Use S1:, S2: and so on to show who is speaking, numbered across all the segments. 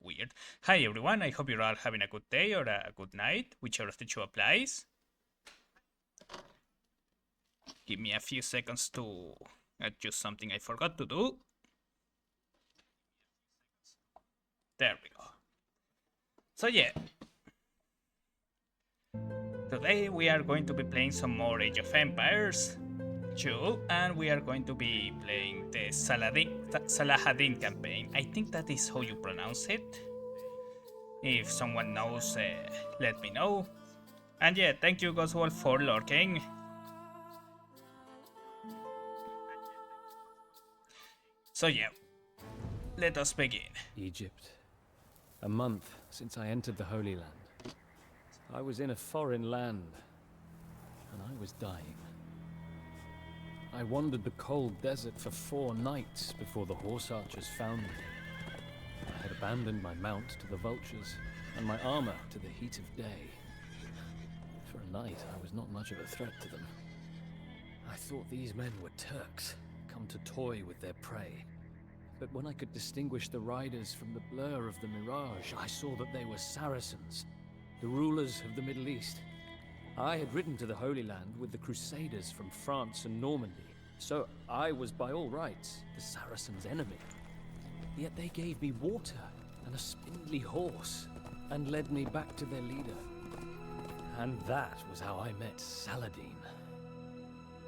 S1: weird. Hi everyone, I hope you're all having a good day or a good night, whichever of the two applies. Give me a few seconds to adjust something I forgot to do. There we go. So yeah, today we are going to be playing some more Age of Empires 2, and we are going to be playing the Salah Ad Din campaign. I think that is how you pronounce it. If someone knows, let me know. And yeah, thank you Goswell for lurking. So yeah, let us begin.
S2: Egypt. A month since I entered the Holy Land. I was in a foreign land, and I was dying. I wandered the cold desert for 4 nights before the horse archers found me. I had abandoned my mount to the vultures, and my armor to the heat of day. For a night, I was not much of a threat to them. I thought these men were Turks, come to toy with their prey. But when I could distinguish the riders from the blur of the mirage, I saw that they were Saracens, the rulers of the Middle East. I had ridden to the Holy Land with the Crusaders from France and Normandy, so I was by all rights the Saracens' enemy. Yet they gave me water and a spindly horse, and led me back to their leader. And that was how I met Saladin.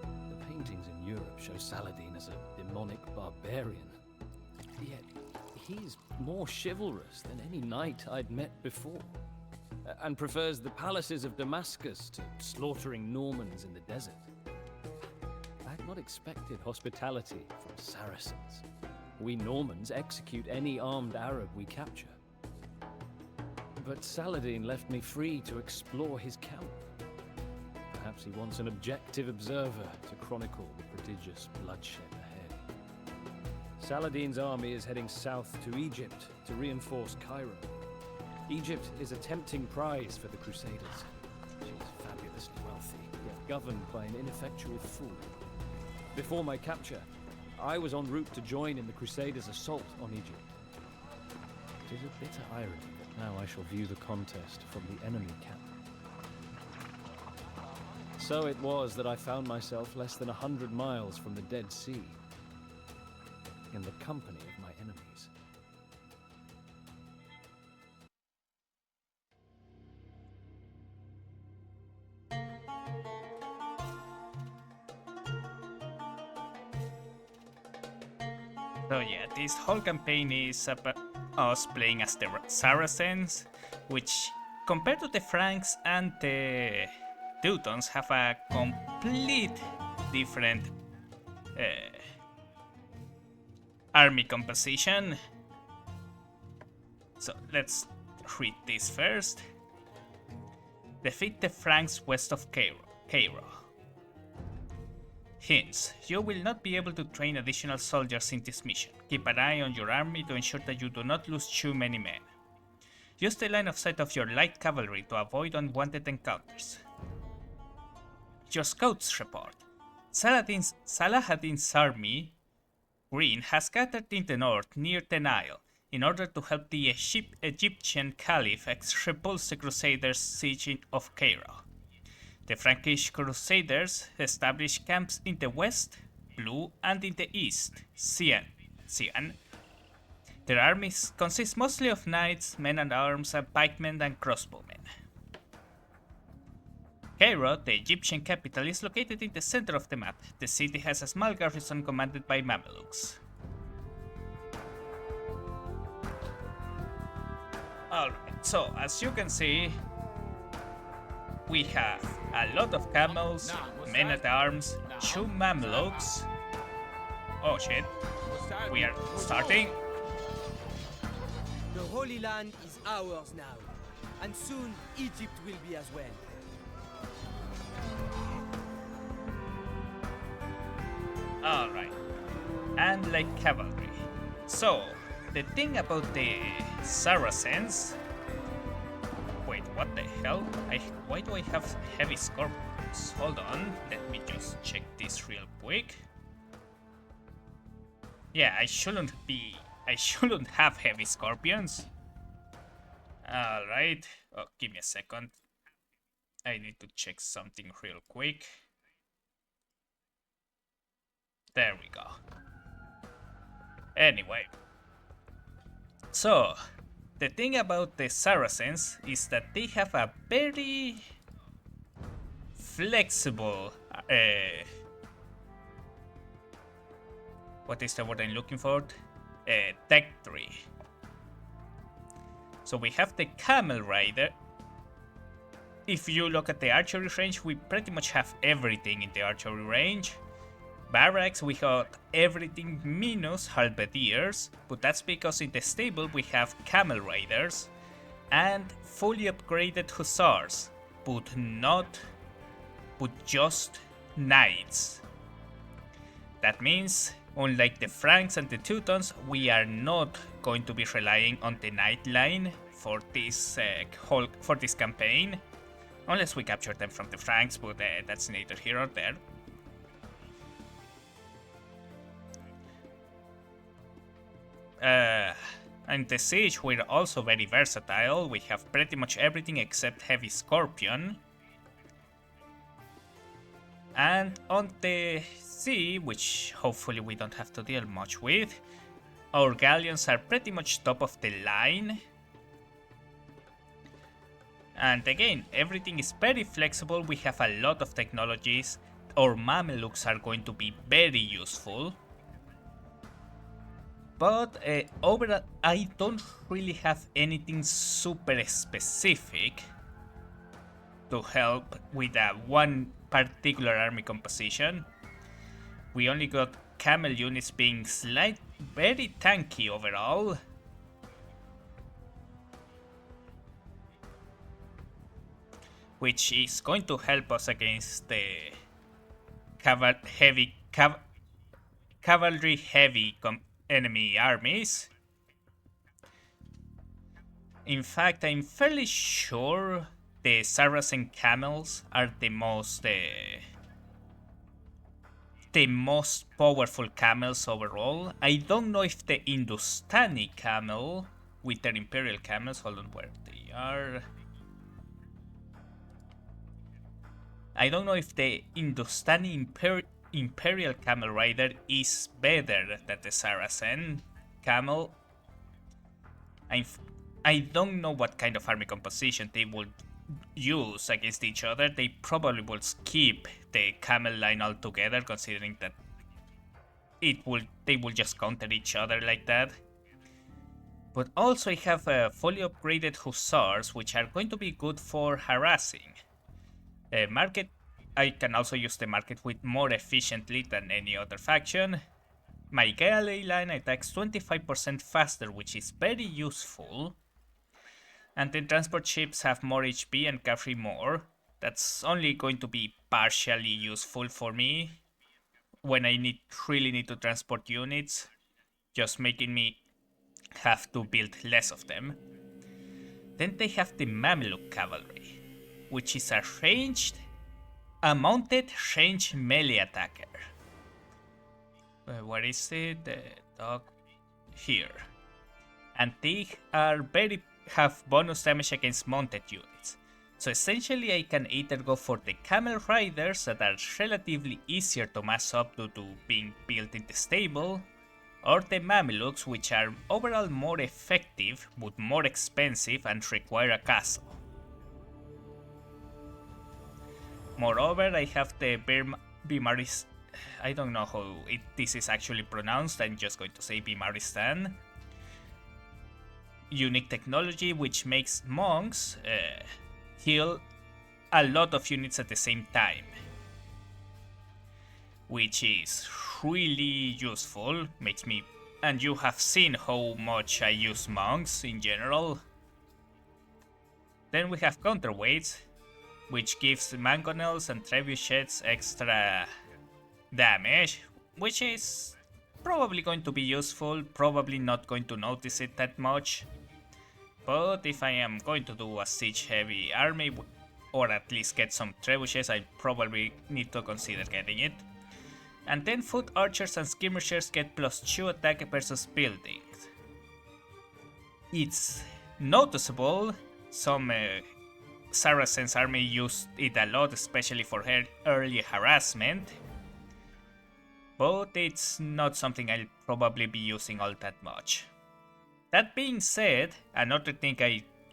S2: The paintings in Europe show Saladin as a demonic barbarian. Yet, he's more chivalrous than any knight I'd met before, and prefers the palaces of Damascus to slaughtering Normans in the desert. I had not expected hospitality from Saracens. We Normans execute any armed Arab we capture. But Saladin left me free to explore his camp. Perhaps he wants an objective observer to chronicle the prodigious bloodshed ahead. Saladin's army is heading south to Egypt to reinforce Cairo. Egypt is a tempting prize for the Crusaders. She is fabulously wealthy, yet governed by an ineffectual fool. Before my capture, I was en route to join in the Crusaders' assault on Egypt. It is a bitter irony that now I shall view the contest from the enemy camp. So it was that I found myself less than 100 miles from the Dead Sea, in the company of my enemies.
S1: So yeah, this whole campaign is about us playing as the Saracens, which compared to the Franks and the Teutons have a complete different army composition. So let's read this first. Defeat the Franks west of Cairo. Hints: you will not be able to train additional soldiers in this mission. Keep an eye on your army to ensure that you do not lose too many men. Use the line of sight of your light cavalry to avoid unwanted encounters. Your scouts report: Salah Ad Din's army, Green, has gathered in the north near the Nile in order to help the Egyptian Caliph repulse the Crusaders' siege of Cairo. The Frankish Crusaders established camps in the west, Blue, and in the east, Cyan. Their armies consist mostly of knights, men-at-arms, and pikemen and crossbowmen. Cairo, the Egyptian capital, is located in the center of the map. The city has a small garrison commanded by Mamelukes. Alright, so as you can see, we have a lot of camels, men-at-arms, 2 Mamelukes. Oh shit, we are starting.
S3: The Holy Land is ours now, and soon Egypt will be as well.
S1: Alright, and like cavalry. So, the thing about the Saracens... Wait, what the hell? Why do I have heavy scorpions? Hold on, let me just check this real quick. Yeah, I shouldn't have heavy scorpions. Alright. Oh, give me a second. I need to check something real quick. There we go. Anyway. So, the thing about the Saracens is that they have a very flexible what is the word I'm looking for? Tech tree. So we have the Camel Rider. If you look at the archery range, we pretty much have everything in the archery range. Barracks, we got everything minus halberdiers, but that's because in the stable we have Camel Riders and fully upgraded Hussars, but just Knights. That means, unlike the Franks and the Teutons, we are not going to be relying on the Knight line for this campaign, unless we capture them from the Franks, but that's neither here or there. And the Siege, we're also very versatile. We have pretty much everything except Heavy Scorpion. And on the sea, which hopefully we don't have to deal much with, our galleons are pretty much top of the line. And again, everything is very flexible. We have a lot of technologies. Our Mamelukes are going to be very useful. But overall, I don't really have anything super specific to help with one particular army composition. We only got camel units being very tanky overall. Which is going to help us against the cavalry heavy enemy armies. In fact, I'm fairly sure the Saracen camels are the most powerful camels overall. I don't know if the Hindustani camel with their imperial camels, hold on where they are. I don't know if the Hindustani Imperial Camel Rider is better than the Saracen Camel. I don't know what kind of army composition they would use against each other. They probably will skip the Camel line altogether, considering that they will just counter each other like that. But also I have fully upgraded Hussars, which are going to be good for harassing. Market, I can also use the market with more efficiently than any other faction. My galley line attacks 25% faster, which is very useful. And then transport ships have more HP and carry more. That's only going to be partially useful for me when I really need to transport units, just making me have to build less of them. Then they have the Mameluke cavalry, which is a mounted ranged melee attacker. Where is it? The dog here. And they have bonus damage against mounted units. So essentially I can either go for the camel riders that are relatively easier to mass up due to being built in the stable, or the Mamelukes, which are overall more effective but more expensive and require a castle. Moreover, I have the Bimaris. I don't know how this is actually pronounced, I'm just going to say Bimaristan. Unique technology which makes monks heal a lot of units at the same time. Which is really useful, and you have seen how much I use monks in general. Then we have counterweights, which gives mangonels and trebuchets extra damage, which is probably going to be useful, probably not going to notice it that much. But if I am going to do a siege heavy army, or at least get some trebuchets, I probably need to consider getting it. And then foot archers and skirmishers get +2 attack versus buildings. It's noticeable. Some Saracen's army used it a lot, especially for her early harassment. But it's not something I'll probably be using all that much. That being said, another thing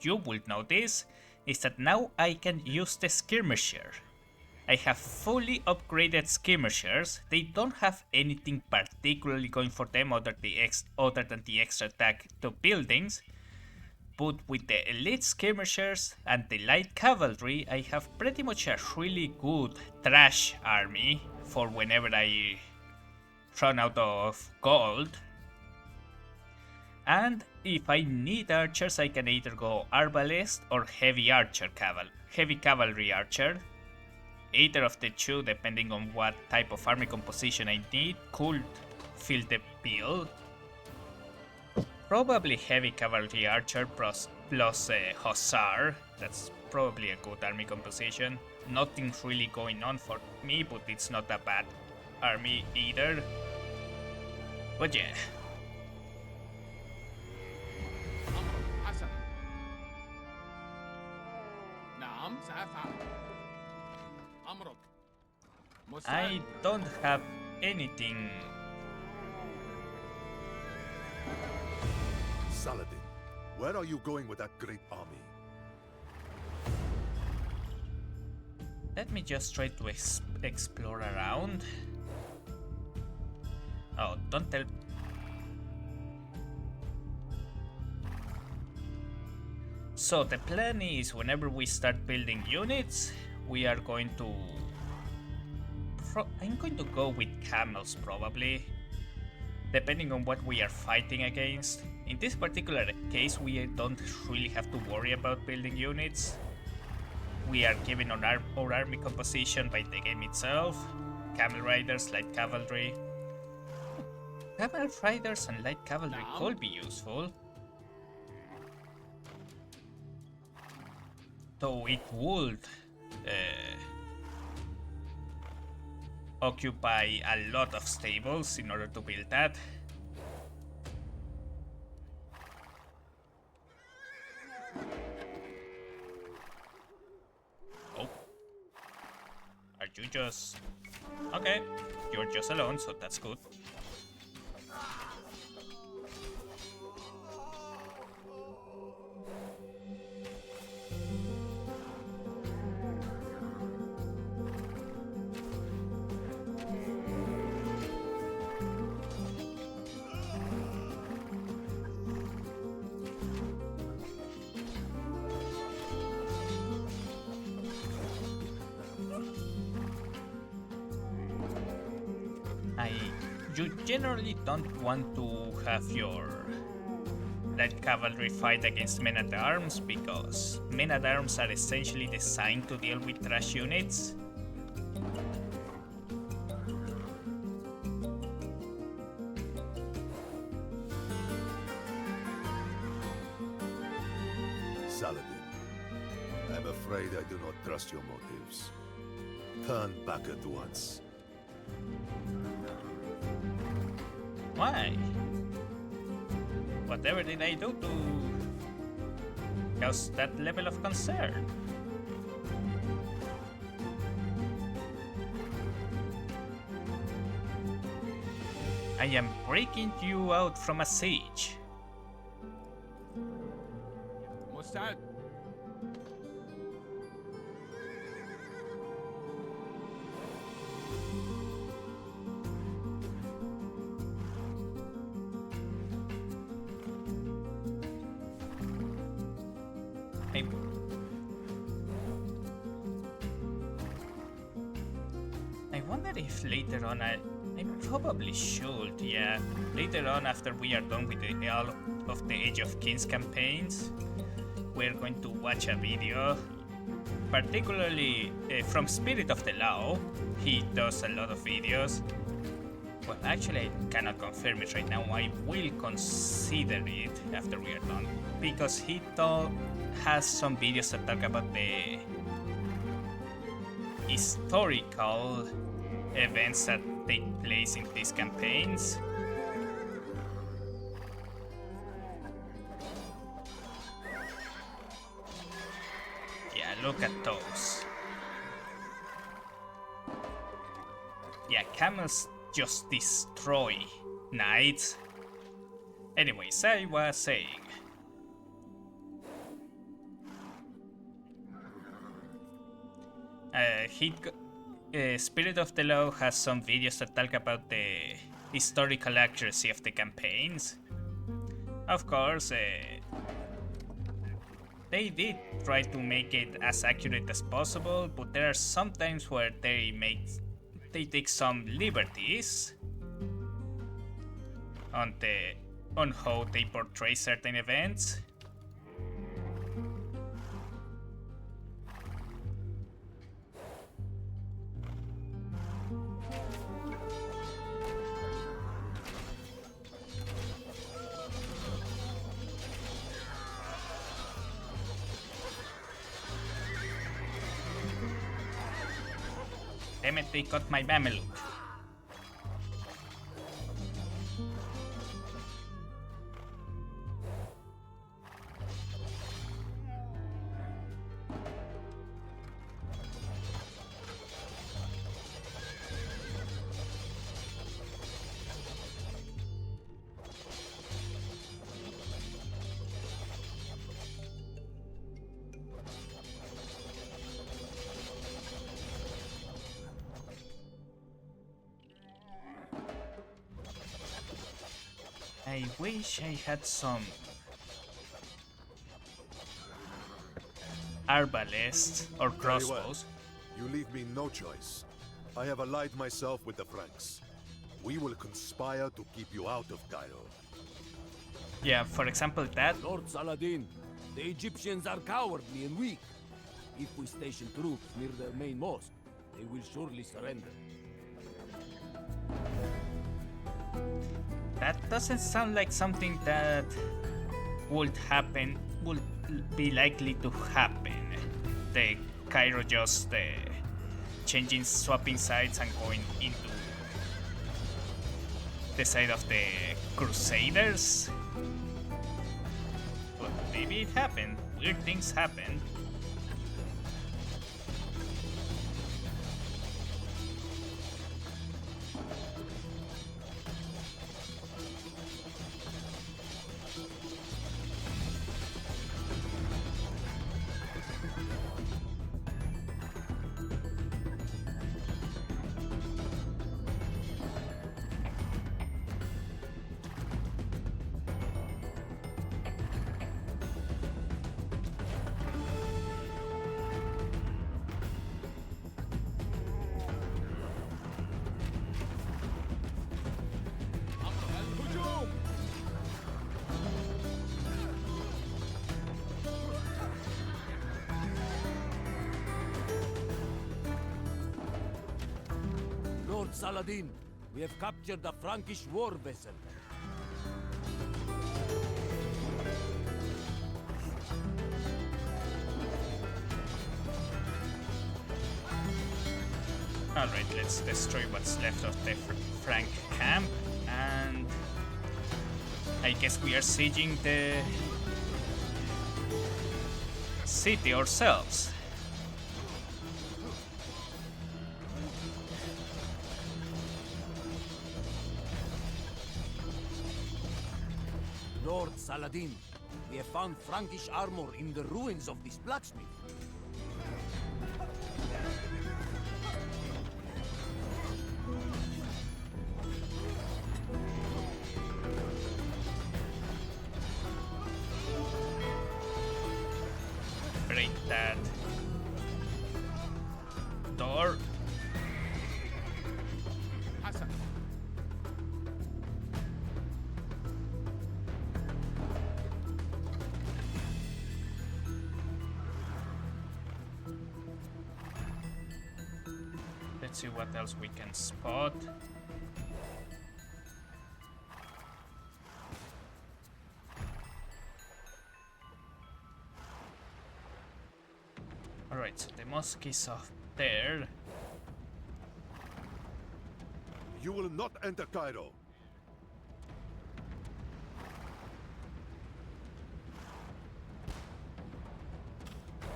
S1: you would notice is that now I can use the skirmisher. I have fully upgraded skirmishers. They don't have anything particularly going for them other than the extra attack to buildings. But with the elite skirmishers and the light cavalry, I have pretty much a really good trash army for whenever I run out of gold. And if I need archers, I can either go arbalest or heavy cavalry archer. Either of the two, depending on what type of army composition I need, could fill the bill. Probably heavy cavalry archer plus hussar. That's probably a good army composition. Nothing really going on for me, but it's not a bad army either. But yeah. I don't have anything.
S4: Salah Ad Din, where are you going with that great army?
S1: Let me just try to explore around. Oh, don't tell. So the plan is whenever we start building units, we are going to... I'm going to go with camels probably, depending on what we are fighting against. In this particular case, we don't really have to worry about building units. We are given on our army composition by the game itself. Camel riders, light cavalry. Camel riders and light cavalry could be useful. Though it would occupy a lot of stables in order to build that. Oh. Are you just... Okay, you're just alone, so that's good. You generally don't want to have your light cavalry fight against men-at-arms because men-at-arms are essentially designed to deal with trash units.
S4: Salah Ad Din, I'm afraid I do not trust your motives. Turn back at once.
S1: Why? Whatever did I do to cause that level of concern? I am breaking you out from a siege.
S5: مستعد.
S1: I wonder if later on I probably should, yeah. Later on, after we are done with all of the Age of Kings campaigns, we're going to watch a video, particularly from Spirit of the Law. He does a lot of videos. Well, actually, I cannot confirm it right now. I will consider it after we are done, because he has some videos that talk about the historical events that take place in these campaigns. look at those. Yeah, camels just destroy knights. Anyways, I was saying. Spirit of the Law has some videos that talk about the historical accuracy of the campaigns. Of course, they did try to make it as accurate as possible, but there are some times where they take some liberties on how they portray certain events. Damn it, they got my Mameluke. I wish I had some arbalests or crossbows.
S4: Very well. You leave me no choice. I have allied myself with the Franks. We will conspire to keep you out of Cairo.
S1: Yeah, for example, that.
S5: Lord Salah Ad Din, the Egyptians are cowardly and weak. If we station troops near their main mosque, they will surely surrender.
S1: That doesn't sound like something that would be likely to happen. The Cairo just swapping sides and going into the side of the Crusaders. But maybe it happened. Weird things happen.
S5: Lord Salah Ad Din, we have captured a Frankish war vessel.
S1: Alright, let's destroy what's left of the Frank camp, and I guess we are sieging the city ourselves.
S5: Lord Salah Ad Din, we have found Frankish armor in the ruins of this blacksmith.
S1: Break that door. Let's see what else we can spot. Alright, so the mosque is off there.
S4: You will not enter Cairo.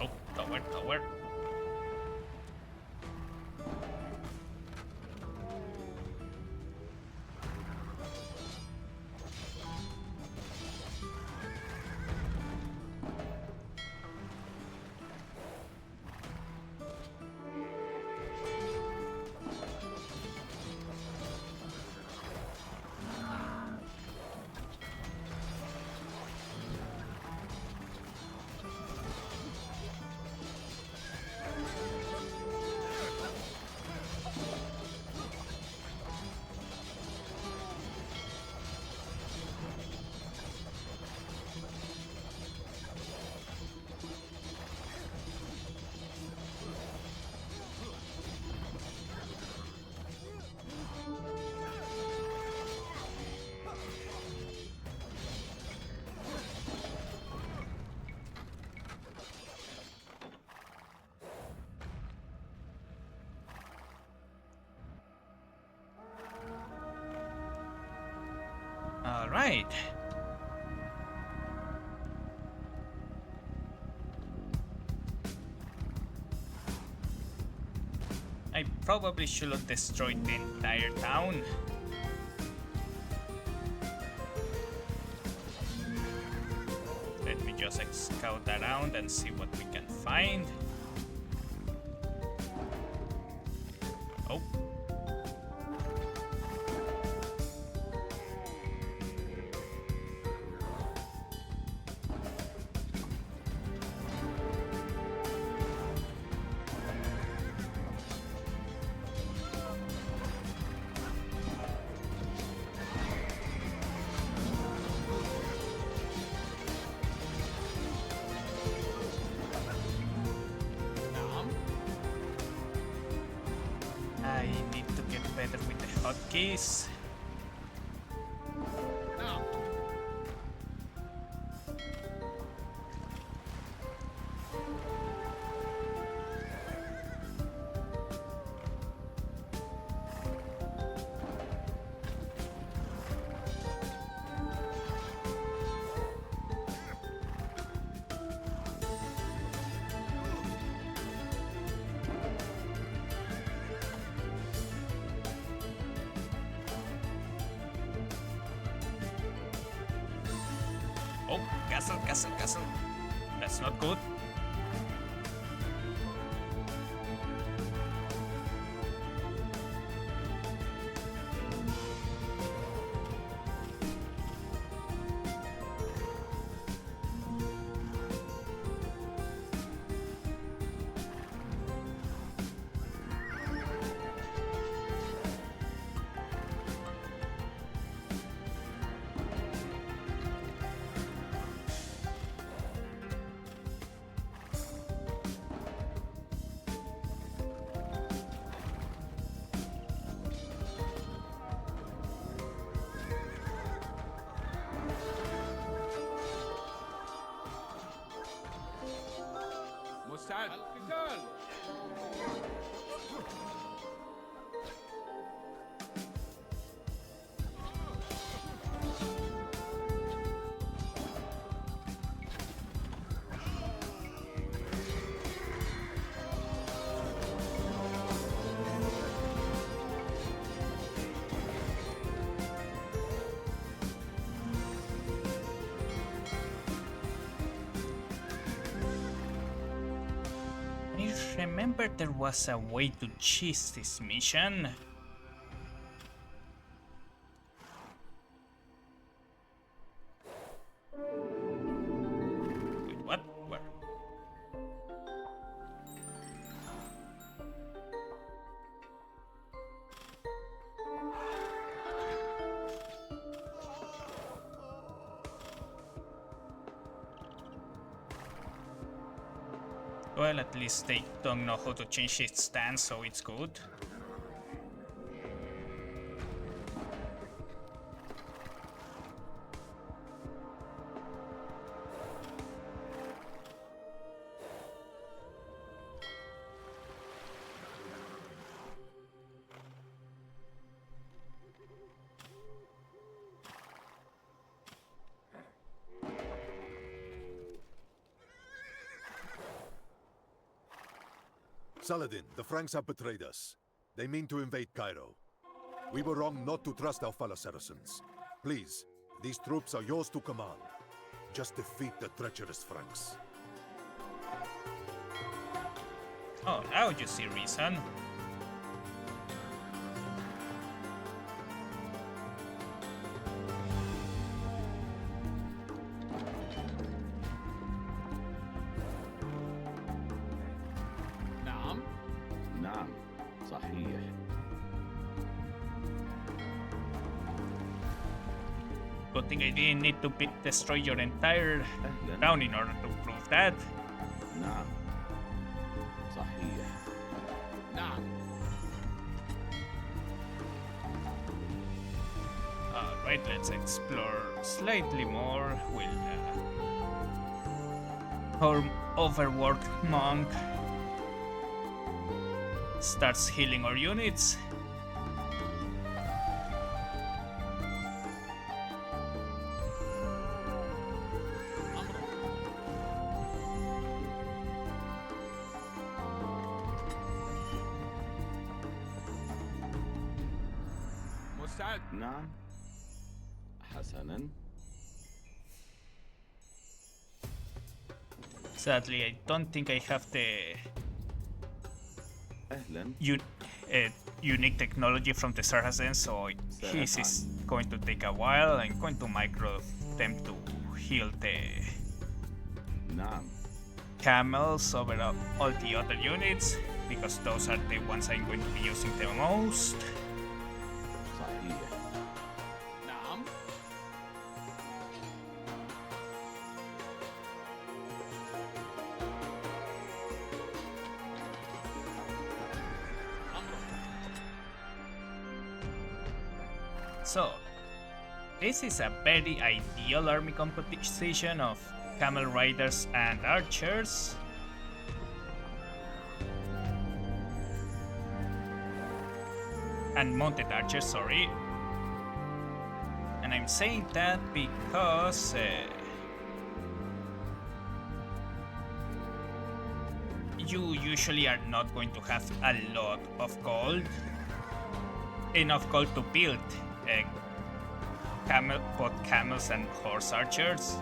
S1: Oh, Tower, tower. All right. I probably should have destroyed the entire town. Let me just scout around and see what we can find. Oh. I need to get better with the hotkeys. Oh, castle, castle, castle. That's not good.
S5: مستعد. القتال.
S1: I remember there was a way to cheese this mission. Wait, what? Where? Well, at least they don't know how to change its stance, so it's good.
S4: Saladin, the Franks have betrayed us. They mean to invade Cairo. We were wrong not to trust our fellow Saracens. Please, these troops are yours to command. Just defeat the treacherous Franks.
S1: Oh, now you see reason.
S5: نعم.
S6: نعم صحيح.
S1: Good thing I didn't need to destroy your entire
S6: أهلا.
S1: town in order to prove that.
S6: نعم صحيح.
S5: نعم.
S1: Alright, let's explore slightly more. Our overworked monk starts healing our units.
S5: مستعد.
S6: نعم. حسنا.
S1: Sadly, I don't think I have the
S6: أهلا.
S1: unique technology from the Saracens, so his is going to take a while. I'm going to micro them to heal the
S6: نعم.
S1: camels over all the other units, because those are the ones I'm going to be using the most.
S6: صحيح.
S5: نعم.
S1: So, this is a very ideal army composition of camel riders and archers. And mounted archers, sorry. And I'm saying that because you usually are not going to have a lot of gold. Enough gold to build both camels and horse archers.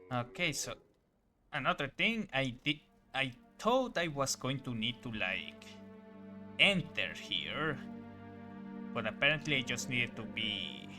S1: Okay, so another thing I thought I was going to need to like enter here, but apparently I just needed to be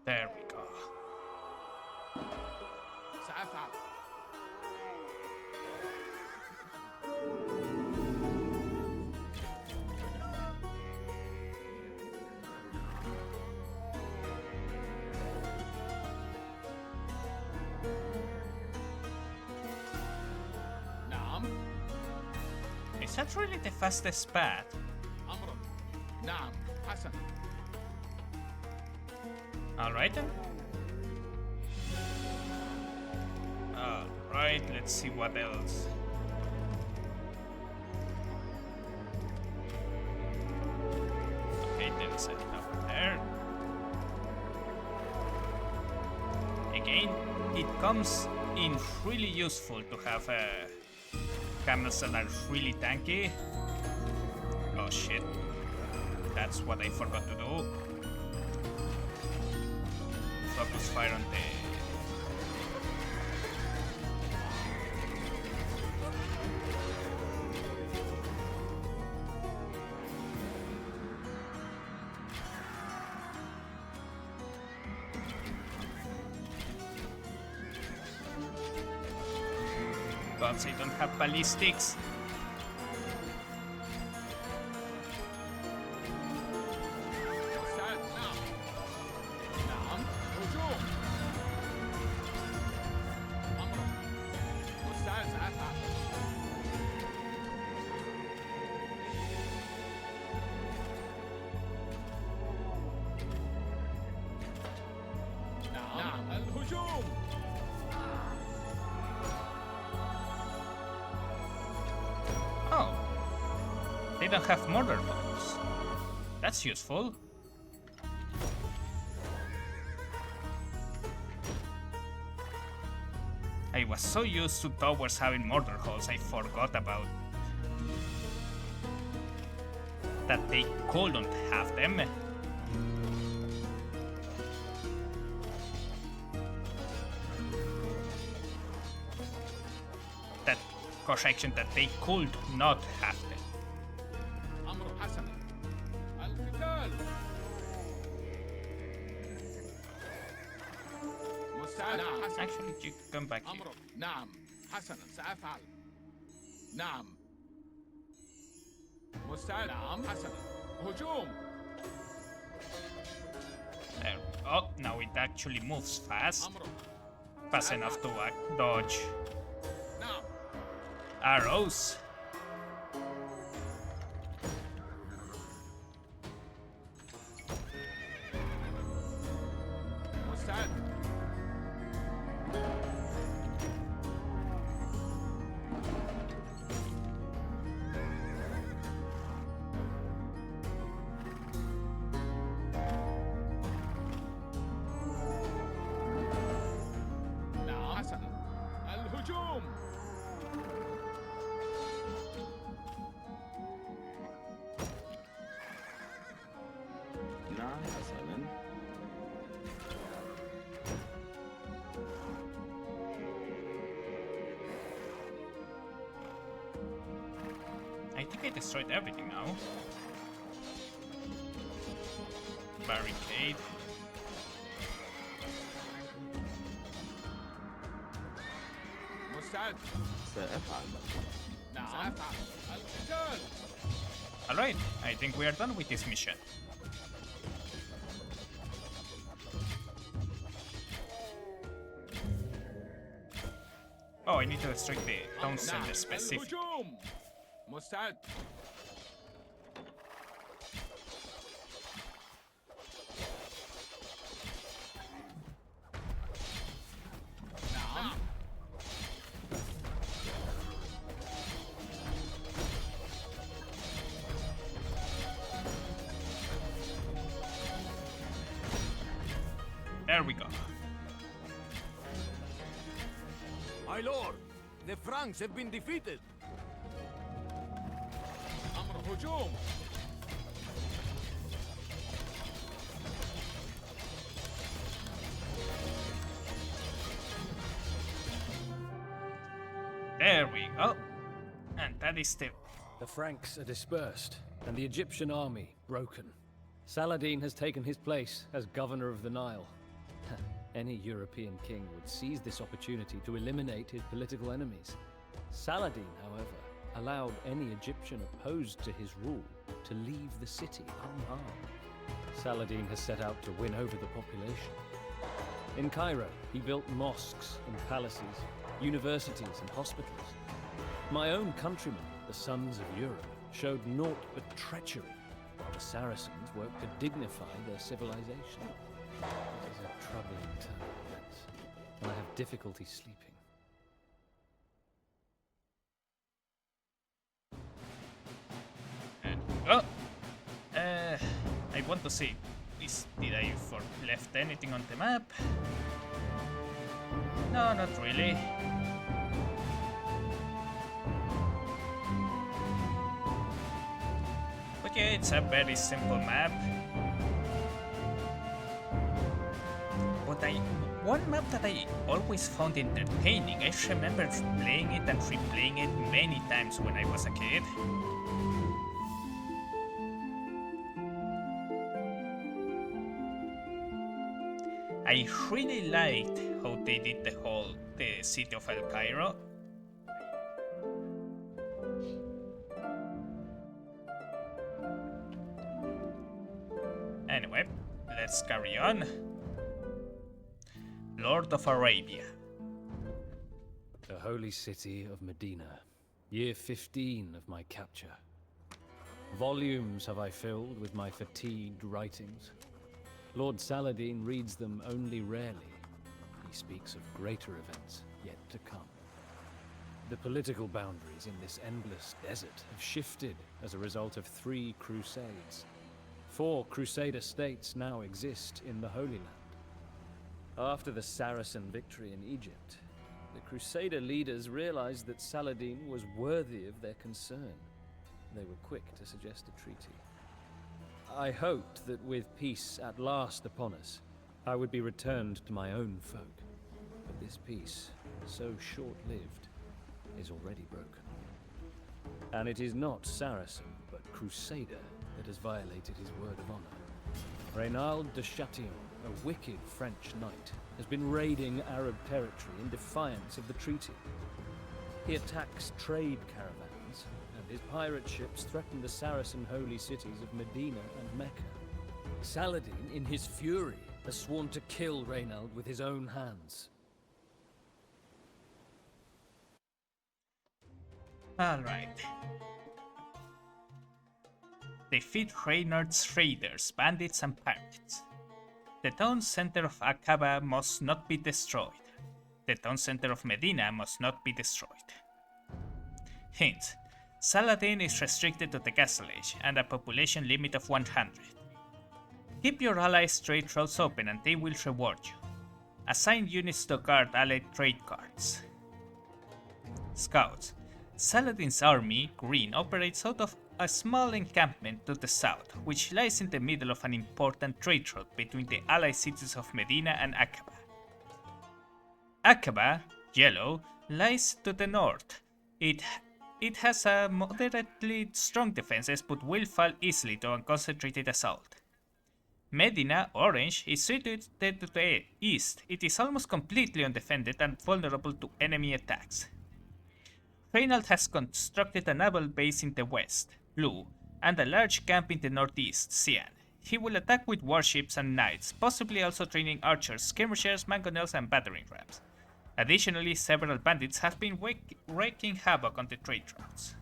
S1: there we go.
S5: سأفعل. نعم.
S1: Is that really the fastest path?
S5: أمر. نعم. حسن.
S1: Alright then. Alright, let's see what else. Okay, then set it up there. Again, it comes in really useful to have camels that are really tanky. Oh shit. That's what I forgot to do. Focus fire on the... Gods, I don't have ballistics. Oh, they don't have mortar bombs. That's useful. I was so used to towers having mortar holes, I forgot about that they couldn't have them. That correction, that they could not have them. Actually, you come back here.
S5: نعم حسنا سأفعل نعم مستعد نعم حسنا هجوم
S1: There. Oh, now it actually moves fast. Fast enough to dodge
S5: نعم
S1: arrows.
S5: مستعد نعم حسنا الهجوم
S6: نعم حسنا.
S1: I think I destroyed everything now. Barricade.
S5: مستعد
S6: سأفعل.
S5: نعم سأفعل القتال
S1: Alright, I think we are done with this mission. Oh, I need to destroy the town center specific.
S5: الهجوم مستعد نعم
S1: There we go.
S5: My lord, the Franks have been defeated. أمر هجوم
S1: There we go. And that is the...
S2: The Franks are dispersed, and the Egyptian army broken. Saladin has taken his place as governor of the Nile. Any European king would seize this opportunity to eliminate his political enemies. Saladin, however, allowed any Egyptian opposed to his rule to leave the city unharmed. Saladin has set out to win over the population. In Cairo, he built mosques and palaces, universities and hospitals. My own countrymen, the sons of Europe, showed naught but treachery, while the Saracens worked to dignify their civilization. It is a troubling turn of events, and I have difficulty sleeping.
S1: And, oh! I want to see, did I left anything on the map? No, not really. Yeah, it's a very simple map. But one map that I always found entertaining, I remember playing it and replaying it many times when I was a kid. I really liked how they did the city of El Cairo. Anyway, let's carry on. Lord of Arabia.
S2: The holy city of Medina, year 15 of my capture. Volumes have I filled with my fatigued writings. Lord Saladin reads them only rarely. He speaks of greater events yet to come. The political boundaries in this endless desert have shifted as a result of 3 crusades. 4 crusader states now exist in the Holy Land. After the Saracen victory in Egypt, the crusader leaders realized that Saladin was worthy of their concern. They were quick to suggest a treaty. I hoped that with peace at last upon us, I would be returned to my own folk. But this peace, so short-lived, is already broken. And it is not Saracen, but Crusader that has violated his word of honor. Reynald de Chatillon, a wicked French knight, has been raiding Arab territory in defiance of the treaty. He attacks trade caravans, and his pirate ships threaten the Saracen holy cities of Medina and Mecca. Saladin, in his fury, has sworn to kill Reynald with his own hands.
S1: Alright. Defeat Reynard's raiders, bandits and pirates. The town center of Aqaba must not be destroyed. The town center of Medina must not be destroyed. Hint: Saladin is restricted to the Castle Age and a population limit of 100. Keep your allies' trade routes open and they will reward you. Assign units to guard allied trade cards. Scouts. Saladin's army, Green, operates out of a small encampment to the south, which lies in the middle of an important trade route between the allied cities of Medina and Aqaba. Aqaba, Yellow, lies to the north. It has a moderately strong defenses but will fall easily to a concentrated assault. Medina, Orange, is situated to the east. It is almost completely undefended and vulnerable to enemy attacks. Reynald has constructed a naval base in the west, Blue, and a large camp in the northeast, Cyan. He will attack with warships and knights, possibly also training archers, skirmishers, mangonels, and battering rams. Additionally, several bandits have been wreaking havoc on the trade routes.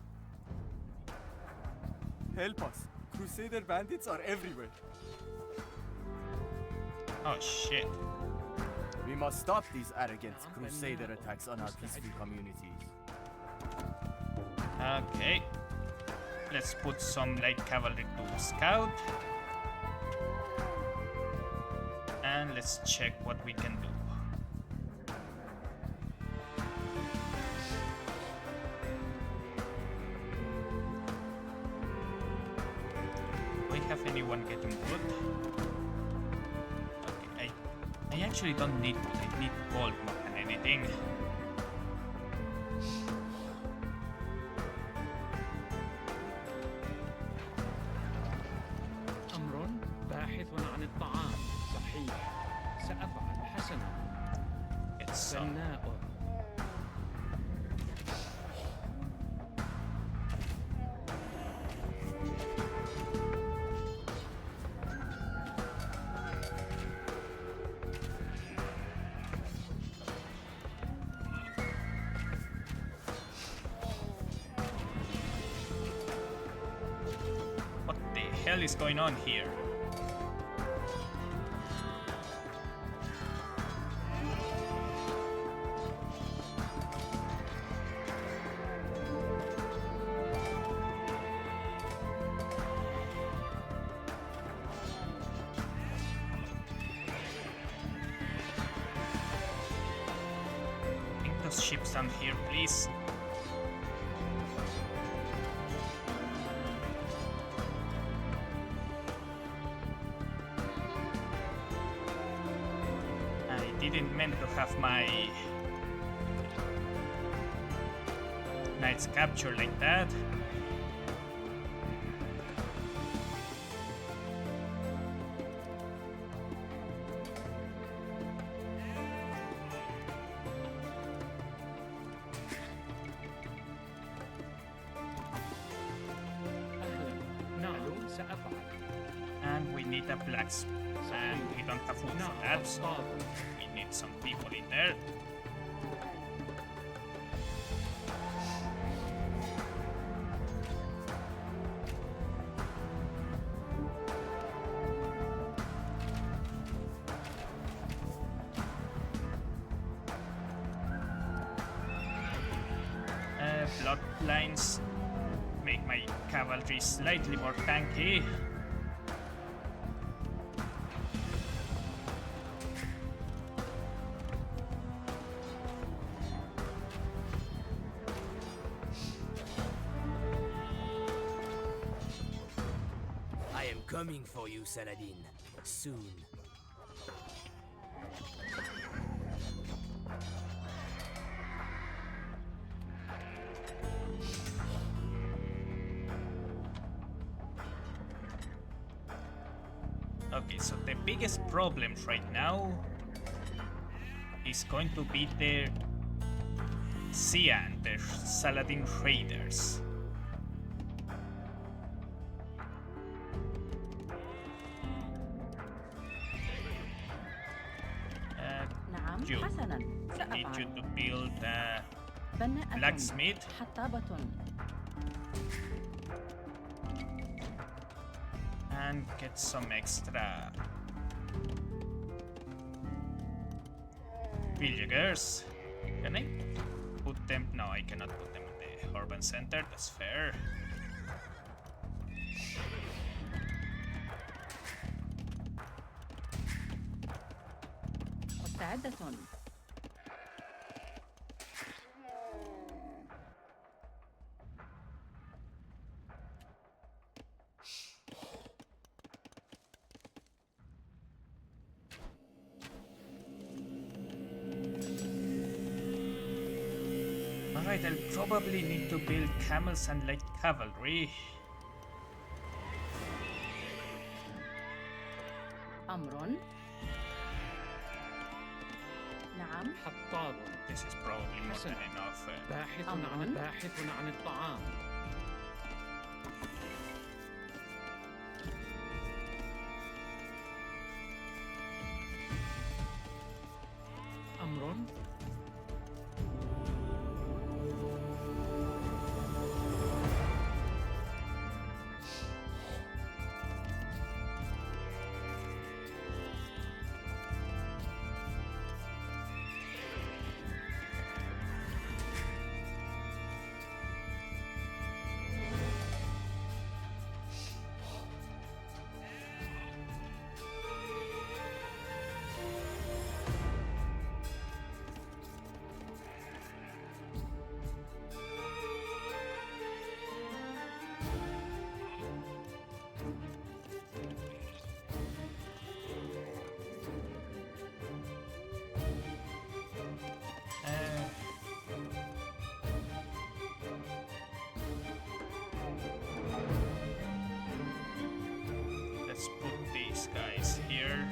S7: Help us! Crusader bandits are everywhere.
S1: Oh shit.
S7: We must stop these arrogant Crusader attacks on our peaceful communities.
S1: Okay. Let's put some light cavalry to scout. And let's check what we can do. Do I have anyone getting wood? Okay, I actually don't need wood. I need gold more than anything. What the hell is going on here? Bring those ships down here, please. didn't mean to have my knights captured like that. And we need a blacksmith, and we don't have food for that, so we need some people in there. Bloodlines make my cavalry slightly more tanky.
S3: I am coming for you, Saladin. Soon.
S1: Okay, so the biggest problem right now is going to be the Xian, the Saladin Raiders.
S8: نعم
S1: You.
S8: حسنا
S1: Need you
S8: سأفعل.
S1: to build a
S8: بناءة
S1: blacksmith.
S8: حطابة
S1: And get some extra villagers. Can I put them? No, I cannot put them in the urban center. That's fair.
S8: مستعدة.
S1: Alright, I'll probably need to build camels and light cavalry.
S8: أمر. نعم
S2: حطاب.
S1: This is probably more than enough.
S2: باحث عن الطعام. أمر. Let's put these guys here.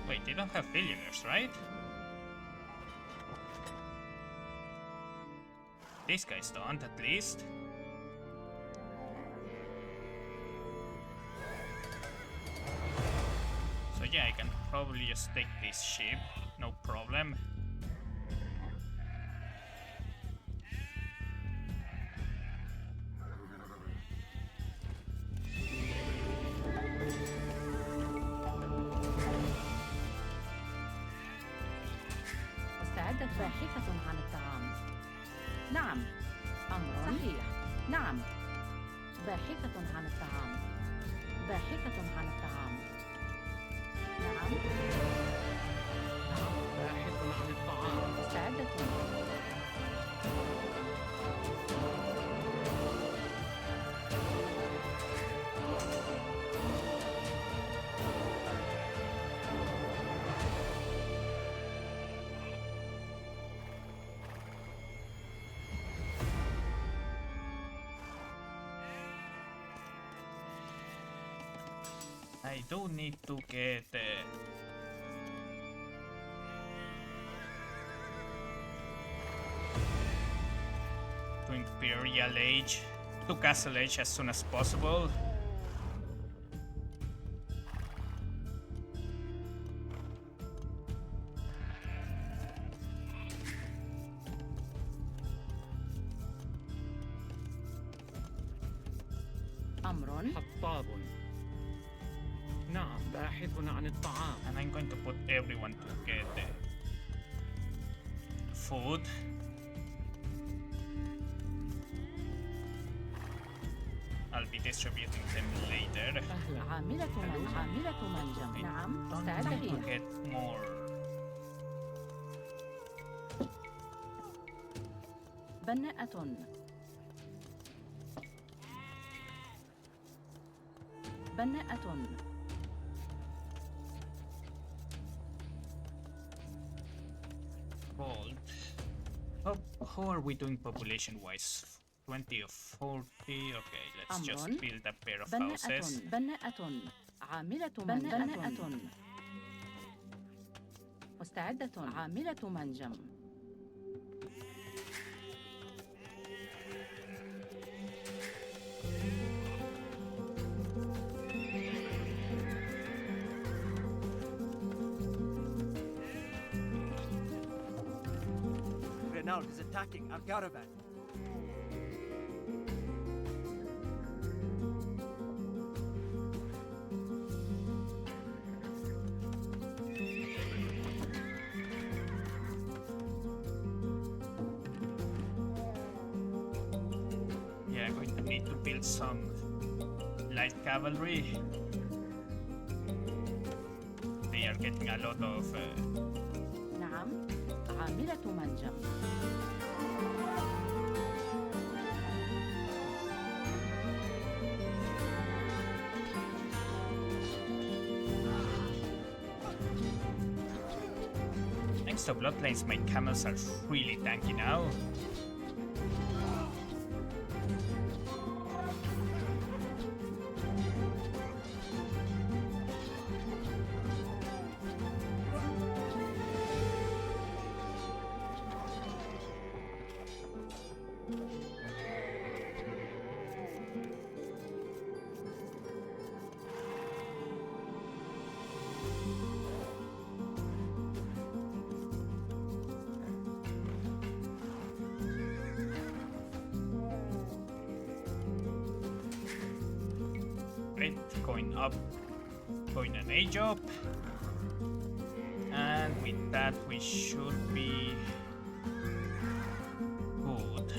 S2: Wait, they don't have villagers, right? These guys don't, at least. So yeah, I can probably just take this ship, no problem.
S8: مستعدة باحثة عن الطعام. نعم أمر. صحيح. نعم باحثة عن الطعام. باحثة عن الطعام. نعم
S2: باحث عن الطعام.
S8: مستعدة.
S1: I do need to get to Imperial Age, to Castle Age as soon as possible.
S8: أمر.
S2: حطاب. نعم، باحث عن الطعام.
S1: And I'm going to put everyone to get food. I'll be distributing them later.
S8: عاملة منجم. نعم،
S1: Don't
S8: استعد
S1: need to
S8: هي.
S1: get more.
S8: بناءة. بناءة.
S1: Gold. How are we doing population wise? 20 of 40. Okay, let's just
S8: أمر.
S1: build a pair of
S8: بناءة.
S1: houses.
S8: بناءة. عاملة بناءة. مستعدة. عاملة منجم.
S7: Renault is attacking our caravan.
S1: Yeah, I'm going to need to build some light cavalry. They are getting a lot of
S8: نعم، عاملة منجم.
S1: thanks to bloodlines, my camels are really tanky now. Great, going up, going an age up, and with that we should be good.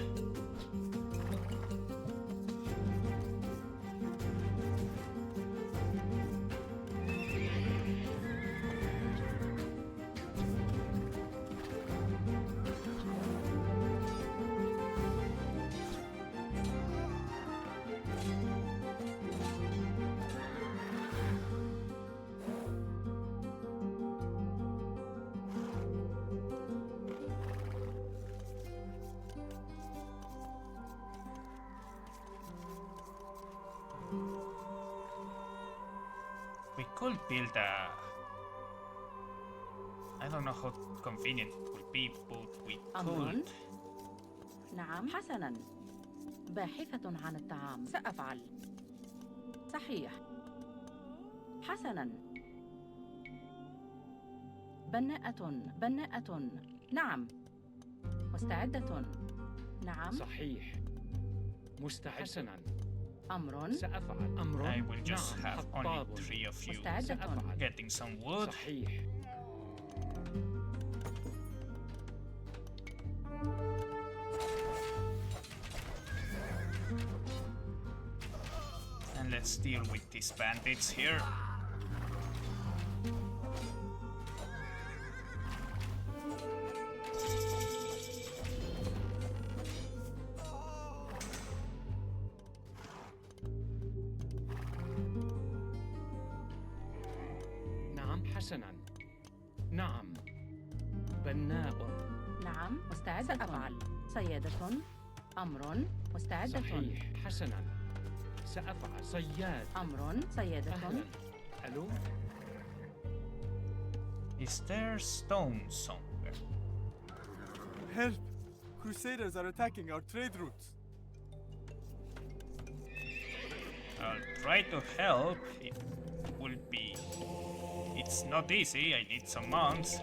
S1: We could build a... I don't know how convenient it will be, but we
S8: أمر.
S1: could.
S8: نعم، حسنا. باحثة عن الطعام. سأفعل. صحيح. حسنا. بناءة. نعم. مستعدة. نعم.
S2: صحيح. مستعد. حسنا.
S8: أمر.
S2: سأفعل. أمر.
S1: I will just
S2: نعم.
S1: have only
S2: حطاب.
S1: 3 of you
S8: مستعدة.
S2: سأفعل.
S1: getting some wood.
S2: صحيح.
S1: And let's deal with these bandits here.
S2: نعم، حسنا. نعم. بناء.
S8: نعم، مستعدة. سأفعل. صيادة. أمر. مستعدة.
S2: صحيح. حسنا. سأفعل. صياد.
S8: أمر. صيادة.
S2: أهلا.
S9: Hello?
S1: Is there stone somewhere?
S7: Help! Crusaders are attacking our trade routes.
S1: I'll try to help. It will be. It's not easy. I need some months.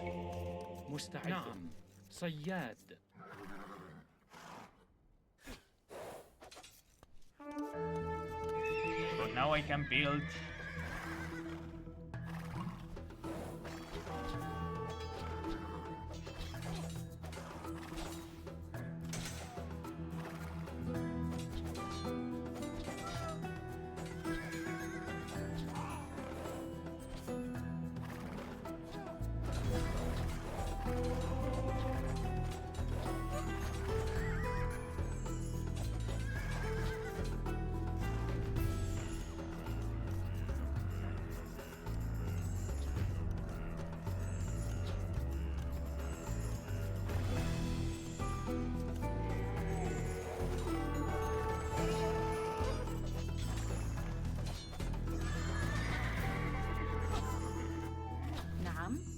S9: مستعد. نعم. صياد.
S1: But now I can build.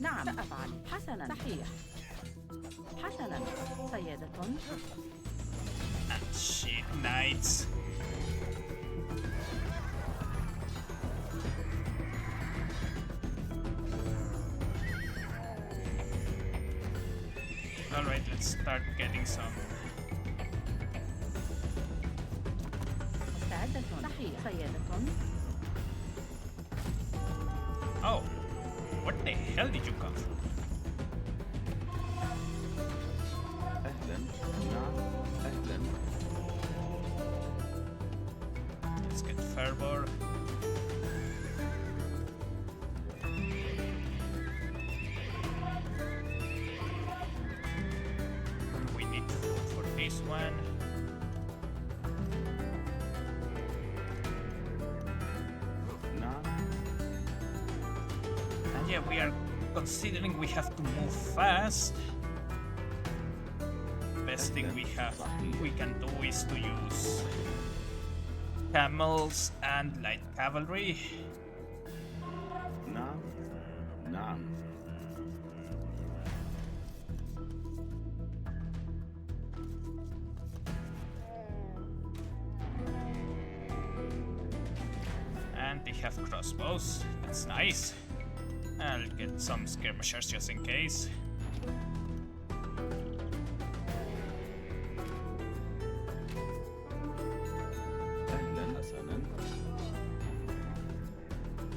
S8: نعم سأفعل. حسنا. صحيح. حسنا. سيادة.
S1: And shit knights. Alright, let's start getting some.
S8: مستعدة. صحيح. سيادة.
S1: Oh, what the hell did you come from?
S6: أهلا. نعم. أهلا.
S1: Let's get fervor. We need food for this one.
S6: نعم.
S1: And yeah, we are considering we have to move fast. Best thing we can do is to use camels and light cavalry.
S6: نعم. نعم.
S1: And they have crossbows. That's nice. I'll get some skirmishers just in case.
S6: أهلا. حسنا.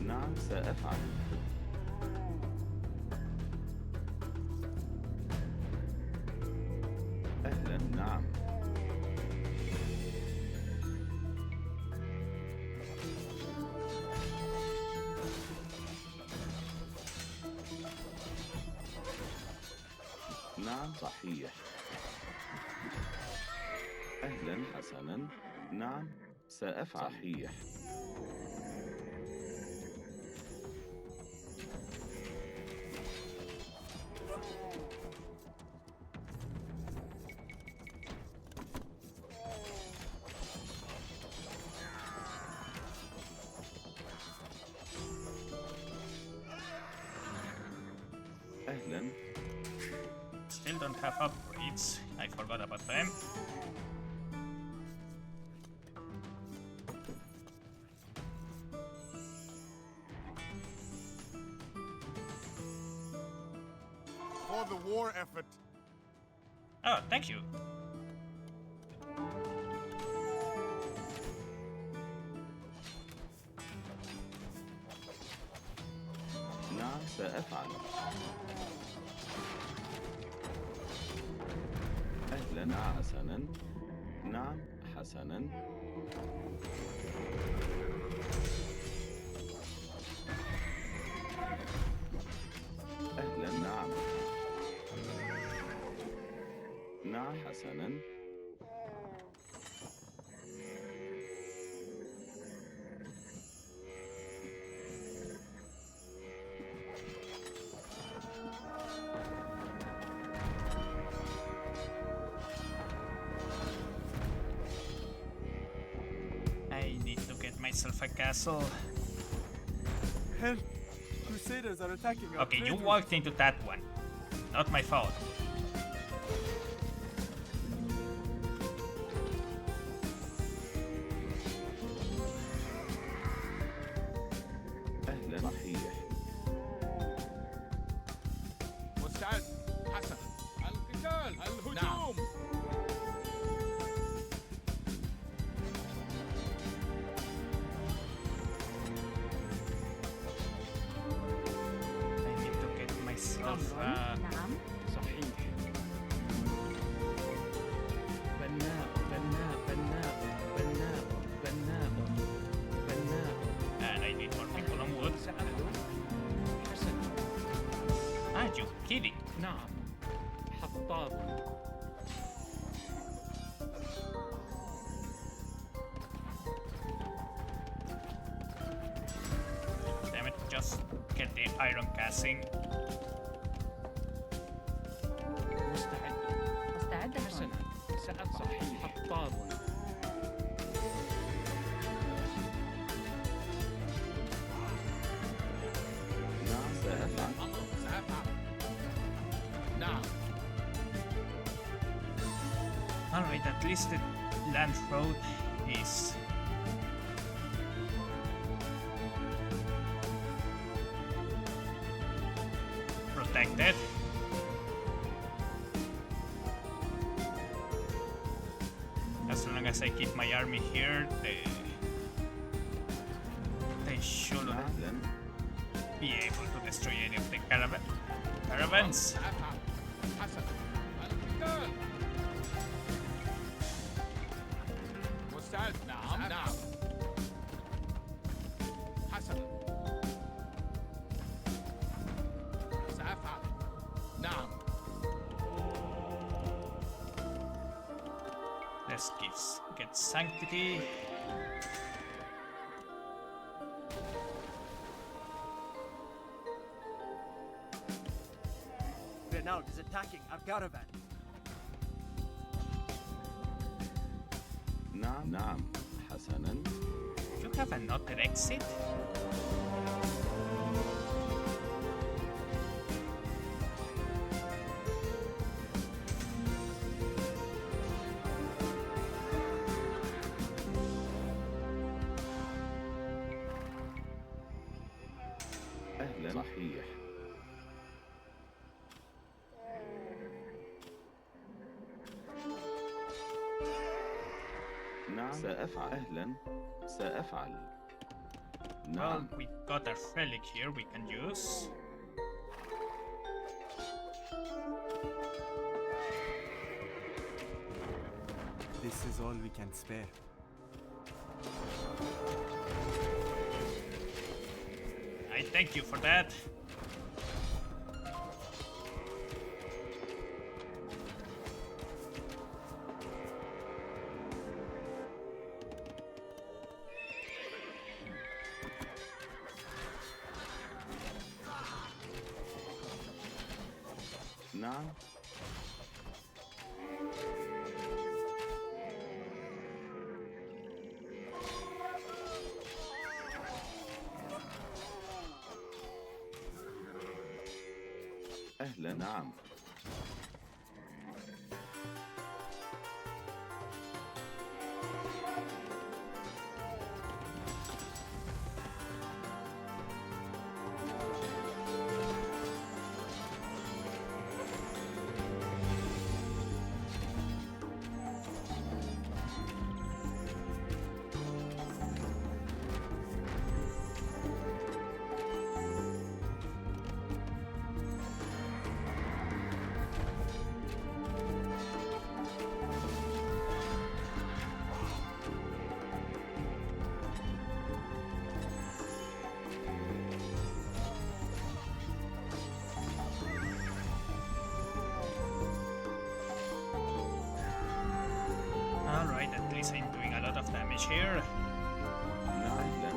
S6: نعم سأفعل. أهلا. نعم. نعم صحيح. أهلا. حسنا. نعم سأفعل. صحيح. أهلا.
S1: Still don't have upgrades. I forgot about them.
S4: For the war effort.
S1: Oh, thank you.
S6: نعم سأفعل. أهلا. حسنا. نعم حسنا. أهلا. نعم. نعم حسنا.
S1: I need to get myself a castle.
S7: Help! Crusaders are attacking our
S1: Okay,
S7: trade
S1: you
S7: route.
S1: walked into that one. Not my fault.
S6: أهلا صحيح.
S5: مستعد. حسنا. القتال. الهجوم.
S1: I need to get myself
S8: نعم.
S9: صحيح. بناء بناء بناء بناء بناء بناء.
S1: and I need more people on wood.
S9: سأعمل. حسنا.
S1: Ah, you kidding?
S9: نعم. حطاب.
S1: Damn it, just get the iron casing.
S9: مستعد.
S8: مستعدة.
S9: حسنا. صحيح. حطاب.
S6: نعم سأفعل.
S5: سأفعل. نعم.
S1: Alright, at least the land road is protected. As long as I keep my army here, they shouldn't
S6: أهلا.
S1: be able to destroy any of the caravans.
S5: سأفعل. حسنا. القتال. مستعد. نعم. نعم. حسنا. سأفعل. نعم.
S1: Let's get sanctity.
S7: Renaud is attacking our caravan.
S6: نعم. نعم. حسنا.
S1: You have another exit?
S6: أهلا صحيح. نعم سأفعل. أهلا. سأفعل.
S1: Well,
S6: نعم.
S1: we got a relic here we can use.
S7: This is all we can spare.
S1: I thank you for that.
S6: نعم. أهلا. نعم.
S1: Alright, at least I'm doing a lot of damage here.
S6: نعم. أهلا.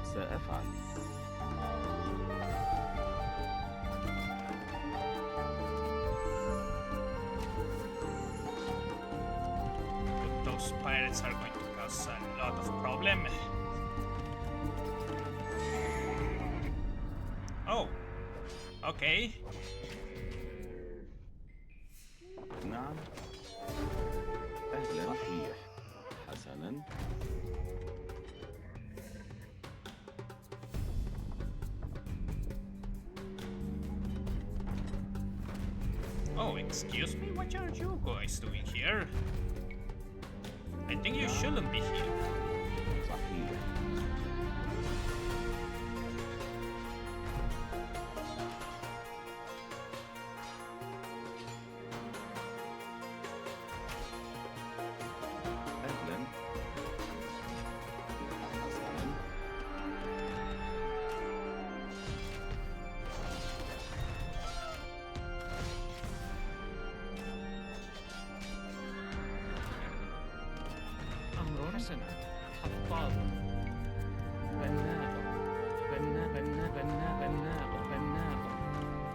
S6: سأفعل.
S1: But those pirates are going to cause a lot of problem. Okay.
S6: نعم. أهلا. صحيح. حسنا.
S1: Oh, excuse me, what are you guys doing here? I think you shouldn't be here.
S6: صحيح. أهلا. حسنا.
S9: أمر حسن. حطاب. بناء. بناء بناء بناء بناء بناء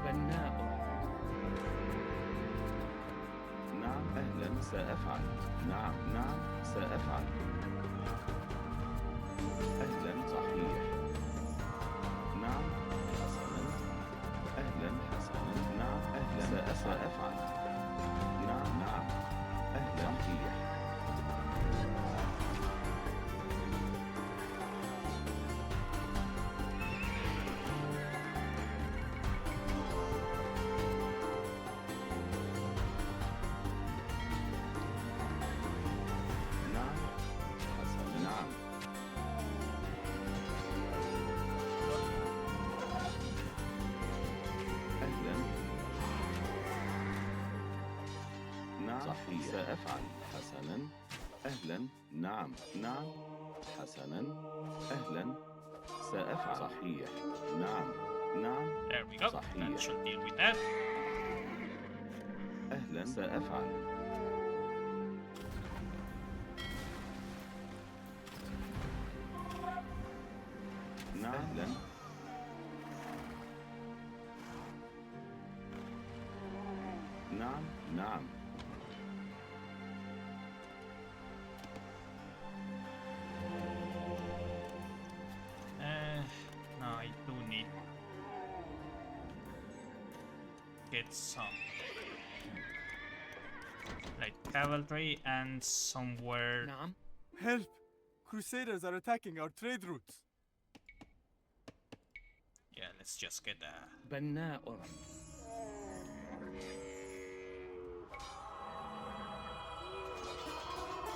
S9: بناء.
S6: نعم. أهلا. سأفعل. نعم. نعم. سأفعل. أهلا. صحيح. نعم. حسنا. أهلا. حسنا. نعم. أهلا. سأفعل. نعم. نعم. أهلا. صحيح. نعم. حسنا. نعم. أهلا. نعم. صحيح. سأفعل. حسنا. أهلا. نعم. نعم. حسنا. أهلا. سأفعل. صحيح. نعم. نعم.
S1: There we go.
S6: صحيح.
S1: That should deal with that.
S6: أهلا. سأفعل. نعم. أهلا. نعم. نعم.
S1: No, I do need get some like cavalry and somewhere.
S9: نعم.
S7: Help! Crusaders are attacking our trade routes.
S1: Yeah, let's just get a.
S9: بناء.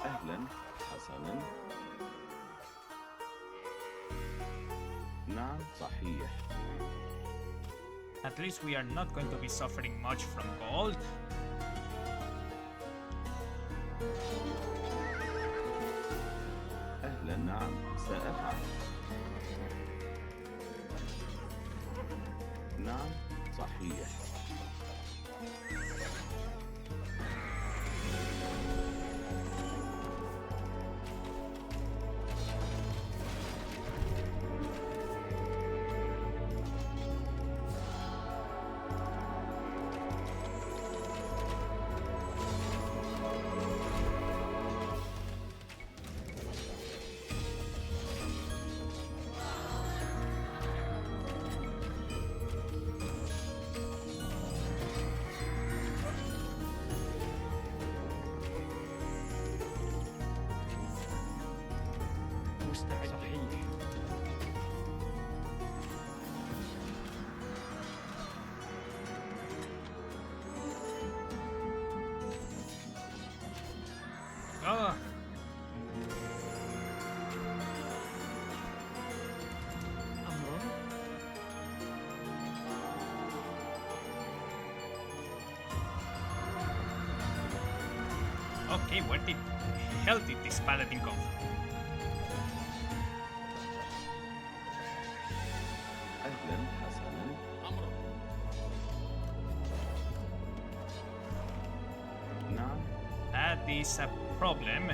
S6: أهلا. حسنا. نعم. صحيح.
S1: At least we are not going to be suffering much from gold.
S6: أهلا. نعم. سأفعل. نعم. صحيح.
S9: مستعد. صحيح.
S1: Oh,
S9: أمر.
S1: okay, where the hell did this paladin come from?
S6: أهلا. حسنا.
S9: أمر.
S6: نعم.
S1: That is a problem.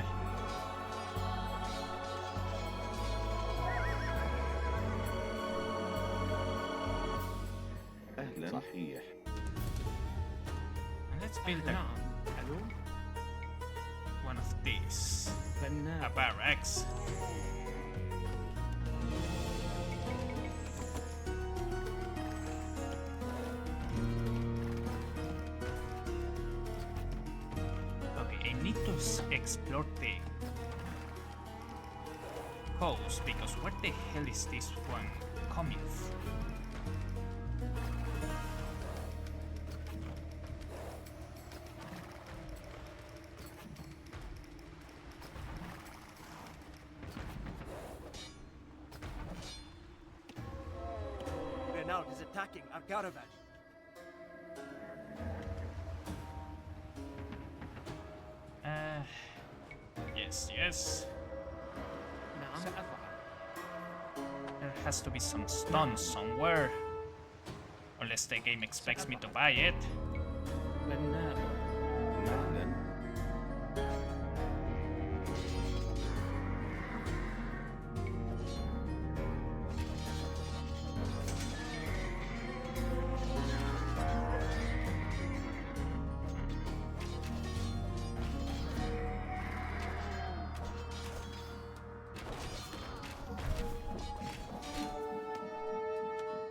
S6: أهلا. صحيح.
S1: Let's build a,
S9: نعم. ألو.
S1: one of these. A
S9: بناء.
S1: barracks. need to explore the coast, because where the hell is this one coming from?
S7: Renaud is attacking our caravan.
S1: Yes.
S9: نعم سأفعل.
S1: There has to be some stone somewhere. Unless the game expects me to buy it.
S9: بناء.
S6: نعلا.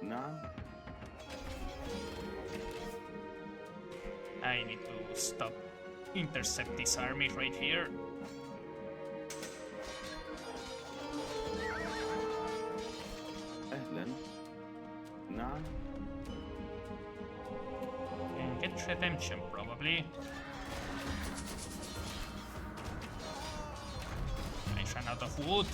S6: نعم.
S1: I need to stop, intercept this army right here.
S6: أهلا. نعم.
S1: And get redemption, probably. I ran out of wood.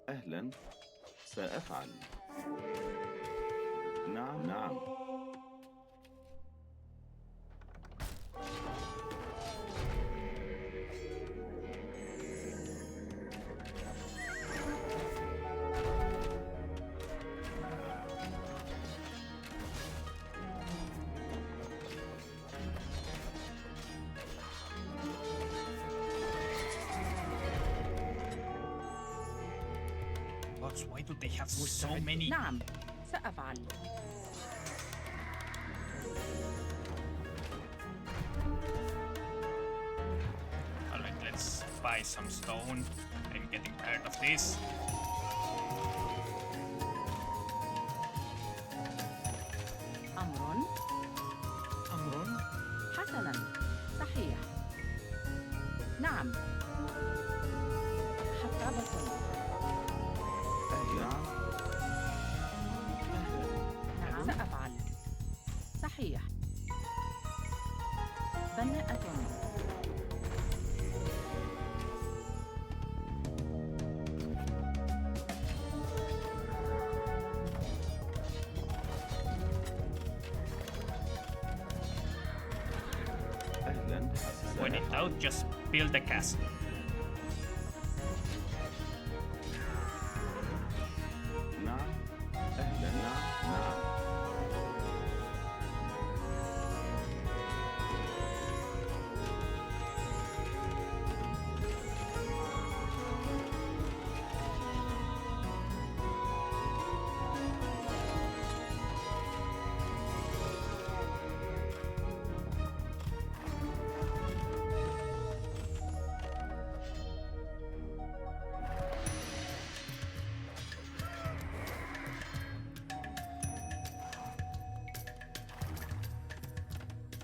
S6: أهلا. سأفعل. نعم.
S1: Gods, why do they have so many?
S8: نعم سأفعل.
S1: Alright, let's buy some stone. I'm getting tired of this.
S8: أمر. حسنا صحيح. نعم. حطابة.
S6: نعم.
S8: نعم سأفعل. صحيح. بناءة.
S6: أهلا.
S1: When in doubt, just build a castle.
S6: نعم. أهلا. نعم.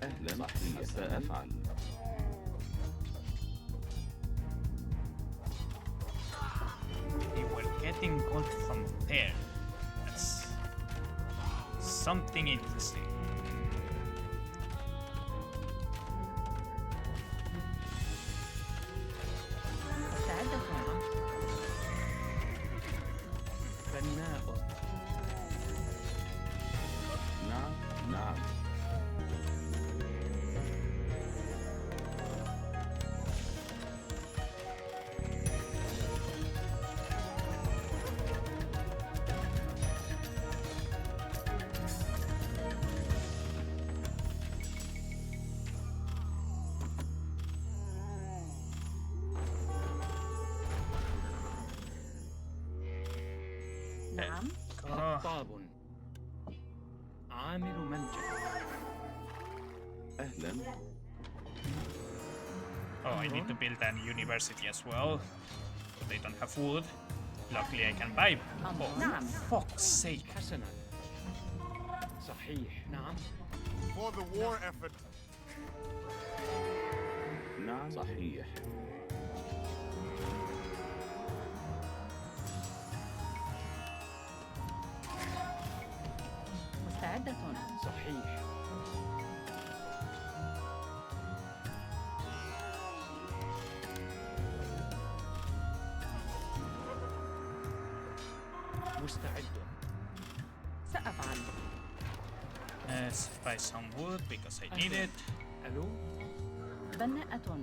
S6: أهلا. سأفعل.
S1: They were getting gold from there. That's something interesting.
S8: مستعدة.
S9: بناء.
S6: نعم.
S8: نعم.
S9: خطاب. عامل منجم.
S6: أهلا. أهلا.
S1: Oh, I need to build an university as well. But they don't have wood. Luckily, I can buy. Oh,
S8: نعم.
S1: fuck's sake.
S9: حسنا. صحيح. نعم.
S7: For the war effort.
S6: نعم صحيح.
S8: مستعدة.
S9: صحيح. مستعد.
S8: سأفعل.
S1: Let's buy some wood because I need it.
S9: ألو.
S8: بناءة.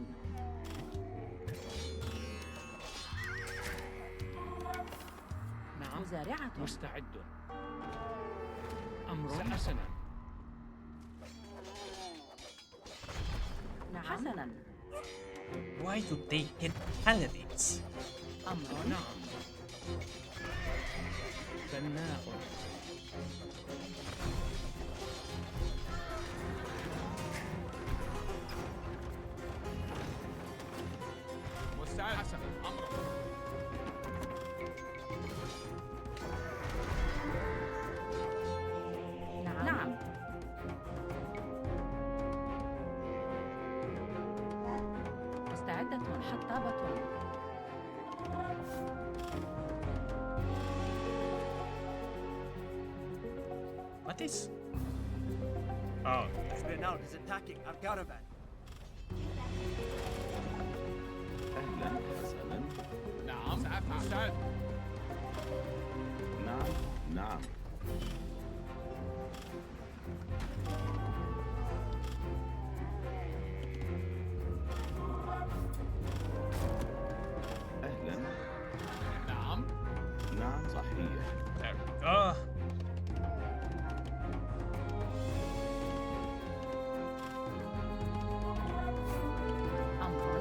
S9: نعم.
S8: مزارعة.
S9: مستعد. أمر حسنا.
S8: نعم. حسنا.
S1: Why do they get paladins?
S8: أمر.
S9: نعم. بناء.
S5: مستعد حسن أمرك.
S8: نعم. نعم. مستعدة. حطابة.
S1: What is? Oh,
S3: Renault is attacking our caravan.
S6: أهلا حسنا.
S5: نعم سأفعل. مستعد.
S6: نعم نعم. أهلا.
S5: نعم.
S6: نعم صحيح.
S1: there we go.
S8: أمر.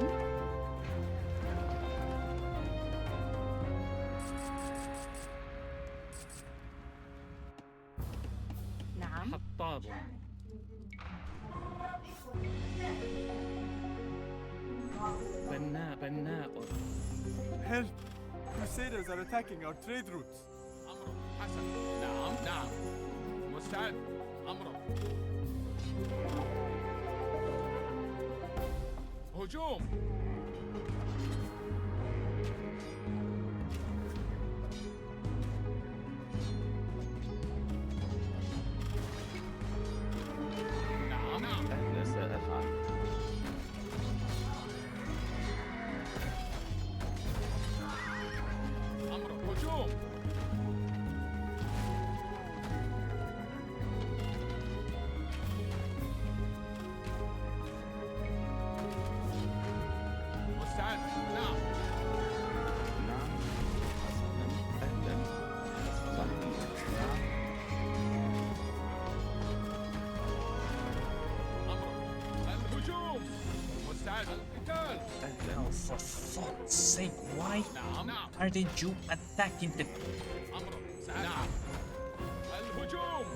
S8: نعم.
S9: حطاب. بناء.
S7: Help! Crusaders are attacking our trade routes.
S5: أمرك حسن. نعم نعم. مستعد. أمرك. هجوم. نعم نعم.
S6: أهلا سأفعل.
S5: أمرك. هجوم. مستعد. نعم.
S6: نعم حسنا. أهلا. صحيح. نعم.
S5: أمرك. الهجوم. مستعد. القتال.
S6: أهلا.
S1: Oh, for fuck's sake, why
S5: نعم نعم.
S1: aren't you attacking the...
S5: أمرك. سأفعل. نعم. الهجوم.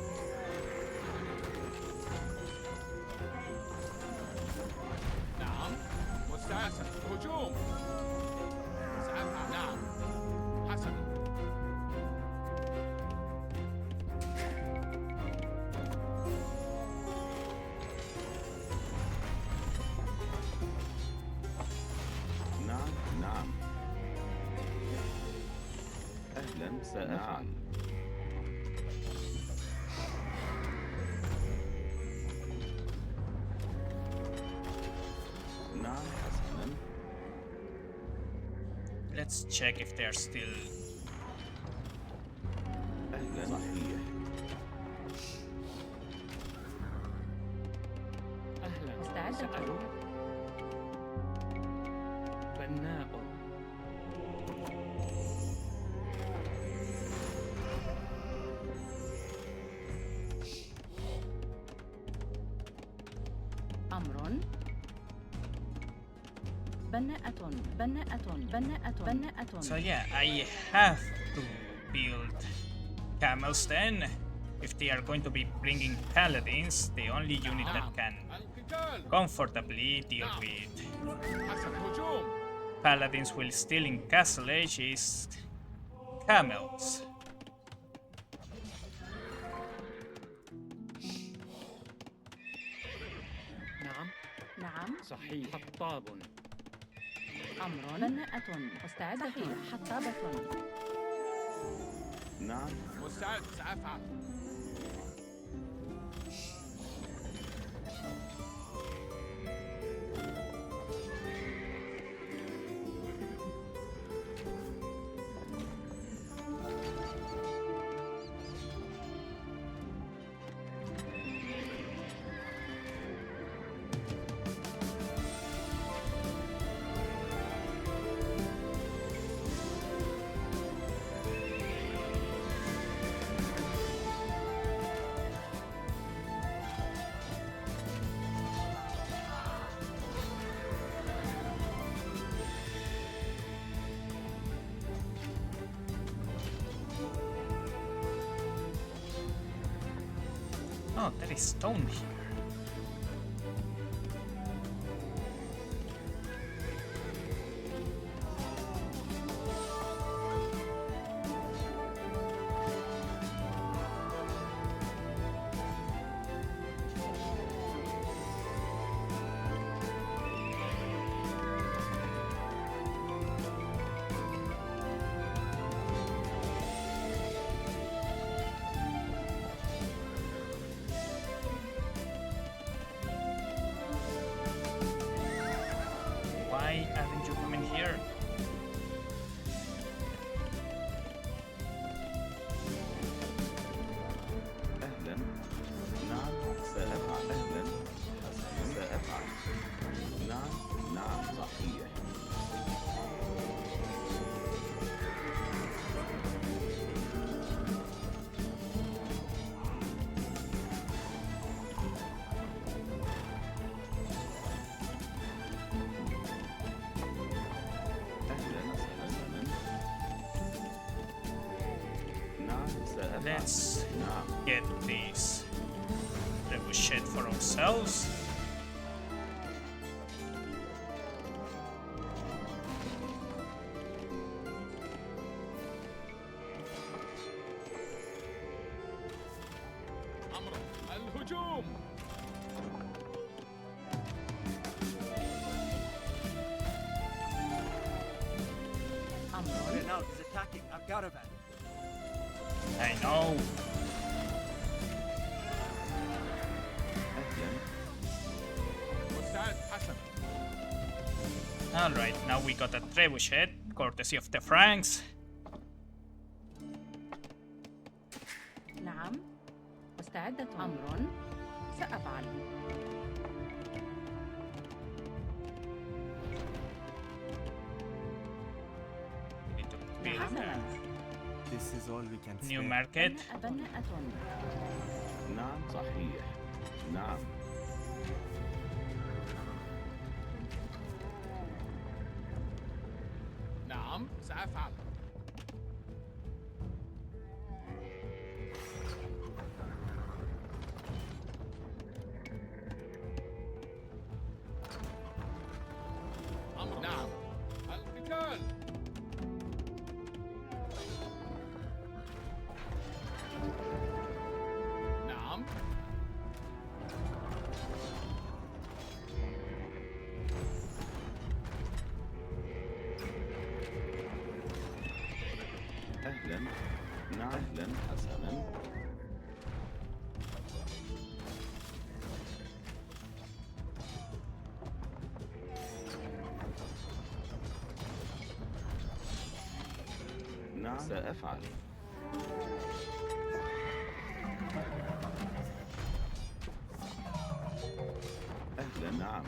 S5: نعم. مستعد. هجوم. سأفعل. نعم. حسنا.
S6: نعم نعم. أهلا سأفعل. نعم حسنا.
S1: Let's check if they're still...
S6: أهلا صحيح.
S9: أهلا.
S8: مستعدة.
S9: سألو. بناء.
S8: أمر. بناءة.
S1: So yeah, I have to build camels then, if they are going to be bringing paladins, the only unit that can comfortably deal with paladins while still in Castle Age is camels.
S9: نعم
S8: نعم.
S9: صحيح حطاب
S8: أمر. بناءة. مستعدة. صحيح. حطابة.
S6: نعم.
S5: مستعد سأفعل.
S1: Oh, there is stone here. Why aren't you coming here?
S6: أهلا. نعم سأفعل. أهلا. سأفعل. نعم. نعم صحيح.
S1: Let's get this trebuchet for ourselves.
S5: أمر. الهجوم.
S8: أمر.
S3: Renault is attacking our caravan.
S1: I know.
S6: أهلا.
S5: مستعد حسنا.
S1: Alright, now we got a trebuchet, courtesy of the Franks.
S8: نعم. مستعدة. أمر. سأفعل.
S1: We need to build
S8: حسنا.
S7: This is all we can
S1: a new
S7: spare.
S1: market.
S8: بناءة.
S6: نعم صحيح. نعم.
S5: نعم سأفعل. أمر. نعم. القتال. نعم.
S6: أهلا. نعم. أهلا حسنا. نعم سأفعل. أهلا. نعم.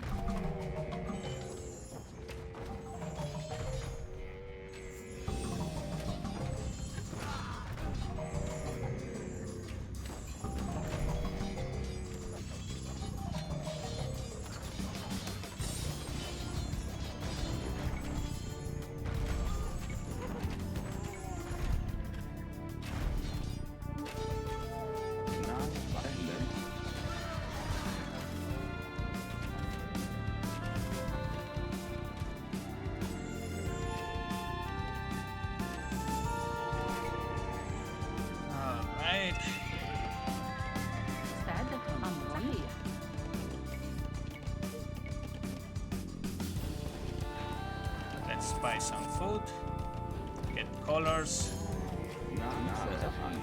S1: buy some food, get colors.
S6: نعم سأفعل.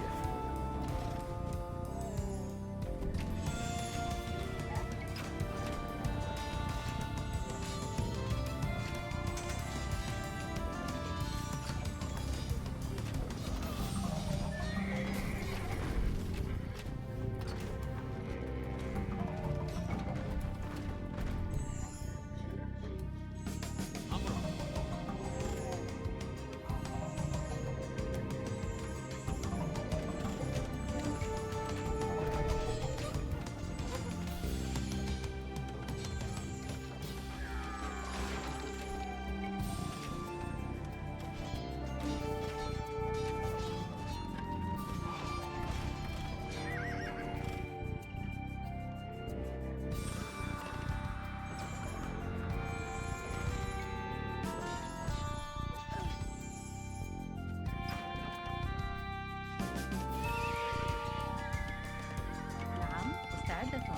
S8: نعم مستعدة.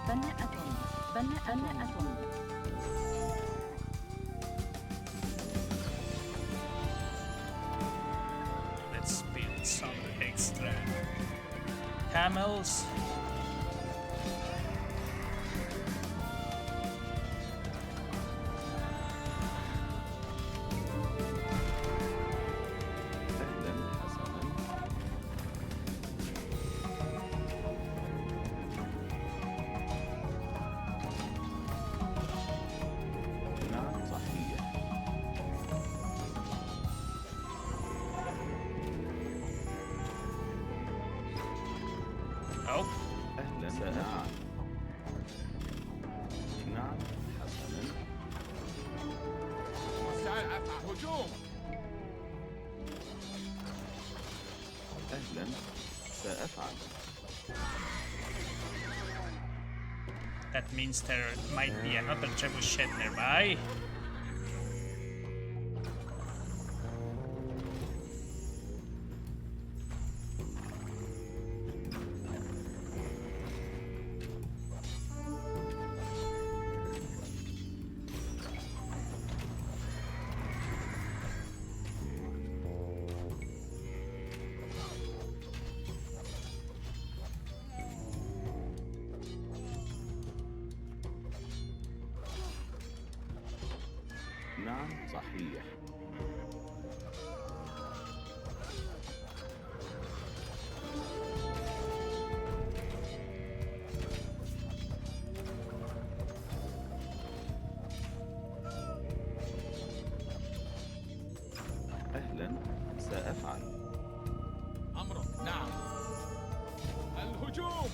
S8: بناءة. بناءة.
S1: Let's build some extra camels.
S6: أهلا حسنا. نعم صحيح.
S1: Oh,
S6: أهلا سأفعل. نعم حسنا.
S5: هجوم.
S6: أهلا سأفعل.
S1: that means there might be another trebuchet nearby.
S6: نعم صحيح. أهلا سأفعل.
S5: أمرك. نعم. الهجوم.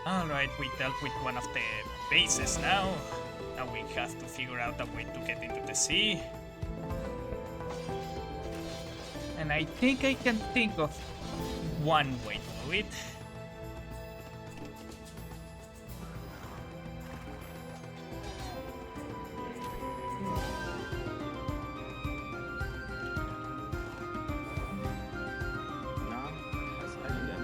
S1: Alright, we dealt with one of the bases now. Now we have to figure out a way to get into the sea. And I think I can think of one way to do it.
S6: نعم حسنا.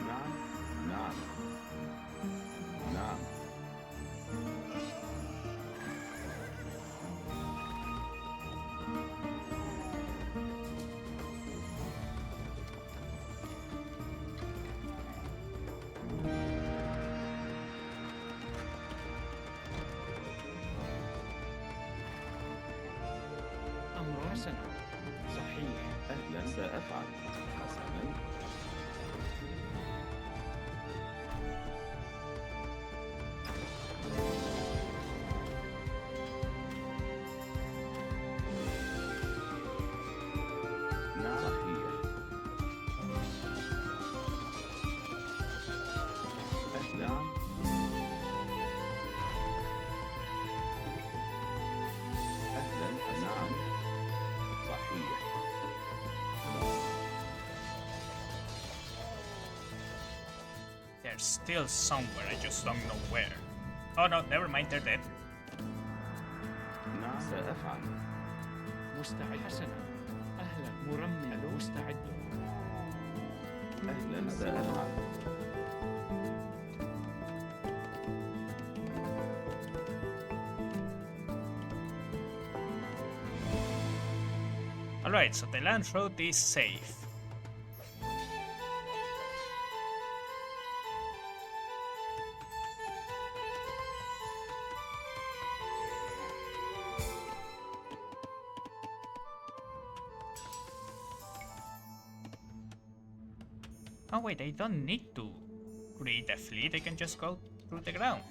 S6: نعم نعم نعم.
S9: أمر حسنا. صحيح.
S6: أهلا سأفعل. حسنا. نعم صحيح. أهلا.
S1: They're still somewhere, I just don't know where. Oh no, never mind, they're dead.
S6: نعم سأفعل.
S9: مستعد. حسنا. أهلا مرمم مستعد.
S6: أهلا سأفعل.
S1: Alright, so the land road is safe. Oh wait, I don't need to create a fleet, I can just go through the ground.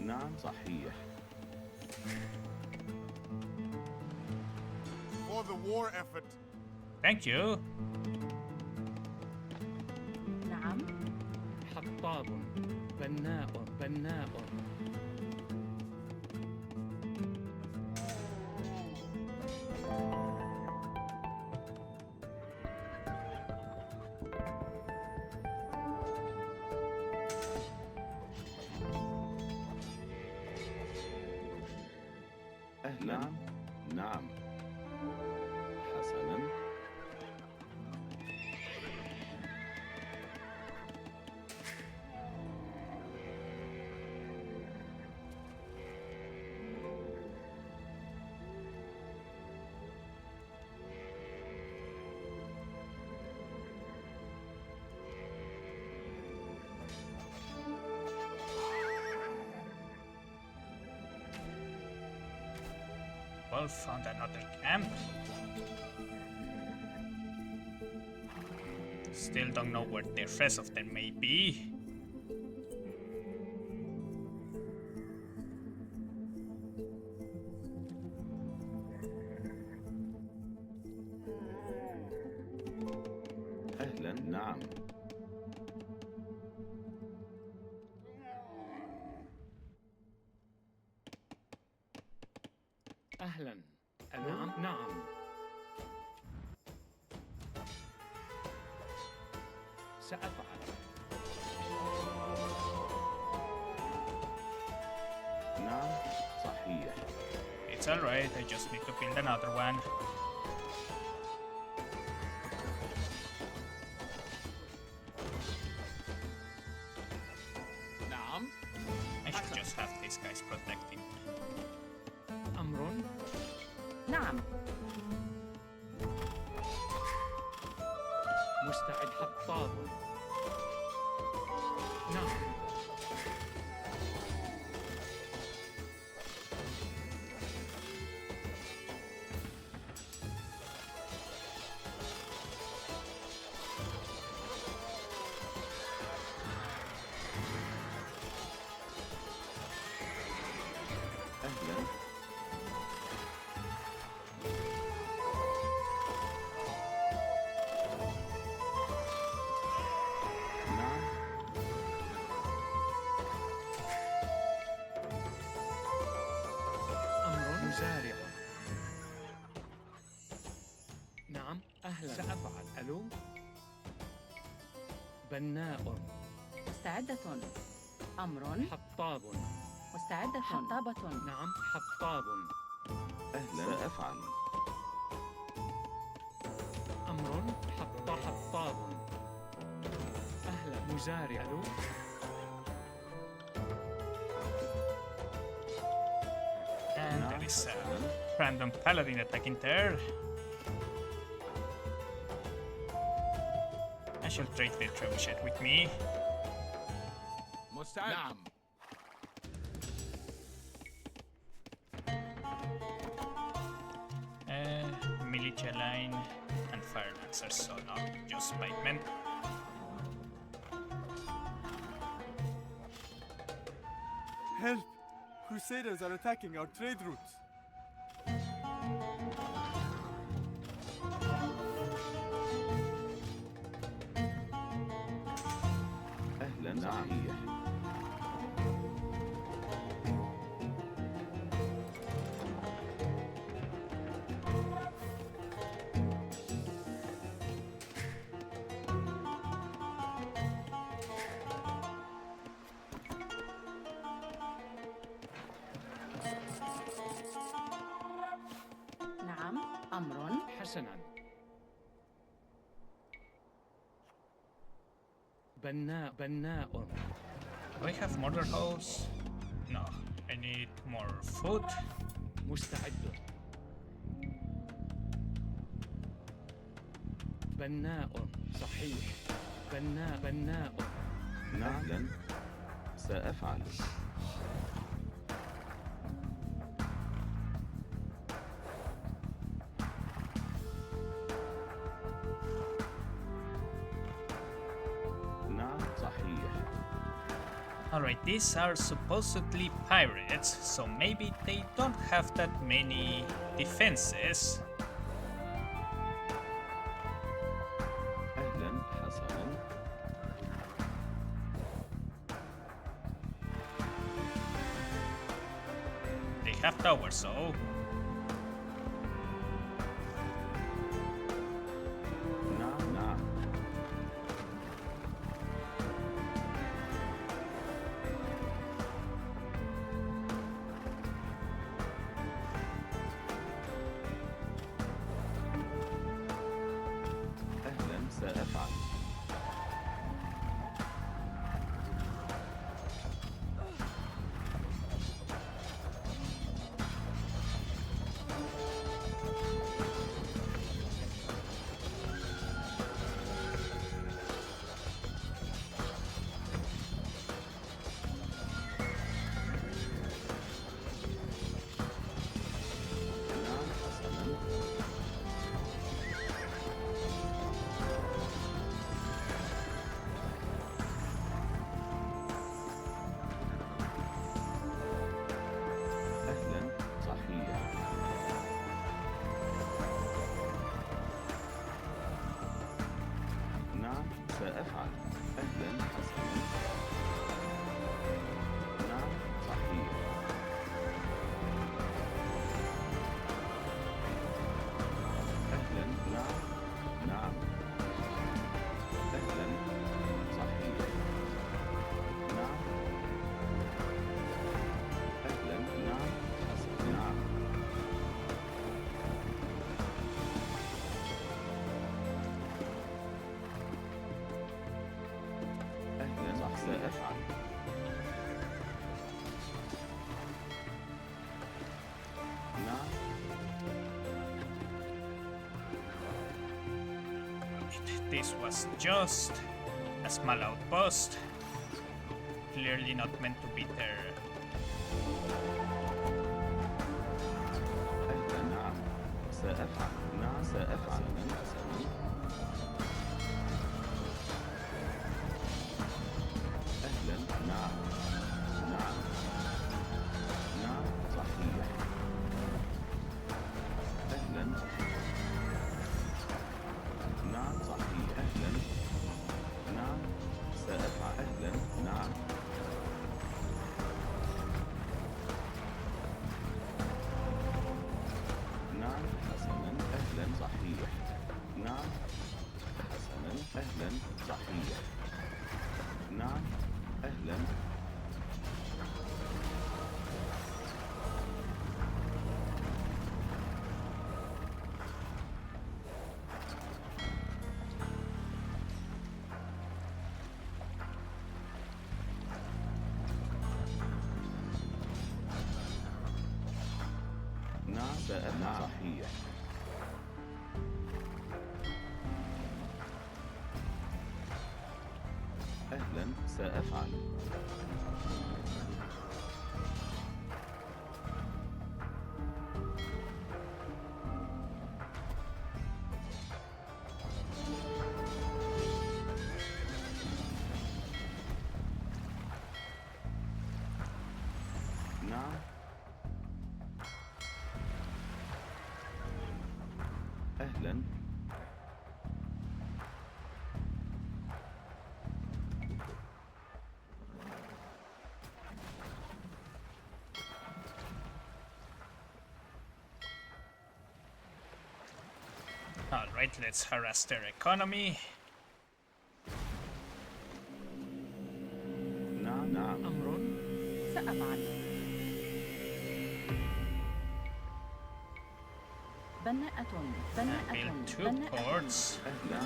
S6: نعم صحيح.
S7: For the war effort.
S1: Thank you.
S8: نعم.
S9: حطاب. بناء.
S6: نعم. نعم. حسنا.
S1: Well, found another camp. Still don't know where the rest of them may be.
S6: أهلا. نعم.
S9: أهلا. نعم. سأفعل.
S6: نعم صحيح.
S1: It's alright, I just need to build another one.
S5: نعم.
S1: I should just have these guys protecting.
S9: أمر.
S8: نعم.
S9: مستعد. حطاب. نعم.
S6: أهلا. نعم.
S9: أمر. مزارع. نعم. أهلا. سأفعل. ألو. بناء.
S8: مستعدة. أمر.
S9: حطاب.
S8: مستعدة. حطابة.
S9: نعم. حطاب.
S6: أهلا سأفعل.
S9: أمر. حطاب. أهلا. مزارع. ألو.
S1: And there is a random paladin attacking there. I should take the trebuchet with me.
S5: مستعد. نعم.
S1: Militia line and fire lancers, so not just pikemen.
S7: Help! Crusaders are attacking our trade routes.
S6: أهلا صحيح.
S8: أمر.
S9: حسنا. بناء.
S1: Do I have murder holes? No. I need more food.
S9: مستعد. بناء. صحيح. بناء.
S6: نعم، سأفعل. نعم، صحيح.
S1: Alright, these are supposedly pirates, so maybe they don't have that many defenses.
S6: أهلا، حسنا.
S1: They have towers, so
S6: نعم. أهلا، سأفعل. نعم، حسنا. أهلا، صحيح. نعم، سأفعل. أهلا، حسنا. نعم، صحيح. أهلا، نعم. أهلا، صحيح. نعم. أهلا، حسنا. نعم. أهلا، سأفعل. نعم.
S1: this was just a small outpost. Clearly not meant to be there.
S6: أهلا، نعم. سأفعل. نعم، سأفعل. حسنا. أهلا، نعم. صحيح. أهلا. نعم، صحيح. أهلا. نعم، سأفعل. أهلا، نعم. نعم، حسنا. أهلا، صحيح. نعم، حسنا. أهلا، صحيح. نعم، أهلا. نعم، سأفعل. صحيح. أهلا، سأفعل. نعم. أهلا.
S1: Alright, let's harass their economy.
S6: نعم.
S9: أمر.
S8: سأفعل. بناءة
S1: And build 2 ports.
S6: أهلا.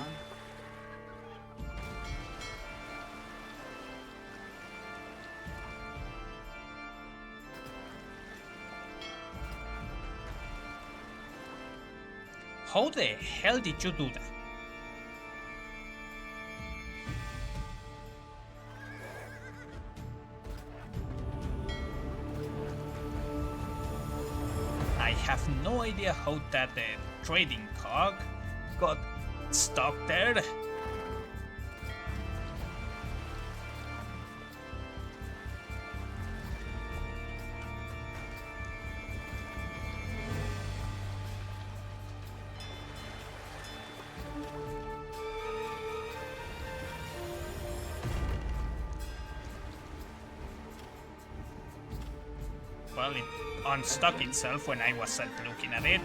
S1: How the hell did you do that? I have no idea how that trading cog got stuck there. Well, it unstuck itself when I wasn't looking at it.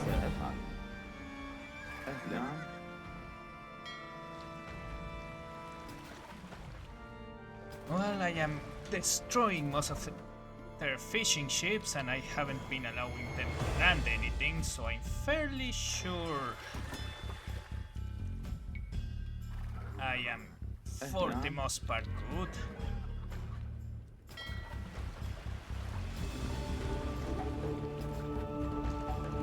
S6: سأفعل. أهلا.
S1: Well, I am destroying most of their fishing ships and I haven't been allowing them to land anything, so I'm fairly sure I am for the most part good.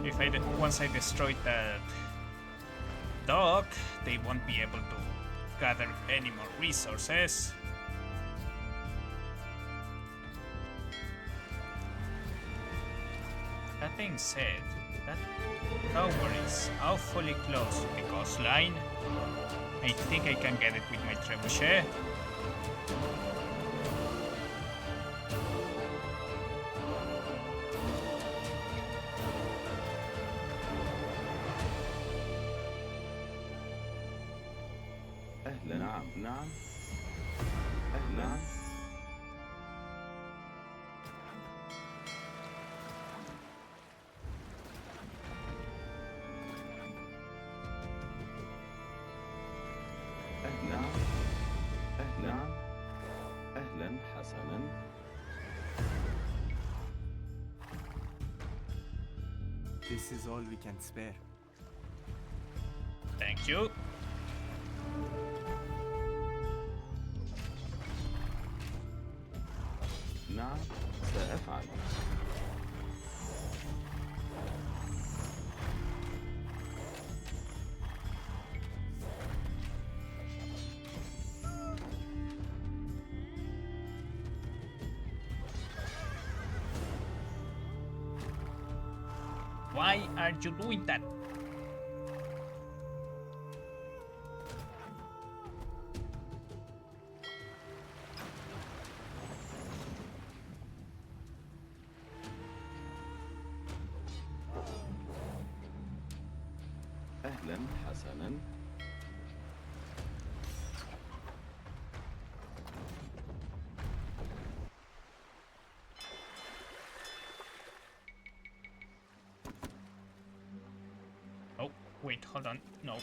S1: If once I destroy the dock, they won't be able to gather any more resources. That being said, that tower is awfully close to the coastline. I think I can get it with my trebuchet.
S6: أهلا. نعم. نعم. أهلا. أهلا. أهلا. أهلا. حسنا.
S7: This is all we can spare.
S1: Thank you.
S6: نعم. سأفعل.
S1: Why are you doing that?
S6: أهلا. حسنا.
S1: Oh, wait, hold on. No,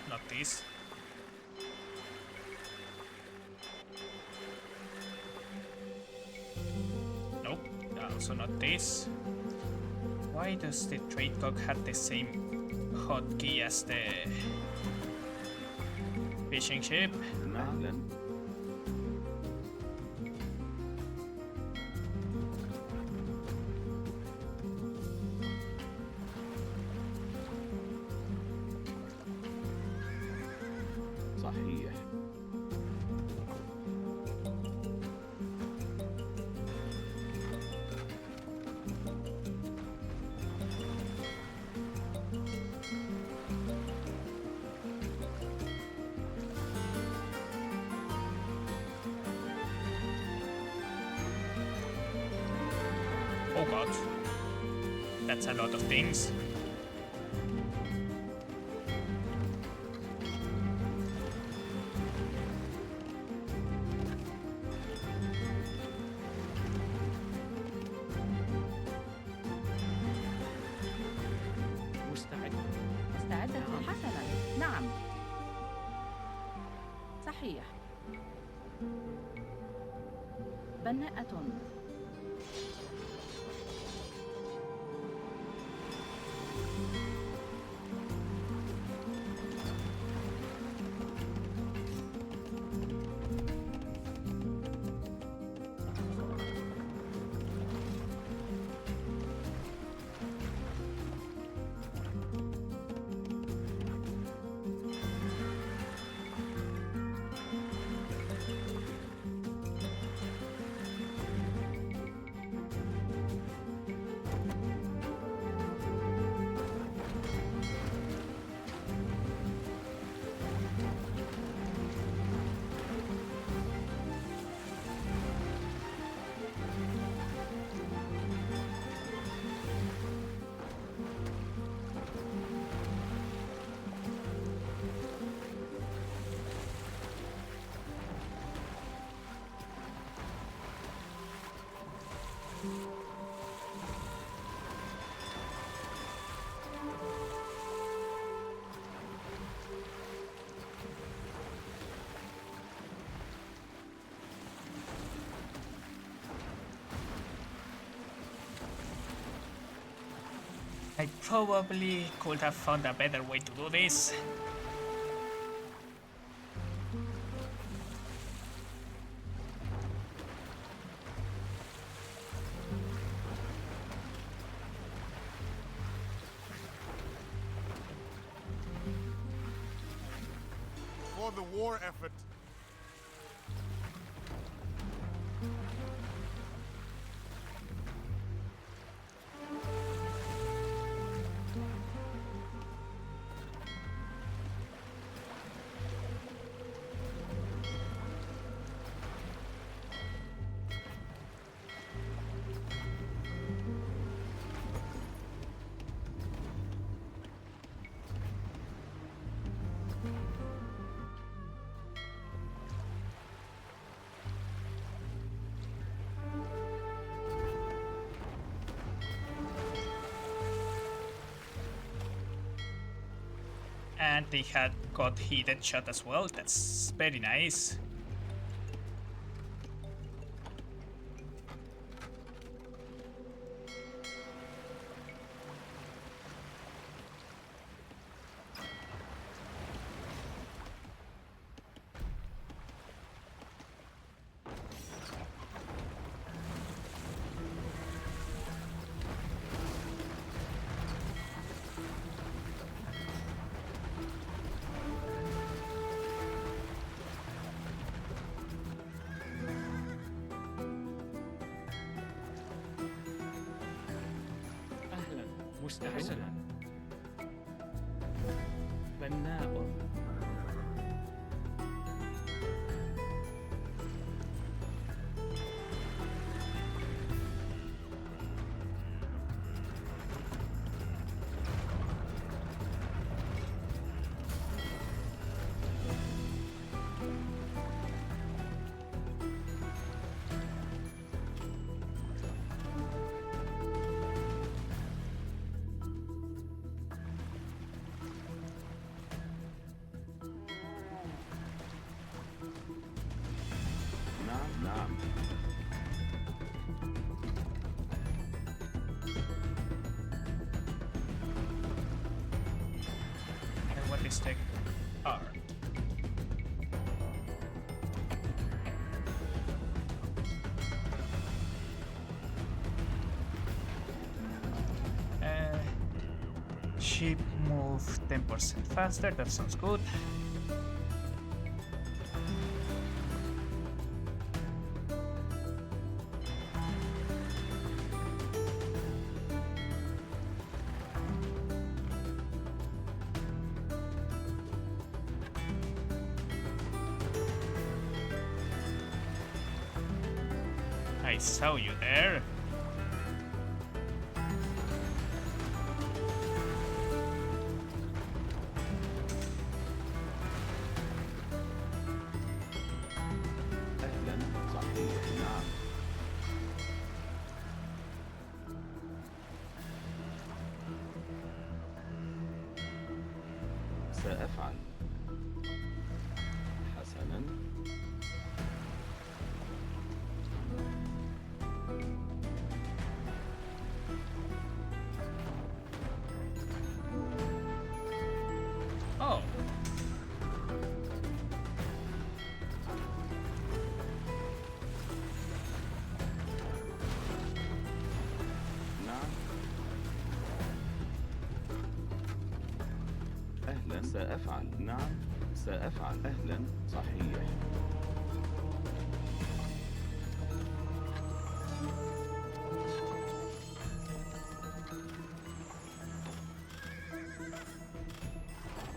S1: not this. Nope, also not this. Why does the trade cog have the same hotkey as the fishing ship?
S6: أهلا. صحيح.
S1: Oh god. That's a lot of things.
S8: صحيح. بناءة.
S1: I probably could have found a better way to do this.
S4: For the war effort.
S1: And they had got heated shot as well. That's very nice.
S9: أهلا. مستعد. بناء.
S6: نعم نعم.
S1: And what is the art? Ship move 10% faster, that sounds good. I saw you there.
S6: أهلا. صحيح. نعم. سأفعل. حسنا. أهلا سأفعل. نعم سأفعل. أهلا صحيح.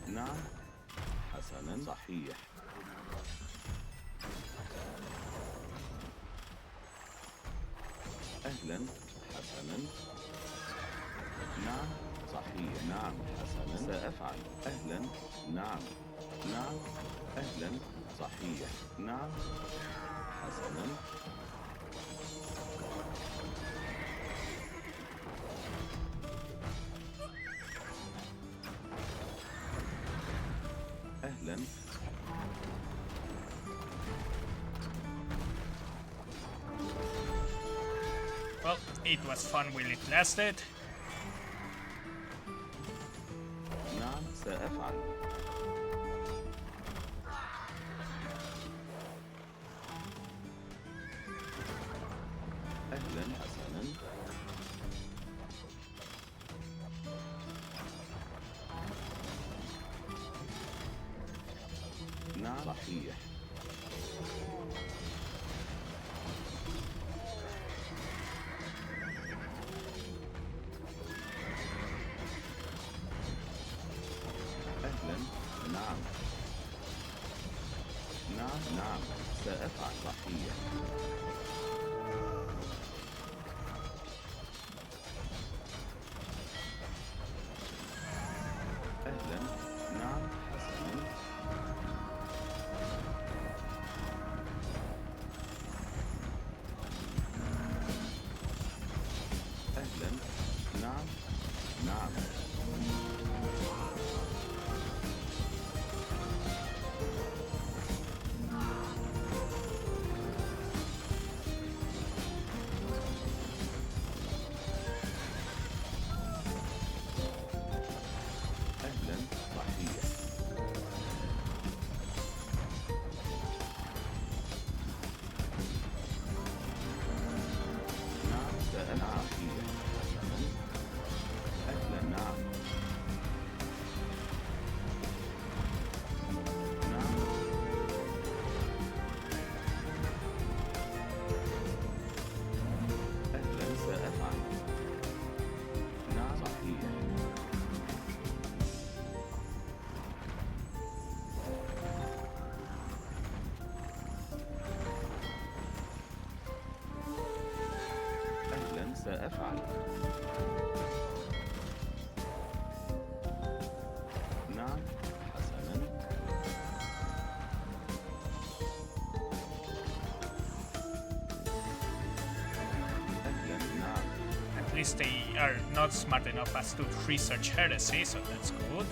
S6: نعم حسنا صحيح. أهلا حسنا. نعم صحيح. نعم حسنا سأفعل. أهلا. نعم. نعم. أهلا صحيح. نعم حسنا. أهلا.
S1: Well, it was fun while it lasted.
S6: نعم سأفعل. أهلا حسنا. نعم صحيح. أهلا. نعم. نعم نعم سأفعل صحيح. أهلا. نعم حسنا. أهلا. نعم. نعم. أهلا صحيح. نعم سأفعل صحيح. حسنا. أهلا. نعم. نعم. أهلا سأفعل. نعم صحيح. أهلا سأفعل. نعم حسنا. أهلا. نعم.
S1: At least they are not smart enough as to research heresy, so that's good.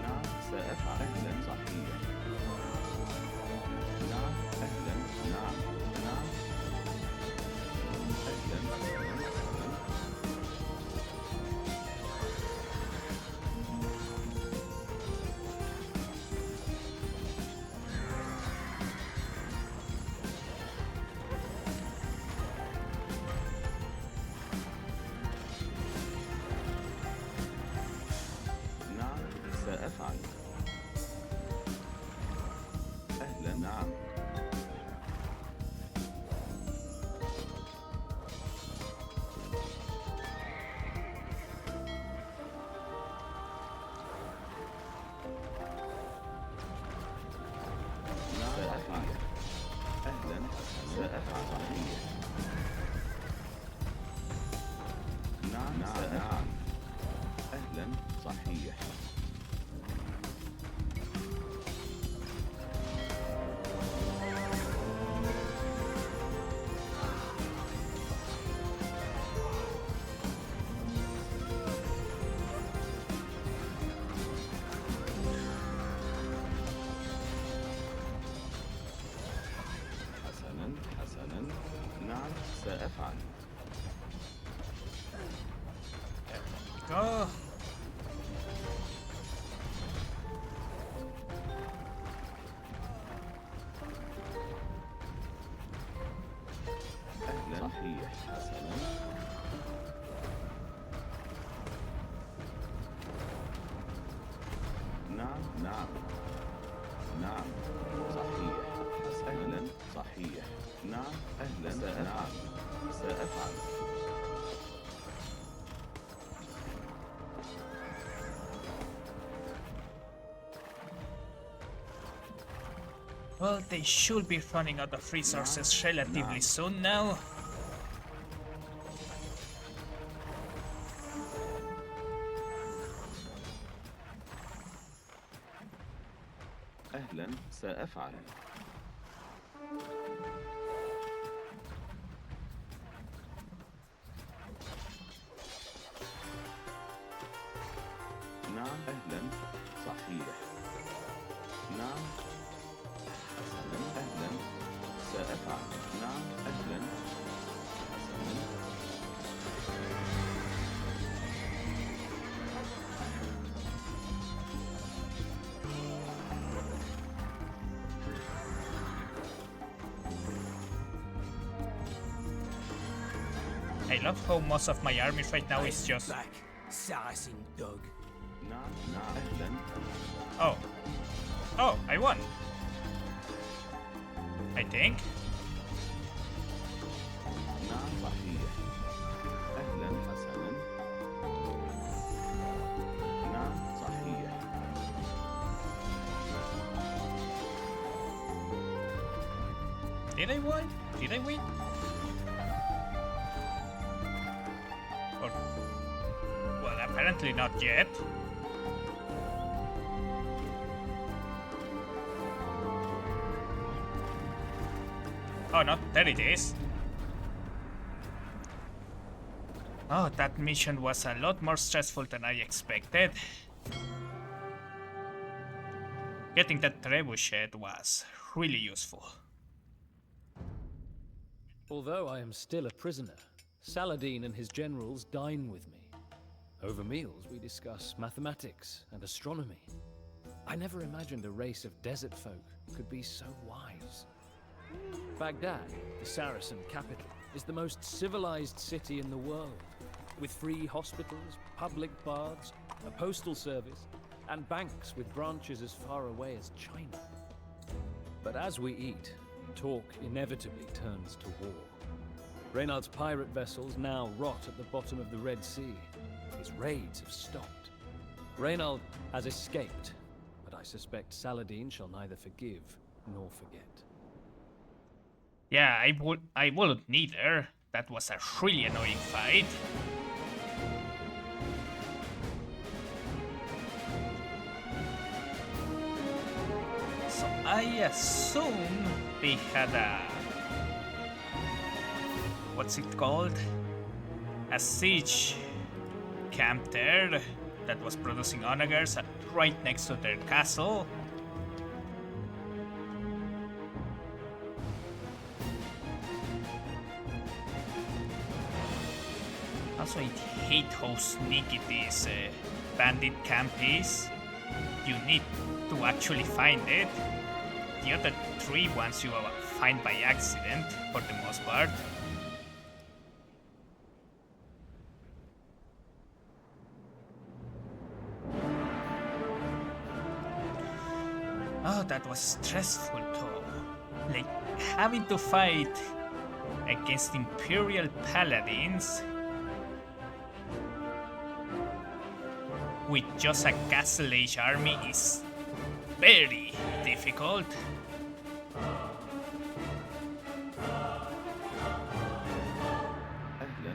S6: نعم سأفعل. أهلا صحيح. نعم. أهلا. نعم. نعم. أهلا. حسنا. نعم سأفعل. أهلا. نعم. نعم سأفعل. أهلا. سأفعل صحيح. نعم. نعم. أهلا صحيح. حسنا حسنا. نعم سأفعل.
S1: Go.
S6: أهلا صحيح. حسنا. نعم نعم صحيح أهلا صحيح نعم أهلا نعم سأفعل
S1: Well, they should be running out of resources relatively soon now.
S6: أهلا سأفعل نعم أهلا صحيح نعم حسنا أهلا سأفعل نعم أهلا حسنا
S1: I love how most of my army right now is just...
S3: Back, Saracen dog.
S6: نعم نعم أهلا
S1: Oh. Oh, I won. I think.
S6: نعم صحيح أهلا حسنا نعم صحيح
S1: Did I win? Did I win? Or... Well, apparently not yet. Oh no, there it is. Oh, that mission was a lot more stressful than I expected. Getting that trebuchet was really useful.
S2: Although I am still a prisoner, Saladin and his generals dine with me. Over meals, we discuss mathematics and astronomy. I never imagined a race of desert folk could be so wise. Baghdad, the Saracen capital, is the most civilized city in the world, with free hospitals, public baths, a postal service, and banks with branches as far away as China. But as we eat, talk inevitably turns to war. Reynard's pirate vessels now rot at the bottom of the Red Sea. His raids have stopped. Reynald has escaped, but I suspect Saladin shall neither forgive nor forget.
S1: Yeah, I wouldn't neither. That was a really annoying fight. So I assume they had a... what's it called? A siege camp there that was producing onagers right next to their castle. Also, I hate how sneaky this bandit camp is. You need to actually find it. The other three ones you find by accident, for the most part. Oh, that was stressful though. Like, having to fight against Imperial Paladins with just a Castle Age army is very difficult.
S6: أهلا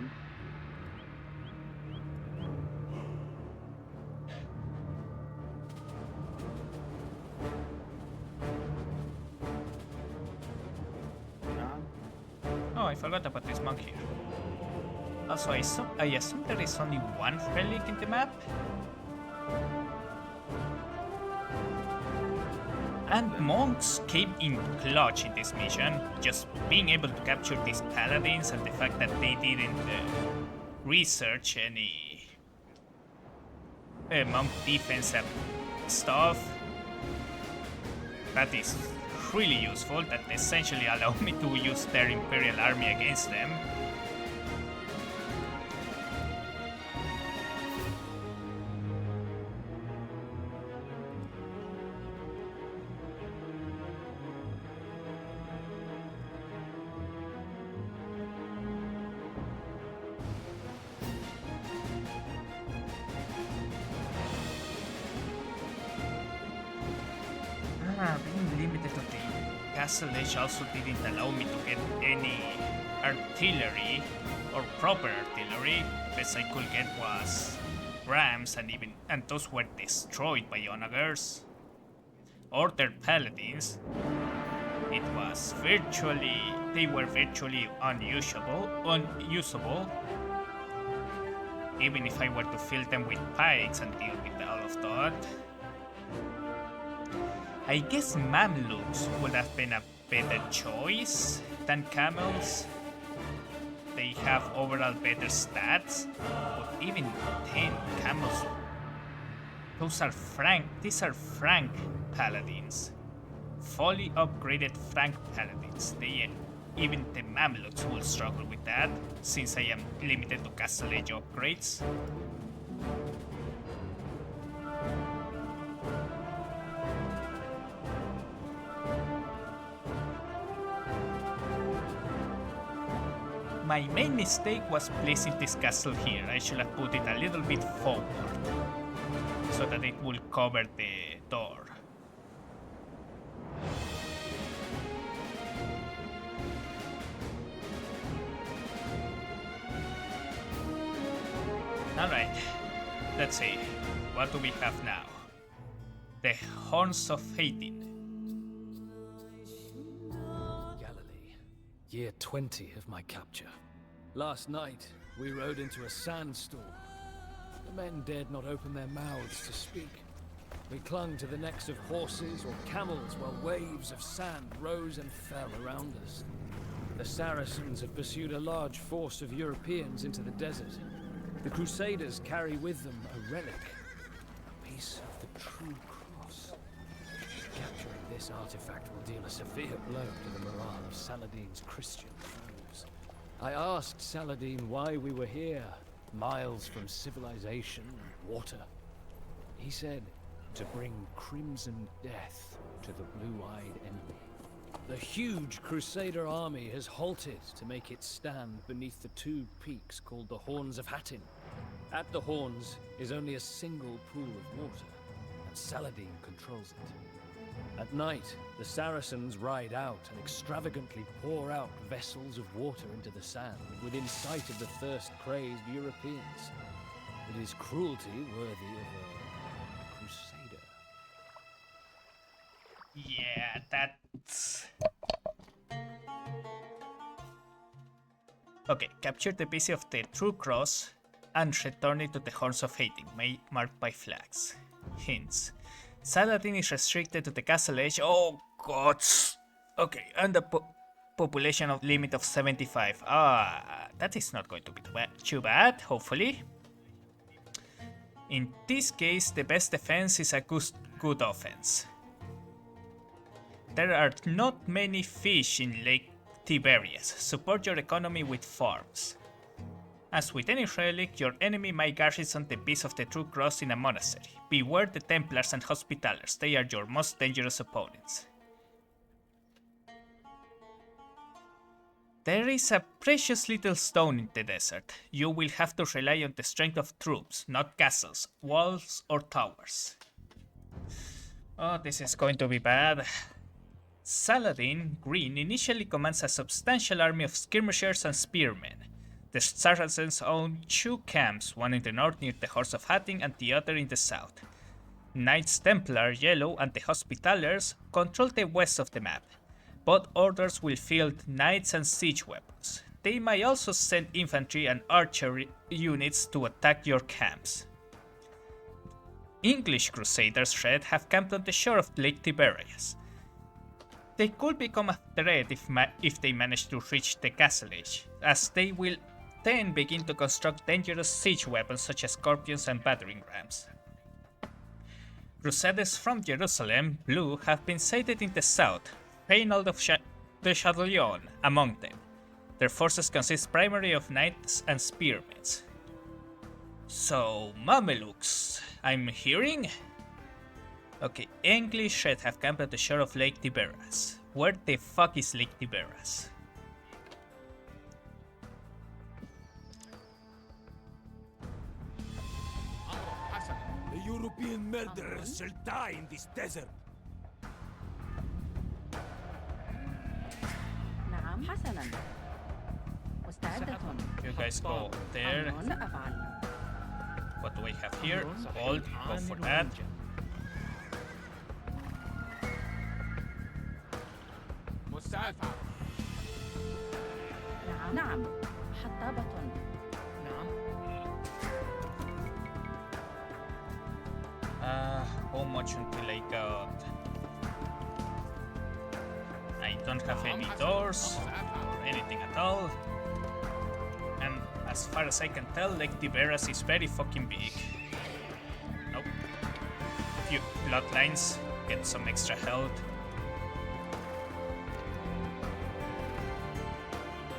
S6: نعم
S1: Oh, I forgot about this monk here. Also, I assume there is only one relic in the map? And monks came in clutch in this mission, just being able to capture these paladins and the fact that they didn't research any monk defense stuff. That is really useful, that essentially allowed me to use their Imperial army against them. castle edge also didn't allow me to get any artillery or proper artillery. Best I could get was rams, and those were destroyed by onagers or their paladins. They were virtually unusable. Even if I were to fill them with pikes and deal with all of that. I guess Mamluks would have been a better choice than camels. They have overall better stats, but even 10 camels. These are Frank paladins. Fully upgraded Frank paladins. Even the Mamluks will struggle with that, since I am limited to castle edge upgrades. My main mistake was placing this castle here. I should have put it a little bit forward, so that it will cover the door. Alright, let's see. What do we have now? The Horns of Hating.
S2: Galilee, year 20 of my capture. Last night, we rode into a sandstorm. The men dared not open their mouths to speak. We clung to the necks of horses or camels while waves of sand rose and fell around us. The Saracens have pursued a large force of Europeans into the desert. The Crusaders carry with them a relic, a piece of the true cross. Capturing this artifact will deal a severe blow to the morale of Saladin's Christian foes. I asked Saladin why we were here, miles from civilization and water. He said, to bring crimson death to the blue-eyed enemy. The huge Crusader army has halted to make it stand beneath the two peaks called the Horns of Hattin. At the Horns is only a single pool of water, and Saladin controls it. At night, the Saracens ride out and extravagantly pour out vessels of water into the sand within sight of the thirst-crazed Europeans. It is cruelty worthy of a Crusader.
S1: Yeah, that's... Okay, capture the piece of the True Cross and return it to the Horns of Hating, marked by flags. Hints. Saladin is restricted to the castle edge. Oh gods! Okay, and the population of limit of 75. That is not going to be too bad, hopefully. In this case, the best defense is a good offense. There are not many fish in Lake Tiberias. Support your economy with farms. As with any relic, your enemy might garrison the piece of the True Cross in a monastery. Beware the Templars and Hospitallers, they are your most dangerous opponents. There is a precious little stone in the desert. You will have to rely on the strength of troops, not castles, walls, or towers. Oh, this is going to be bad. Saladin Green initially commands a substantial army of skirmishers and spearmen. The Saracens own two camps, one in the north near the Horse of Hattin and the other in the south. Knights Templar Yellow and the Hospitallers control the west of the map. Both orders will field knights and siege weapons. They might also send infantry and archery units to attack your camps. English Crusaders Red have camped on the shore of Lake Tiberias. They could become a threat if they manage to reach the castle edge, as they will then begin to construct dangerous siege weapons such as scorpions and battering rams. Crusades from Jerusalem, Blue, have been sighted in the south, Reynold of de Chatillon among them. Their forces consist primarily of knights and spearmen. So, Mamelukes, I'm hearing? Okay, English Red have camped at the shore of Lake Tiberias. Where the fuck is Lake Tiberias?
S5: The European murderers shall die in this desert.
S8: نعم حسنا مستعدة
S1: You guys go there.
S8: أمر أفعل
S1: What do we have here? Gold. Go for that.
S9: عامل
S5: مستعد.
S8: نعم حطابة
S9: نعم
S1: How much until I got? I don't have any doors or anything at all. And as far as I can tell, Lake Tiberas is very fucking big. Nope. Few bloodlines, get some extra health.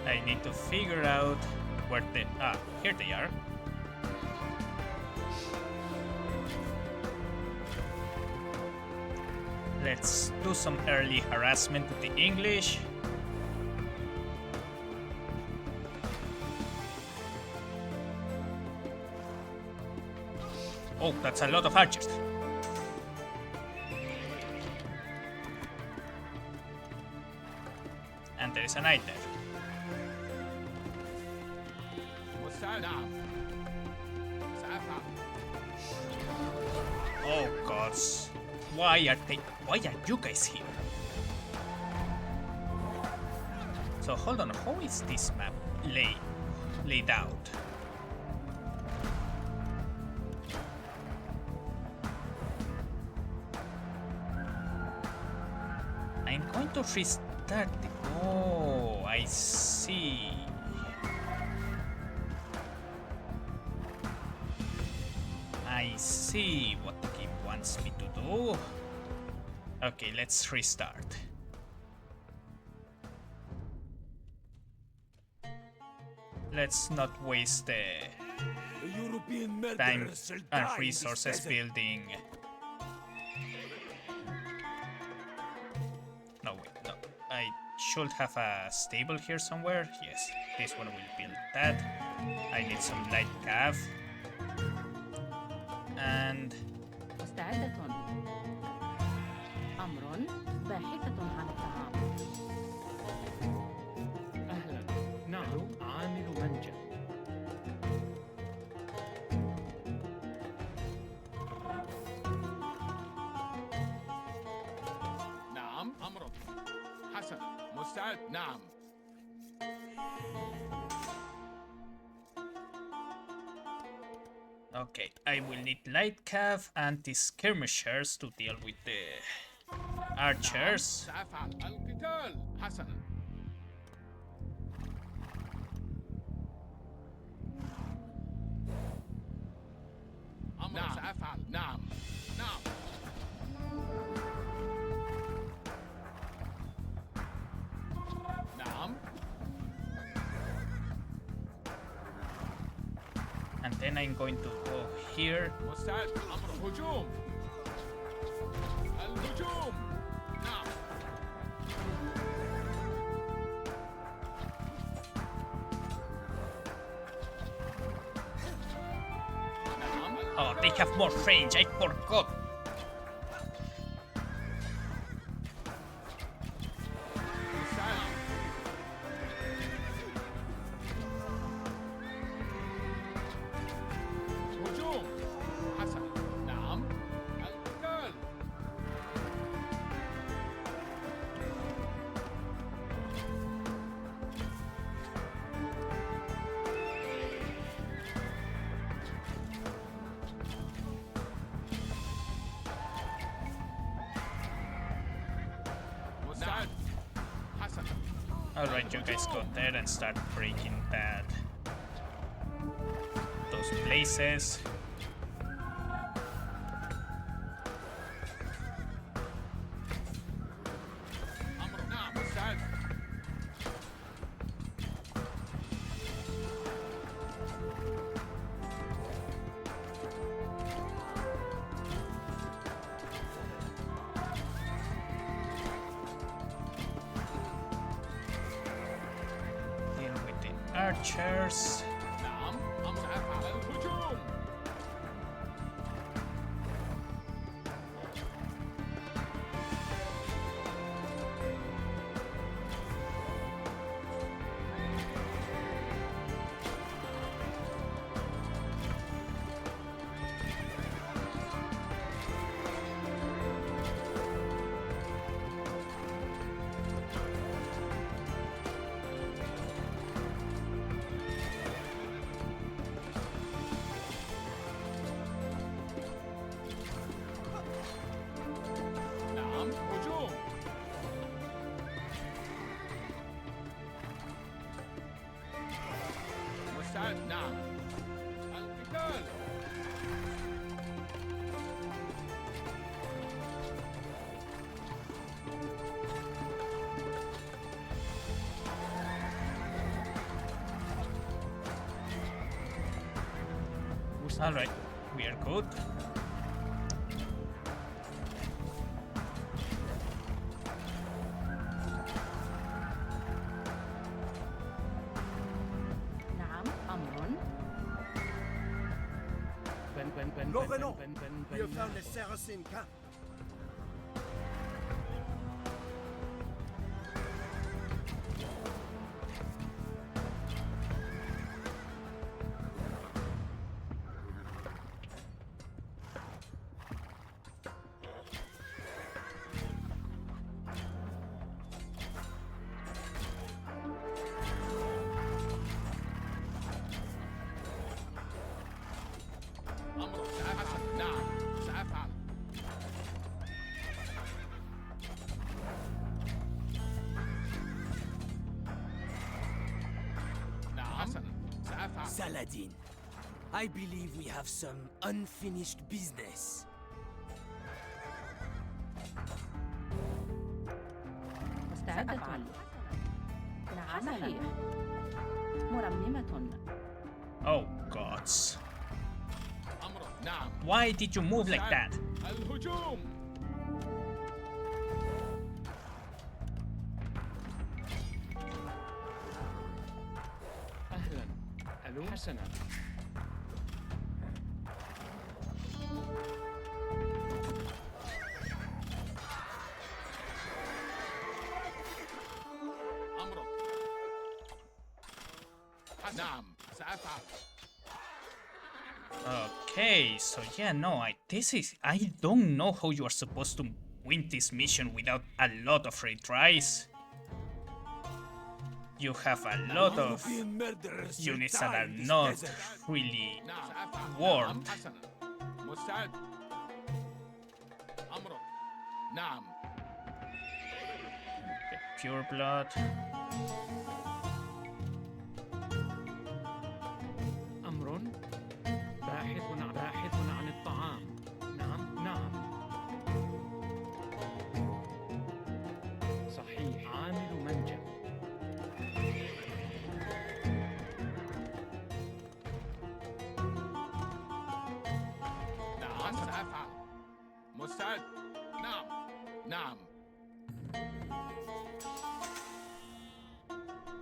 S1: I need to figure out where they here they are. Let's do some early harassment with the English. Oh, that's a lot of archers. And there is a knight there.
S5: مستعد. سأفعل.
S1: Oh gods. Why are you guys here? So hold on, how is this map laid out? I'm going to restart it. Oh, I see. I see what the game wants me to do. Okay, let's restart. Let's not waste
S5: The European
S1: time
S5: murderers shall
S1: and
S5: die in this
S1: resources
S5: desert.
S1: building. No, wait, no. I should have a stable here somewhere. Yes, this one will build that. I need some light cav. And
S8: مستعدة أمر باحثة عن الطعام
S9: أهلا نعم عامل منجم
S5: نعم أمر. حسنا. مستعد. نعم.
S1: okay, I will need light cav and the skirmishers to deal with the archers.
S5: سأفعل. القتال. حسنا. أمر. نعم. سأفعل. نعم. نعم. نعم.
S1: And then I'm going to go here.
S5: مستعد. أمر. هجوم. الهجوم. نعم. نعم.
S1: Oh, they have more range, I forgot.
S5: مستعد. هجوم. حسنا. نعم. القتال. مستعد. حسنا.
S1: Alright, you guys go there and start breaking those places.
S5: أمر. نعم. مستعد.
S1: Deal with the archers.
S5: نعم. أمر. سأفعل. الهجوم. مستعد نعم القتال
S1: Alright, we are good.
S8: نعم أمر.
S3: Revenons. We have found the Saracen camp.
S5: أمر سأفعل نعم سأفعل نعم حسنا سأفعل
S3: Salah Ad Din, I believe we have some unfinished business.
S8: مستعدة. نعم صحيح. مرممة.
S1: Oh gods.
S5: أمر نعم
S1: Why did you move like that?
S5: الهجوم
S9: أهلا. ألو حسنا.
S5: أمر نعم سأفعل
S1: Okay, so yeah, no, I don't know how you are supposed to win this mission without a lot of retries. You have a lot of
S3: European murderers will
S1: units
S3: die
S1: that are
S3: in this
S1: not
S3: desert.
S1: really
S5: نعم سأفعل
S1: warmed.
S5: نعم حسنا مستعد أمر نعم
S1: Pure blood.
S9: أمر. باحث عن الطعام. نعم نعم. صحيح. عامل منجم.
S5: نعم سأفعل مستعد نعم نعم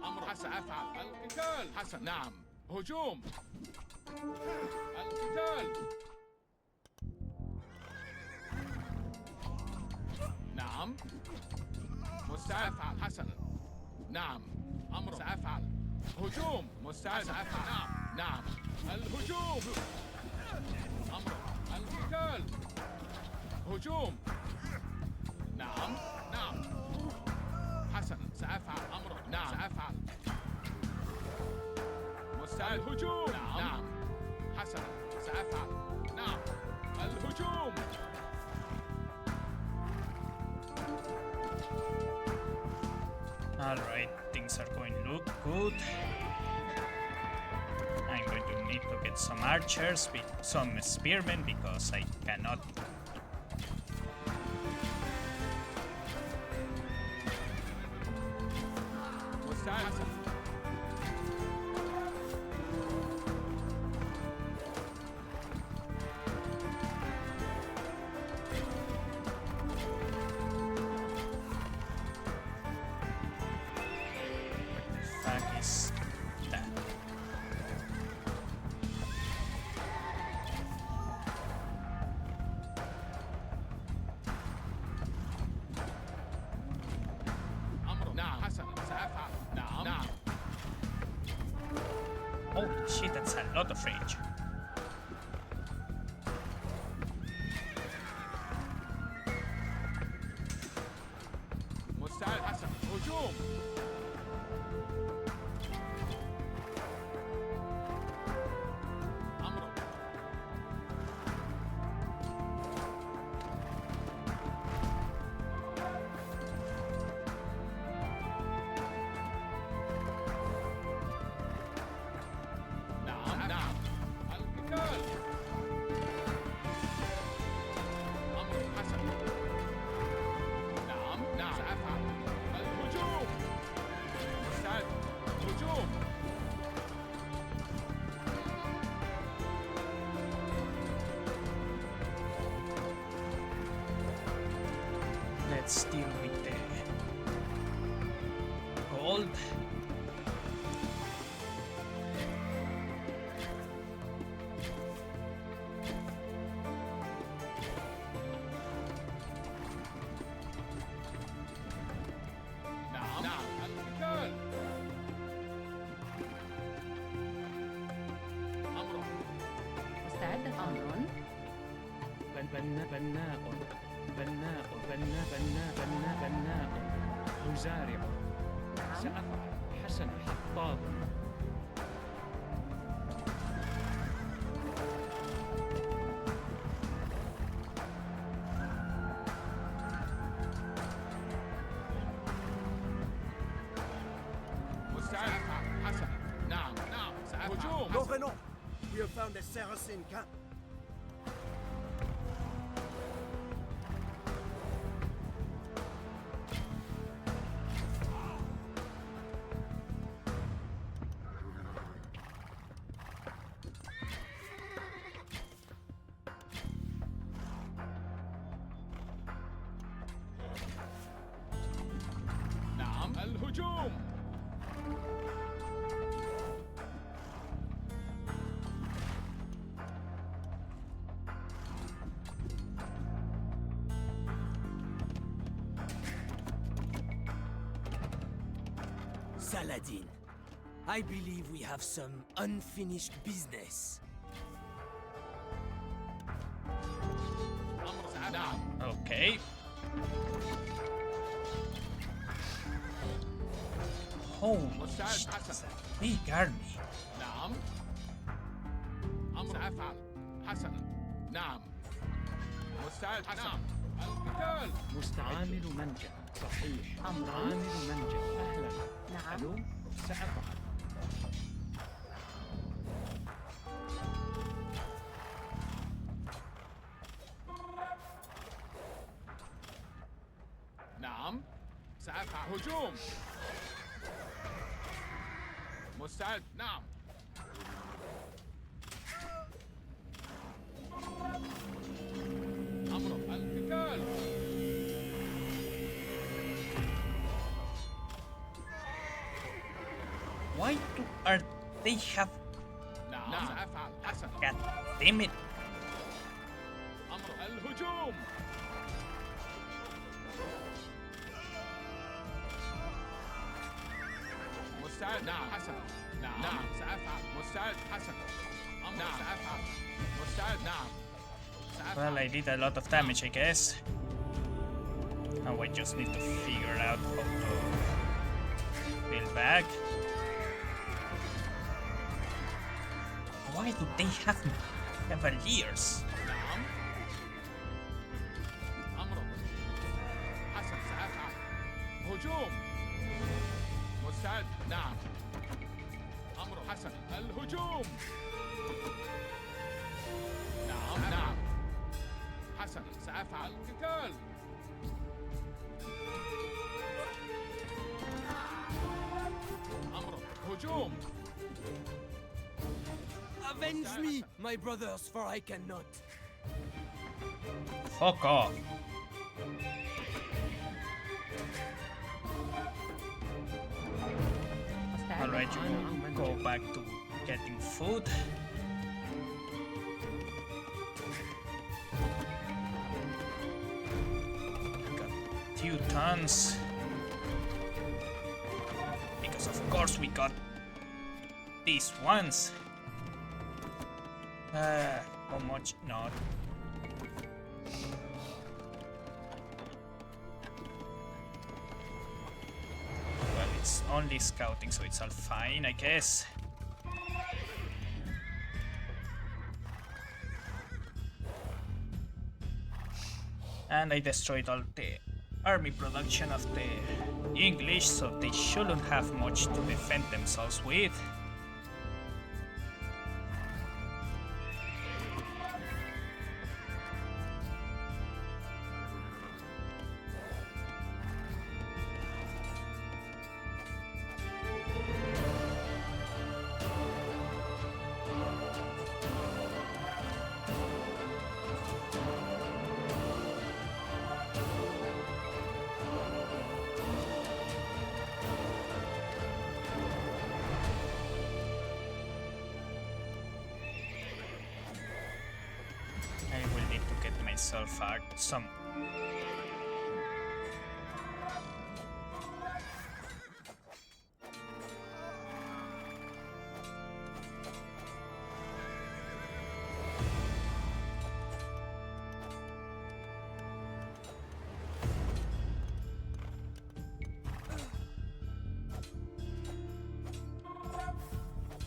S5: أمر سأفعل القتال حسن نعم هجوم القتال نعم مستعد سأفعل حسنا نعم أمر سأفعل هجوم مستعد سأفعل نعم نعم الهجوم أمر القتال هجوم نعم نعم حسنا سأفعل أمر نعم سأفعل مستعد هجوم نعم نعم حسنا سأفعل نعم الهجوم
S1: Alright, things are going to look good. I'm going to need to get some archers, some spearmen, because I cannot.
S5: مستعد حسنا
S1: Fuck is that?
S5: أمر نعم حسنا سأفعل نعم نعم
S1: Holy shit, that's a lot of rage.
S5: مستعد حسنا هجوم أمر
S8: مستعد أمر.
S9: بناء مزارع. سأفعل. حسنا. حطاب.
S3: Nous revenons. We have found a Saracen camp.
S5: الهجوم.
S3: Salah Ad Din, I believe we have some unfinished business.
S1: Okay. Holy shit, that's a big army.
S5: نعم. سأفعل. حسنا. نعم. مستعد. نعم. القتال.
S9: مستعامل منجأ. صحيح.
S8: أمر.
S9: عامل منجأ. أهلا.
S8: نعم.
S9: ألو. سأفعل.
S5: نعم. سأفعل. هجوم. مستعد. نعم. أمر القتال.
S1: Why are they have...
S5: نعم. سأفعل. حسنا.
S1: God damn it.
S5: أمر الهجوم. مستعد. نعم. حسنا. نعم. نعم. سأفعل. مستعد. حسنا. أمر. نعم. سأفعل. مستعد. نعم.
S1: Well, I did a lot of damage, I guess. Now I just need to figure out how to build back. Why do they have cavaliers?
S5: نعم. أمر. حسن. سأفعل. هجوم. مستعد. نعم. أمر. حسن. الهجوم. نعم. نعم. حسن. سأفعل. القتال. أمر. هجوم.
S3: Avenge me, my brothers, for I cannot.
S1: Fuck off.
S8: مستعد.
S1: Alright, you can go back to getting food. Got 2 tons. Because of course we got these ones. How much? Not. Well, it's only scouting, so it's all fine, I guess. And I destroyed all the army production of the English, so they shouldn't have much to defend themselves with. myself some.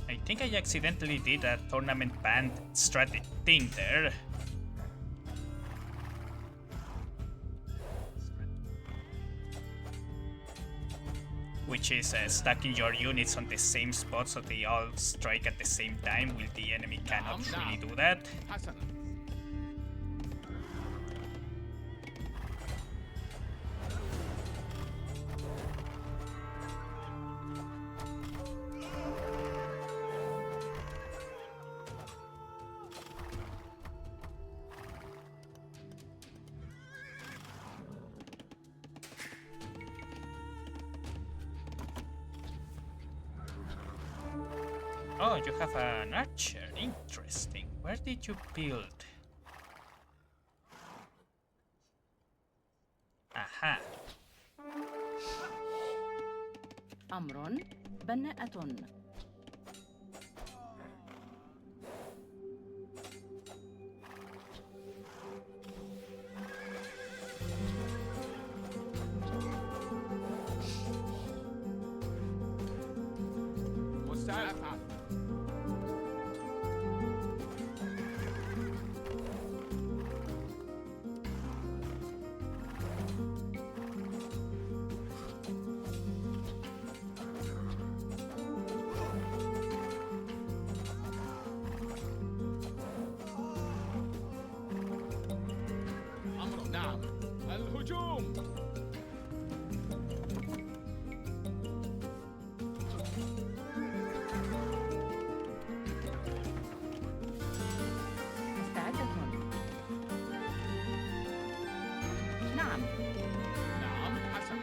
S1: I think I accidentally did a tournament band strategy thing there. Which is stacking your units on the same spot so they all strike at the same time, while the enemy cannot really do that.
S9: حسنا.
S1: Oh, you have an archer. Interesting. Where did you build? Aha.
S8: أمر بناءة.
S9: سأفعل. أمر نعم. الهجوم.
S8: مستعدة. نعم.
S9: نعم حسن.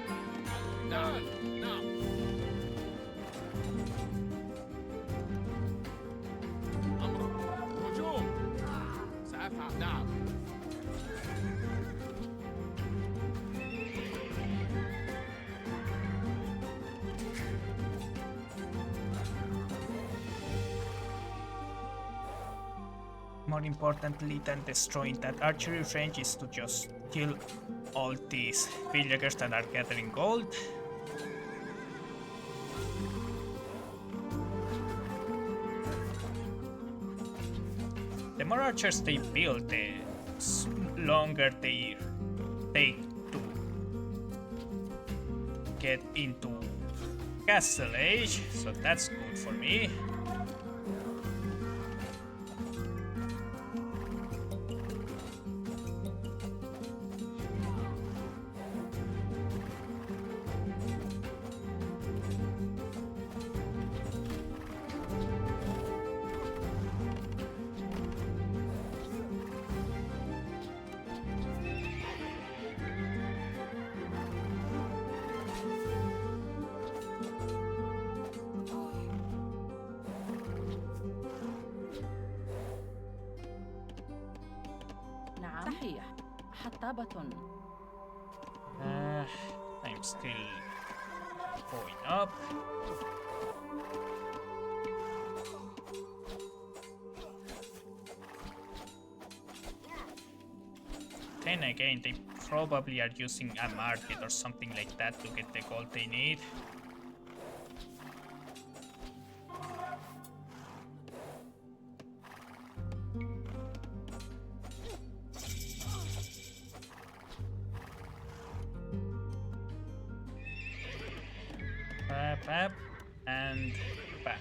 S9: نعم نعم. أمر هجوم. سأفعل. نعم.
S1: More importantly than destroying that archery range is to just kill all these villagers that are gathering gold. The more archers they build, the longer they take to get into Castle Age, so that's good for me.
S8: نعم. صحيح. حطابة.
S1: I'm still going up. Then again, they probably are using a market or something like that to get the gold they need. Pap, and pap.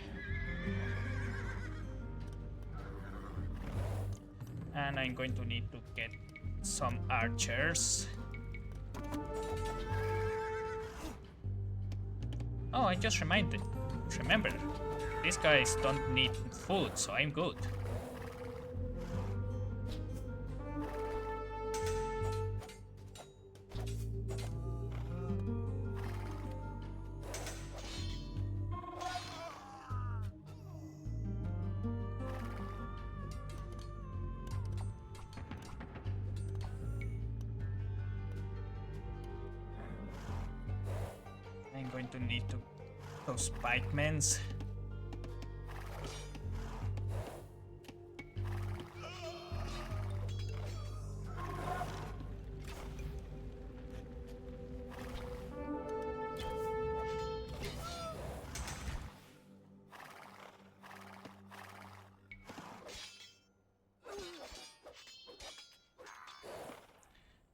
S1: And I'm going to need to get some archers. Oh, I just remember, these guys don't need food, so I'm good. to need to those pikemans.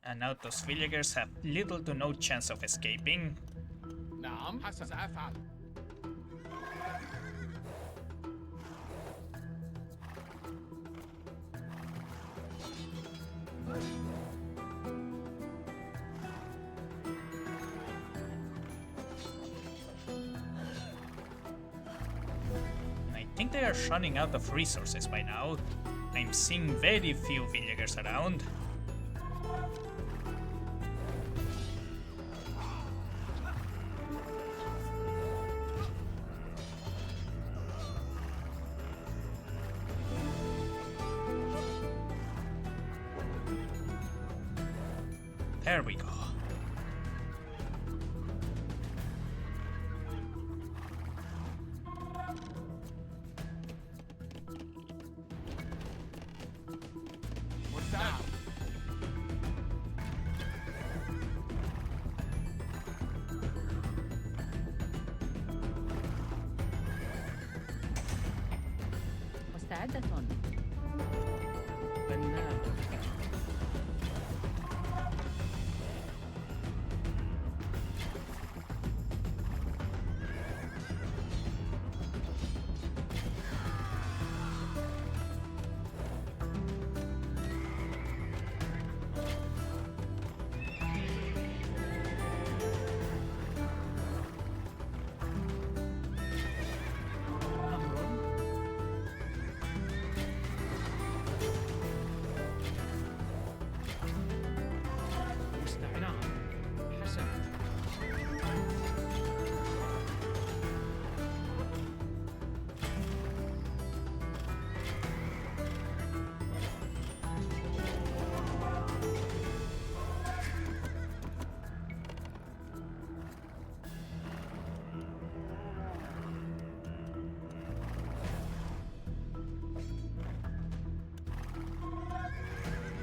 S1: And now those villagers have little to no chance of escaping.
S9: نعم حسن سأفعل.
S1: I think they are running out of resources by now. I'm seeing very few villagers around. There we go.
S9: نعم.
S8: مستعدة.
S2: بناء.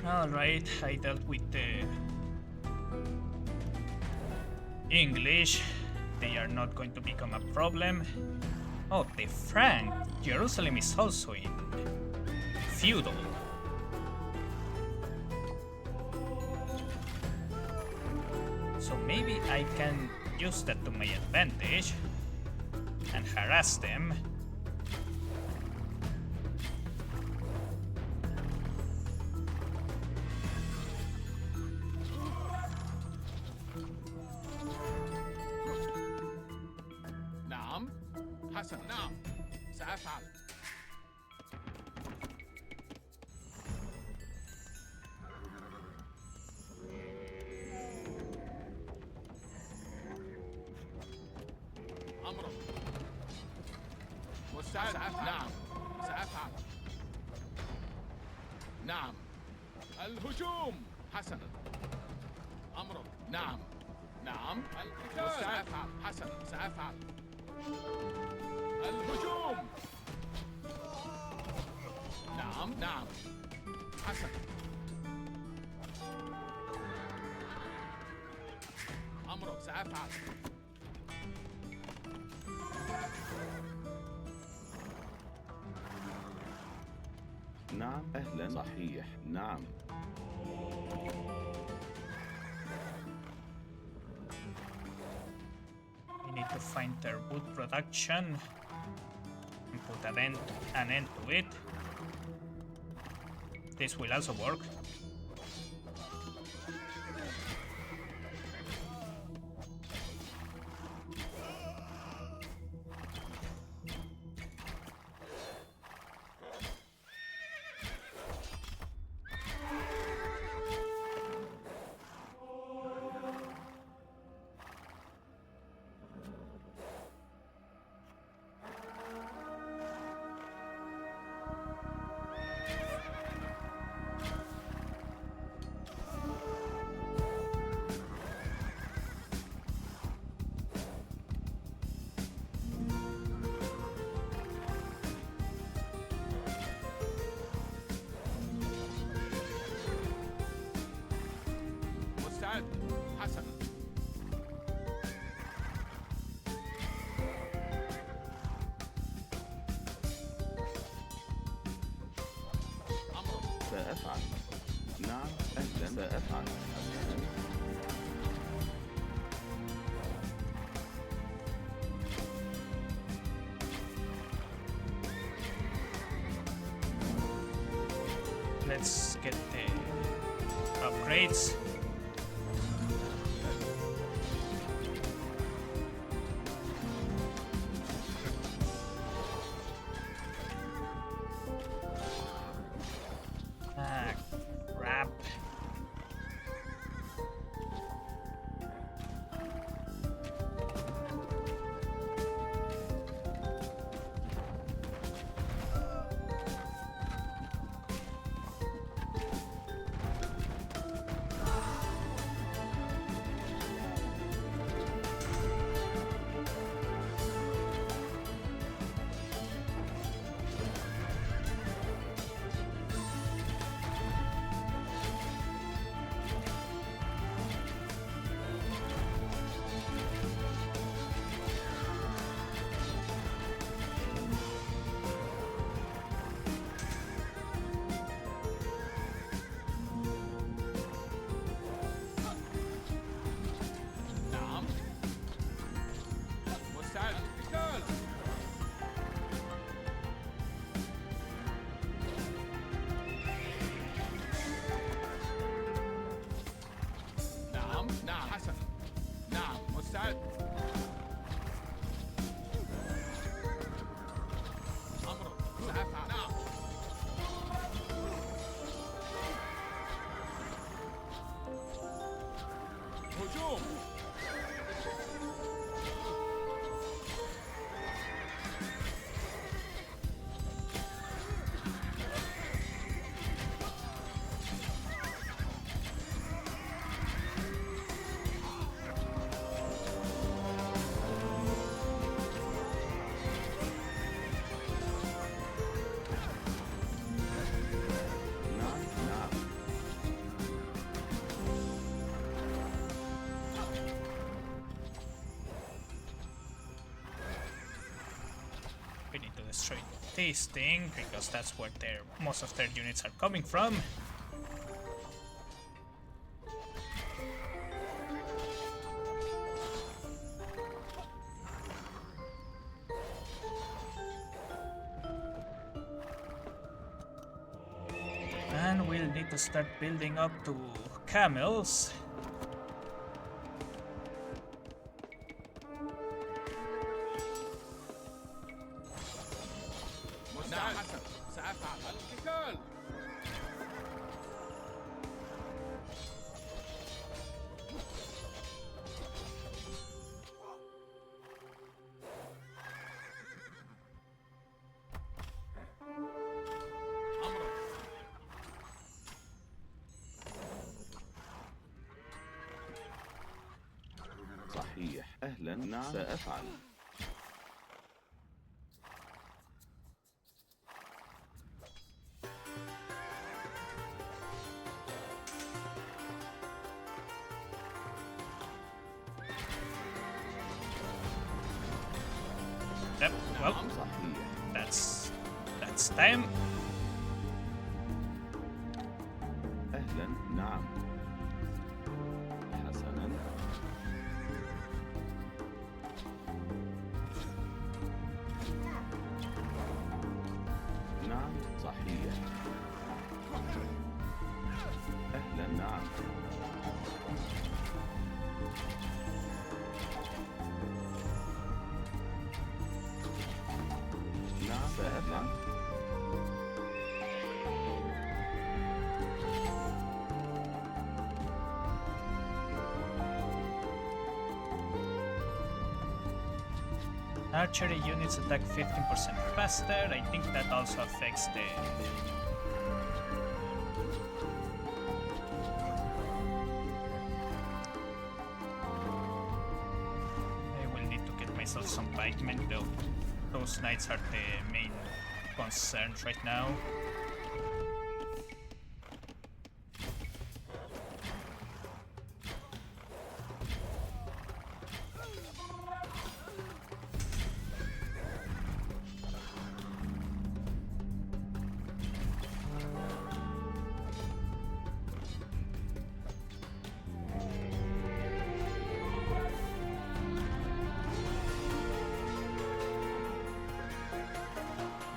S1: Alright, I dealt with the English. They are not going to become a problem. Oh, the Frank. Jerusalem is also in feudal. So maybe I can use that to my advantage and harass them.
S9: نعم حسن نعم سأفعل. أمر مستعد. نعم سأفعل. نعم الهجوم. حسنا. أمر. نعم نعم القتال. سأفعل. حسنا سأفعل. الهجوم. نعم نعم حسن. أمرك سأفعل.
S6: نعم أهلا صحيح نعم.
S1: We need to find their wood production and put an end to it. This will also work.
S6: سأفعل. نعم أهلا سأفعل. حسنا.
S1: Let's get the upgrades. Crap.
S9: نعم مستعد للقتال. نعم نعم حسنا. نعم مستعد. أمرك سأفعل. نعم هجوم.
S6: نعم نعم.
S1: We need to destroy this thing because that's where most of their units are coming from. And we'll need to start building up to camels.
S9: مستعد. حسنا سأفعل. القتال. أمرك.
S6: صحيح أهلا. نعم سأفعل.
S1: Yep, well,
S6: نعم صحيح.
S1: that's time.
S6: أهلا. نعم. حسنا. نعم صحيح. أهلا. نعم. نعم سأفعل.
S1: Archery units attack 15% faster. I think that also affects the... I will need to get myself some pikemen though. Those knights are the main concerns right now.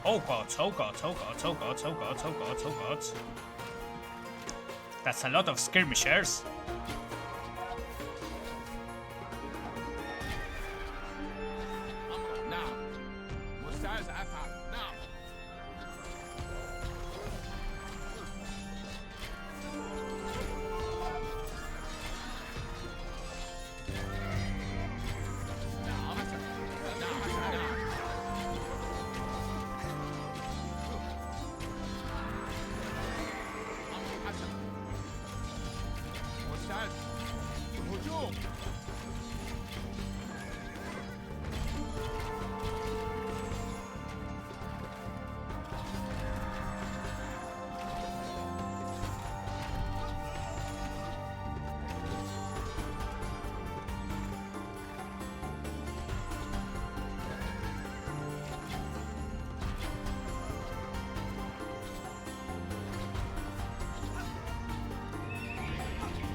S1: Oh gods, oh gods, oh gods, oh gods, oh gods, oh gods, oh gods. That's a lot of skirmishers.
S9: أمر نعم مستعد أفعل نعم نعم حسن نعم حسن نعم أمر حسن مستعد هجوم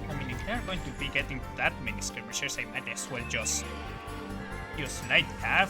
S1: I mean, if they're going to be getting that many skirmishers, I might as well just use light cav.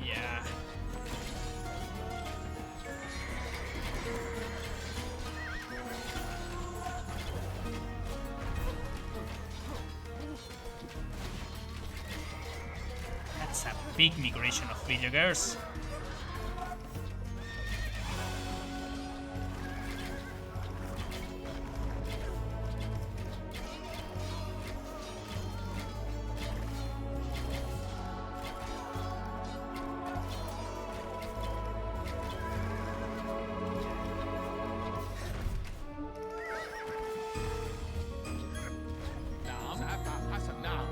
S1: Yeah. That's a big migration of villagers.
S9: نعم سأفعل حسن نعم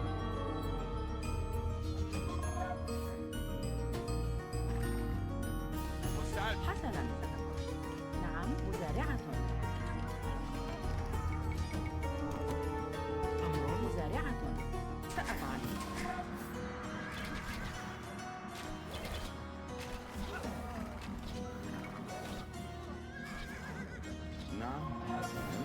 S9: مستعد
S8: حسنا. نعم مزارعة. أمر مزارعة. سأفعل.
S6: نعم حسنا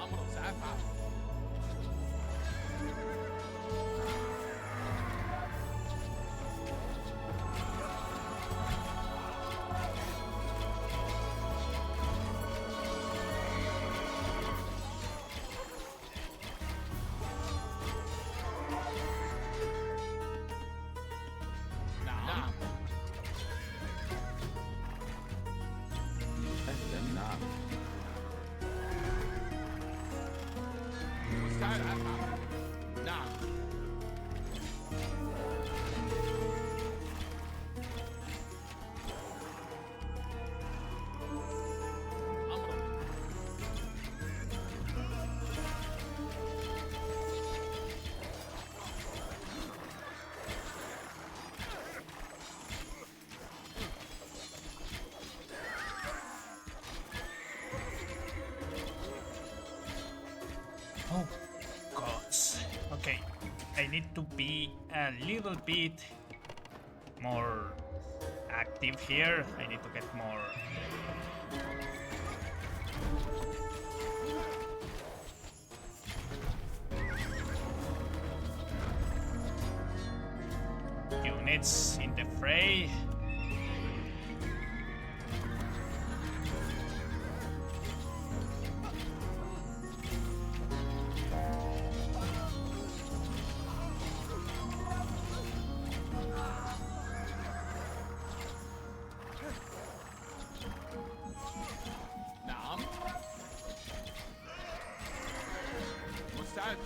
S9: أمر سأفعل نعم
S6: أهلا نعم
S9: مستعد أفعل نعم أمر
S1: Oh, gods. Okay, I need to be a little bit more active here. I need to get more. Units in the fray.
S9: نعم. مستعد.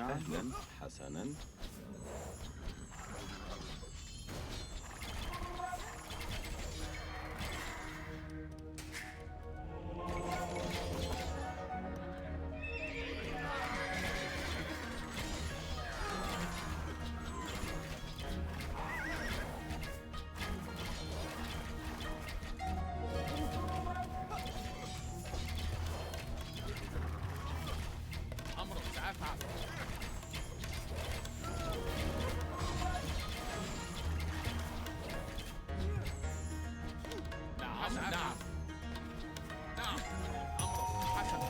S6: أهلا حسنا.
S9: أمر سأفعل. نعم نعم نعم. أمر حسن.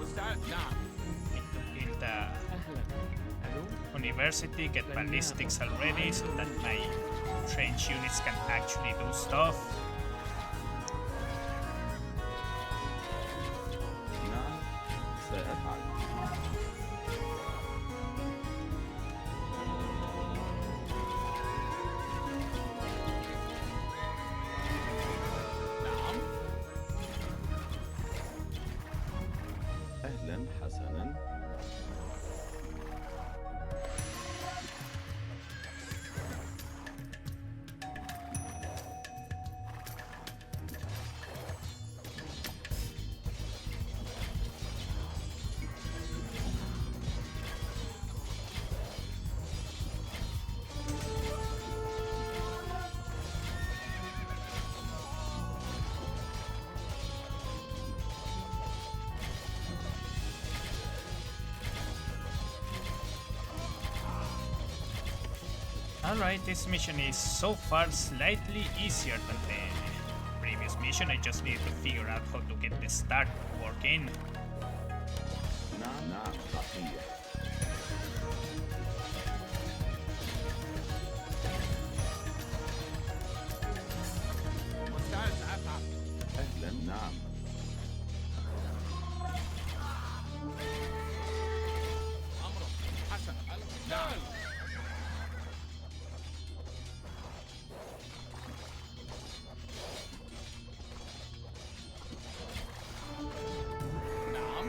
S9: مستعد. نعم.
S1: Need to kill the university, get ballistics already so that my trench units can actually do stuff.
S6: نعم سأفعل.
S9: نعم.
S6: أهلا حسنا.
S1: Alright, this mission is so far slightly easier than the previous mission. I just need to figure out how to get the start working.
S6: نعم نعم صحيح.
S9: مستعد سأفعل.
S6: أهلا نعم.
S9: أمر حسن. نعم. نعم.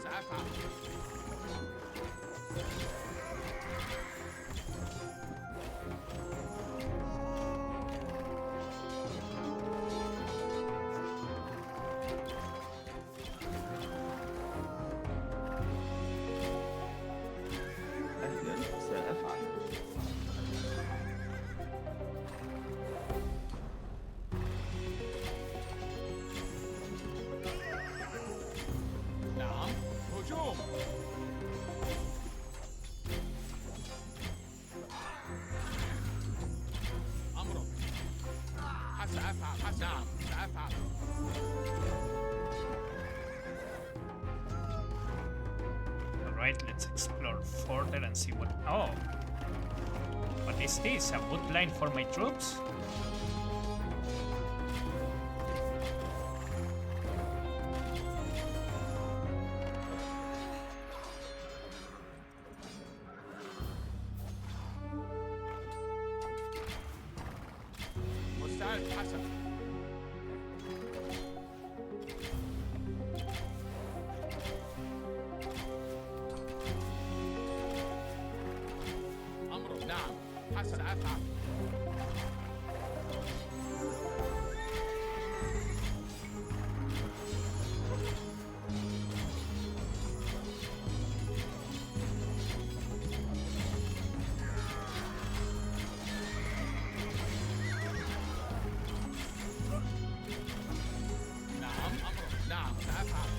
S9: سأفعل.
S6: أهلا، سأفعل.
S9: نعم. هجوم. أمر. سأفعل. نعم. سأفعل.
S1: Alright, let's explore further and see what. Oh! What is this? A wood line for my troops?
S9: مستعد حسن. أمر. نعم. حسن أفعل. نعم. أمر. نعم. سأفعل.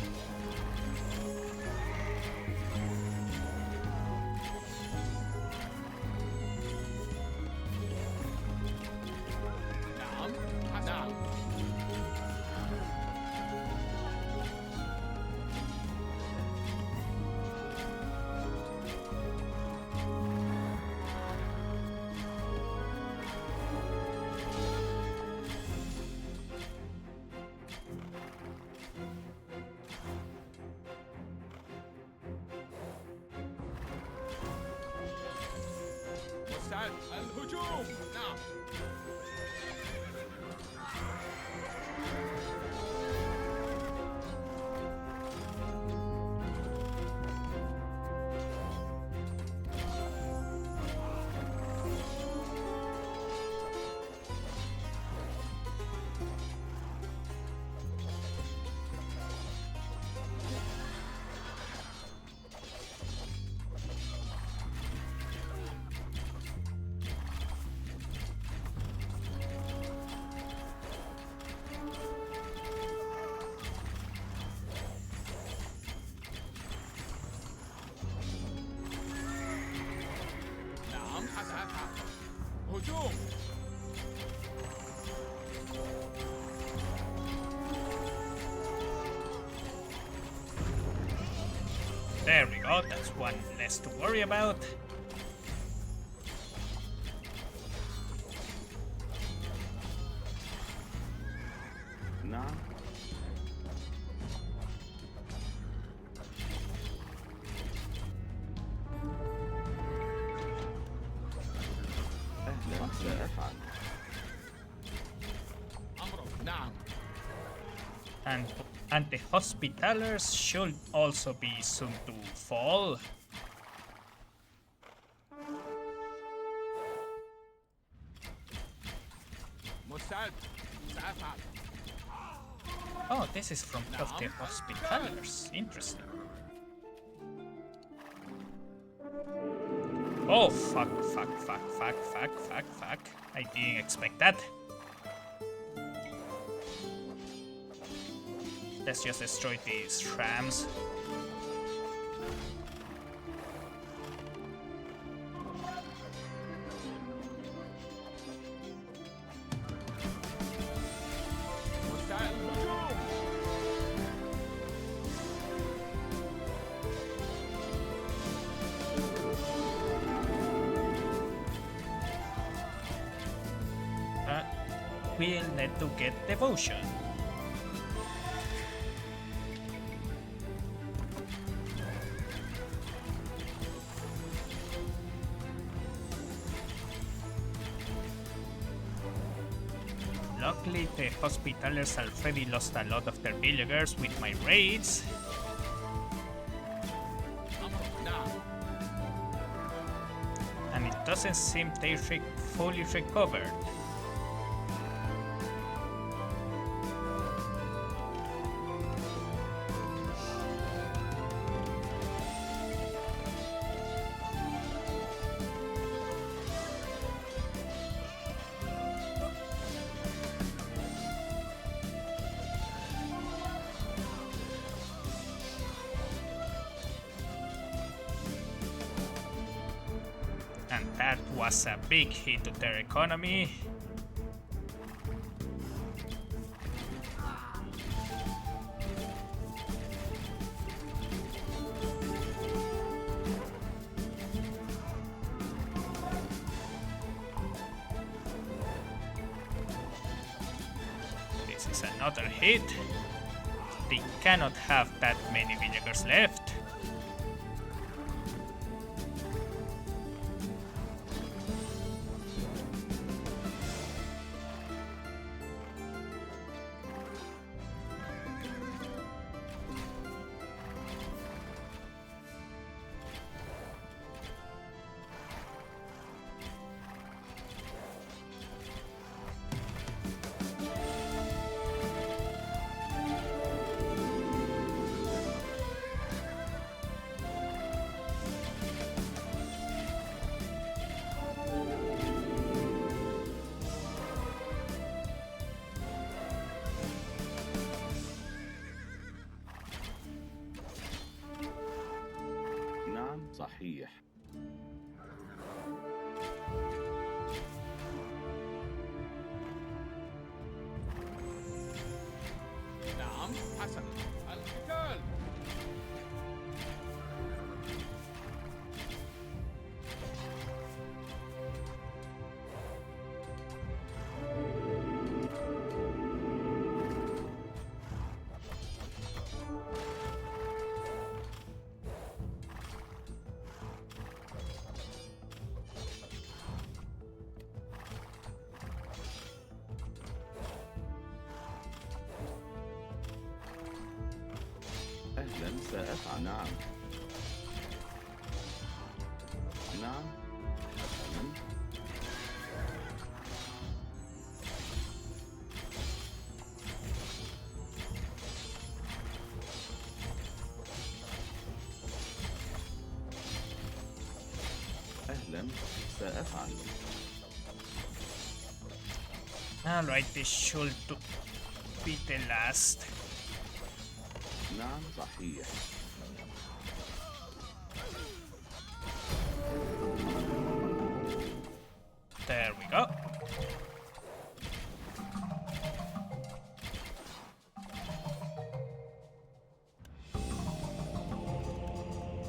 S9: نعم. نعم. مستعد. الهجوم. نعم. نعم. حسن أفعل. هجوم.
S1: There we go, that's one less to worry about.
S6: نعم. أهلا، سأفعل.
S9: أمر. نعم.
S1: And the Hospitallers should also be soon to fall.
S9: مستعد. سأفعل.
S1: Oh, this is from of the Hospitallers. Interesting. Oh, fuck. I didn't expect that. Let's just destroy these trams.
S9: مستعد. هجوم.
S1: We'll need to get devotion. Luckily, the Hospitallers already lost a lot of their villagers with my raids. doesn't seem they fully recovered. And that was a big hit to their economy. This is another hit. They cannot have that many villagers left.
S6: نعم صحيح.
S9: نعم حسنا. القتال.
S6: أهلا سأفعل. نعم. نعم. حسنا. أهلا سأفعل.
S1: Alright, this should be the last.
S6: نعم صحيح.
S1: There we go.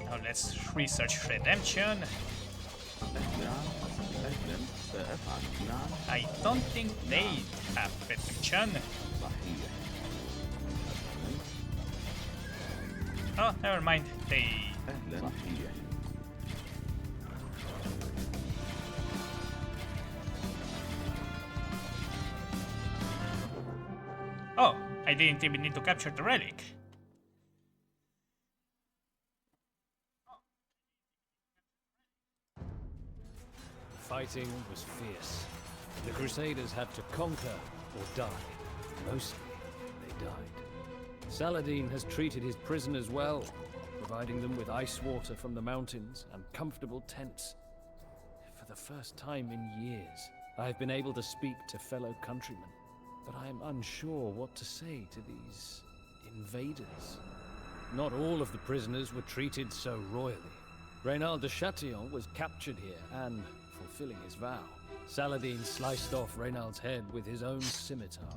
S1: Now let's research redemption.
S6: نعم. أهلا سأفعل. نعم
S1: I don't think they have redemption.
S6: صحيح.
S1: Oh, never mind. They.
S6: أهلا صحيح.
S1: Oh, I didn't even need to capture the relic.
S2: Fighting was fierce. The Crusaders had to conquer or die. Mostly, they died. Saladin has treated his prisoners well, providing them with ice water from the mountains and comfortable tents. For the first time in years, I have been able to speak to fellow countrymen, but I am unsure what to say to these invaders. Not all of the prisoners were treated so royally. Reynald de Chatillon was captured here and, fulfilling his vow, Saladin sliced off Reynald's head with his own scimitar.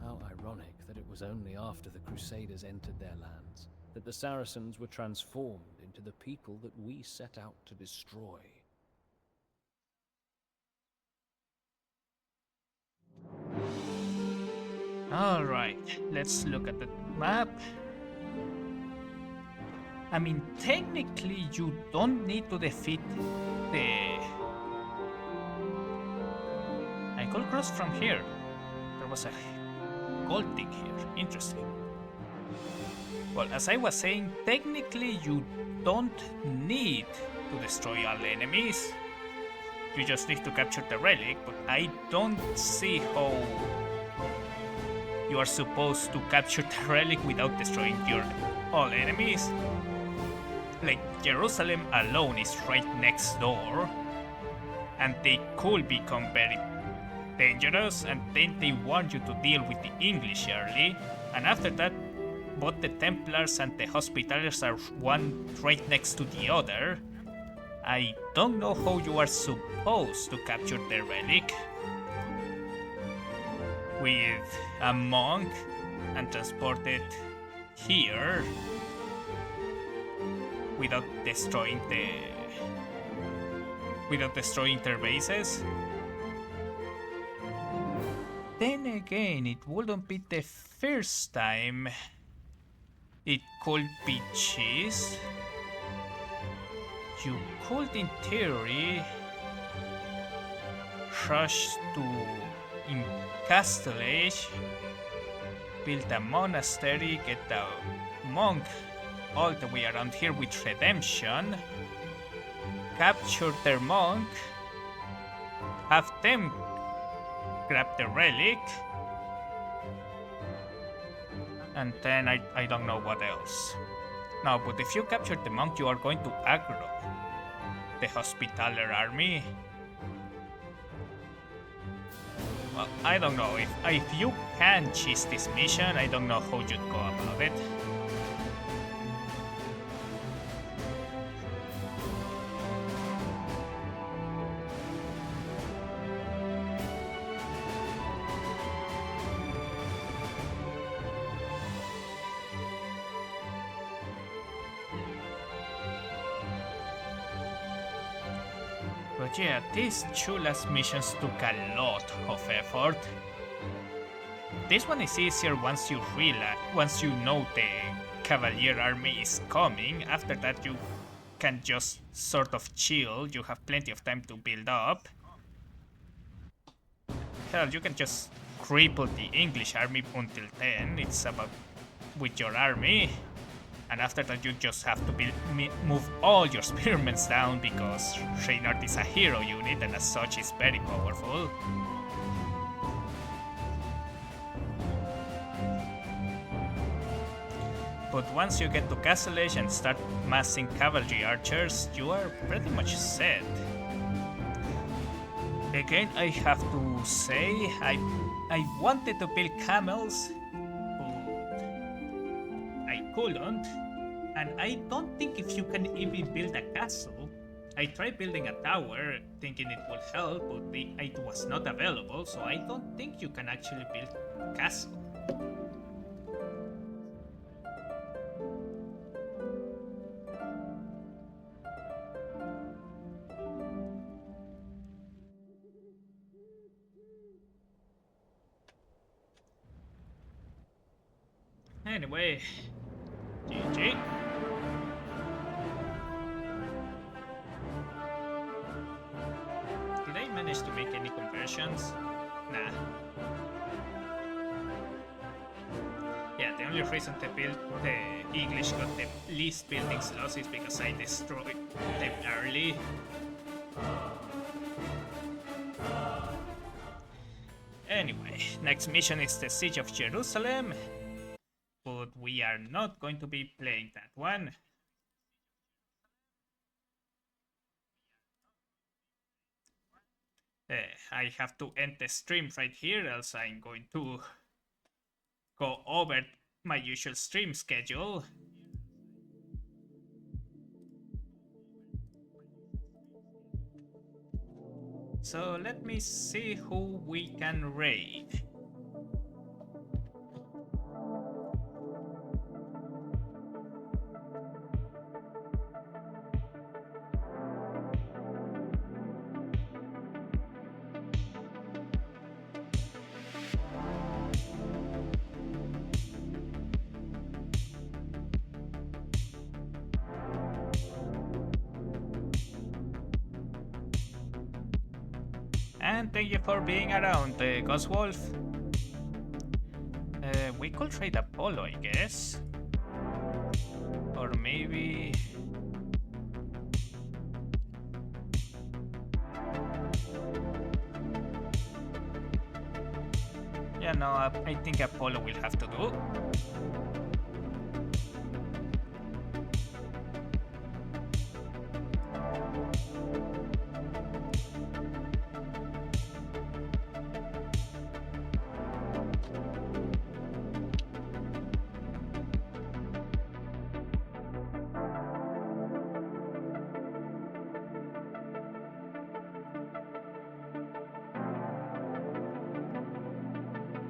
S2: How ironic that it was only after the Crusaders entered their lands that the Saracens were transformed into the people that we set out to destroy.
S1: Alright, let's look at the map. I mean, technically you don't need to defeat the... I could cross from here. There was a gold dig here. Interesting. Well, as I was saying, technically you don't need to destroy all enemies. You just need to capture the relic, but I don't see how you are supposed to capture the relic without destroying your all enemies. Like, Jerusalem alone is right next door, and they could become very dangerous, and then they want you to deal with the English early, and after that, both the Templars and the Hospitallers are one right next to the other. I don't know how you are supposed to capture the relic with a monk and transport it here without destroying their bases. Then again, it wouldn't be the first time. It could be cheese. You could, in theory, rush to in Castle Age, build a monastery, get a monk all the way around here with redemption, capture their monk, have them grab the relic, and then I don't know what else. No, but if you capture the monk, you are going to aggro the Hospitaller army. Well, I don't know. If you can cheese this mission, I don't know how you'd go about it. But yeah, these two last missions took a lot of effort. This one is easier once you know the Cavalier army is coming. After that you can just sort of chill, you have plenty of time to build up. Hell, you can just cripple the English army until then, it's about with your army. And after that you just have to move all your spearmen down, because Reynard is a hero unit and as such is very powerful. But once you get to Castle Age and start massing cavalry archers, you are pretty much set. Again, I have to say, I wanted to build camels, couldn't, and I don't think if you can even build a castle. I tried building a tower thinking it would help, but it was not available, so I don't think you can actually build a castle. Anyway, GG. Did I manage to make any conversions? Nah. Yeah, the only reason the English got the least building slots is because I destroyed them early. Anyway, next mission is the Siege of Jerusalem. But we are not going to be playing that one. I have to end the stream right here, else I'm going to go over my usual stream schedule. So let me see who we can raid. And thank you for being around, Ghost Wolf. We could trade Apollo, I guess. Or maybe... Yeah, no, I think Apollo will have to do.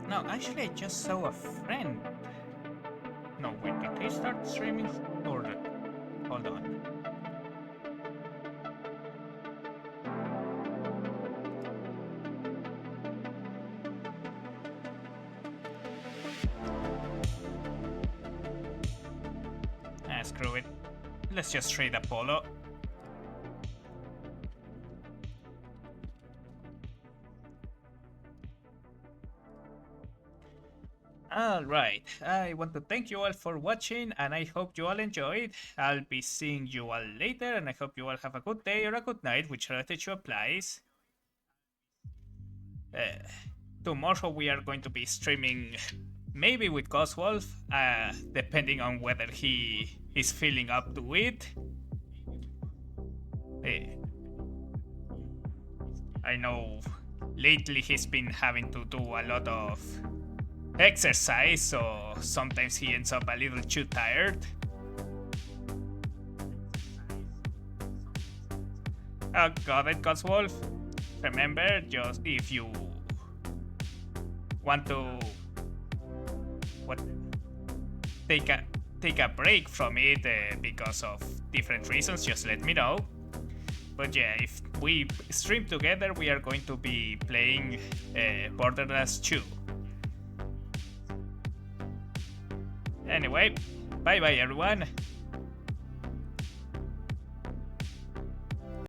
S1: No, actually, I just saw a friend. No, wait, did he start streaming? Or hold on. Ah, screw it. Let's just trade Apollo. Alright, I want to thank you all for watching and I hope you all enjoyed. I'll be seeing you all later and I hope you all have a good day or a good night, whichever you applies. Tomorrow we are going to be streaming maybe with Ghost depending on whether he is feeling up to it. I know lately he's been having to do a lot of exercise, so sometimes he ends up a little too tired. Oh, got it, Coswolf. Remember, just if you want to take a break from it because of different reasons, just let me know. But yeah, if we stream together, we are going to be playing Borderlands 2. Anyway, bye bye everyone.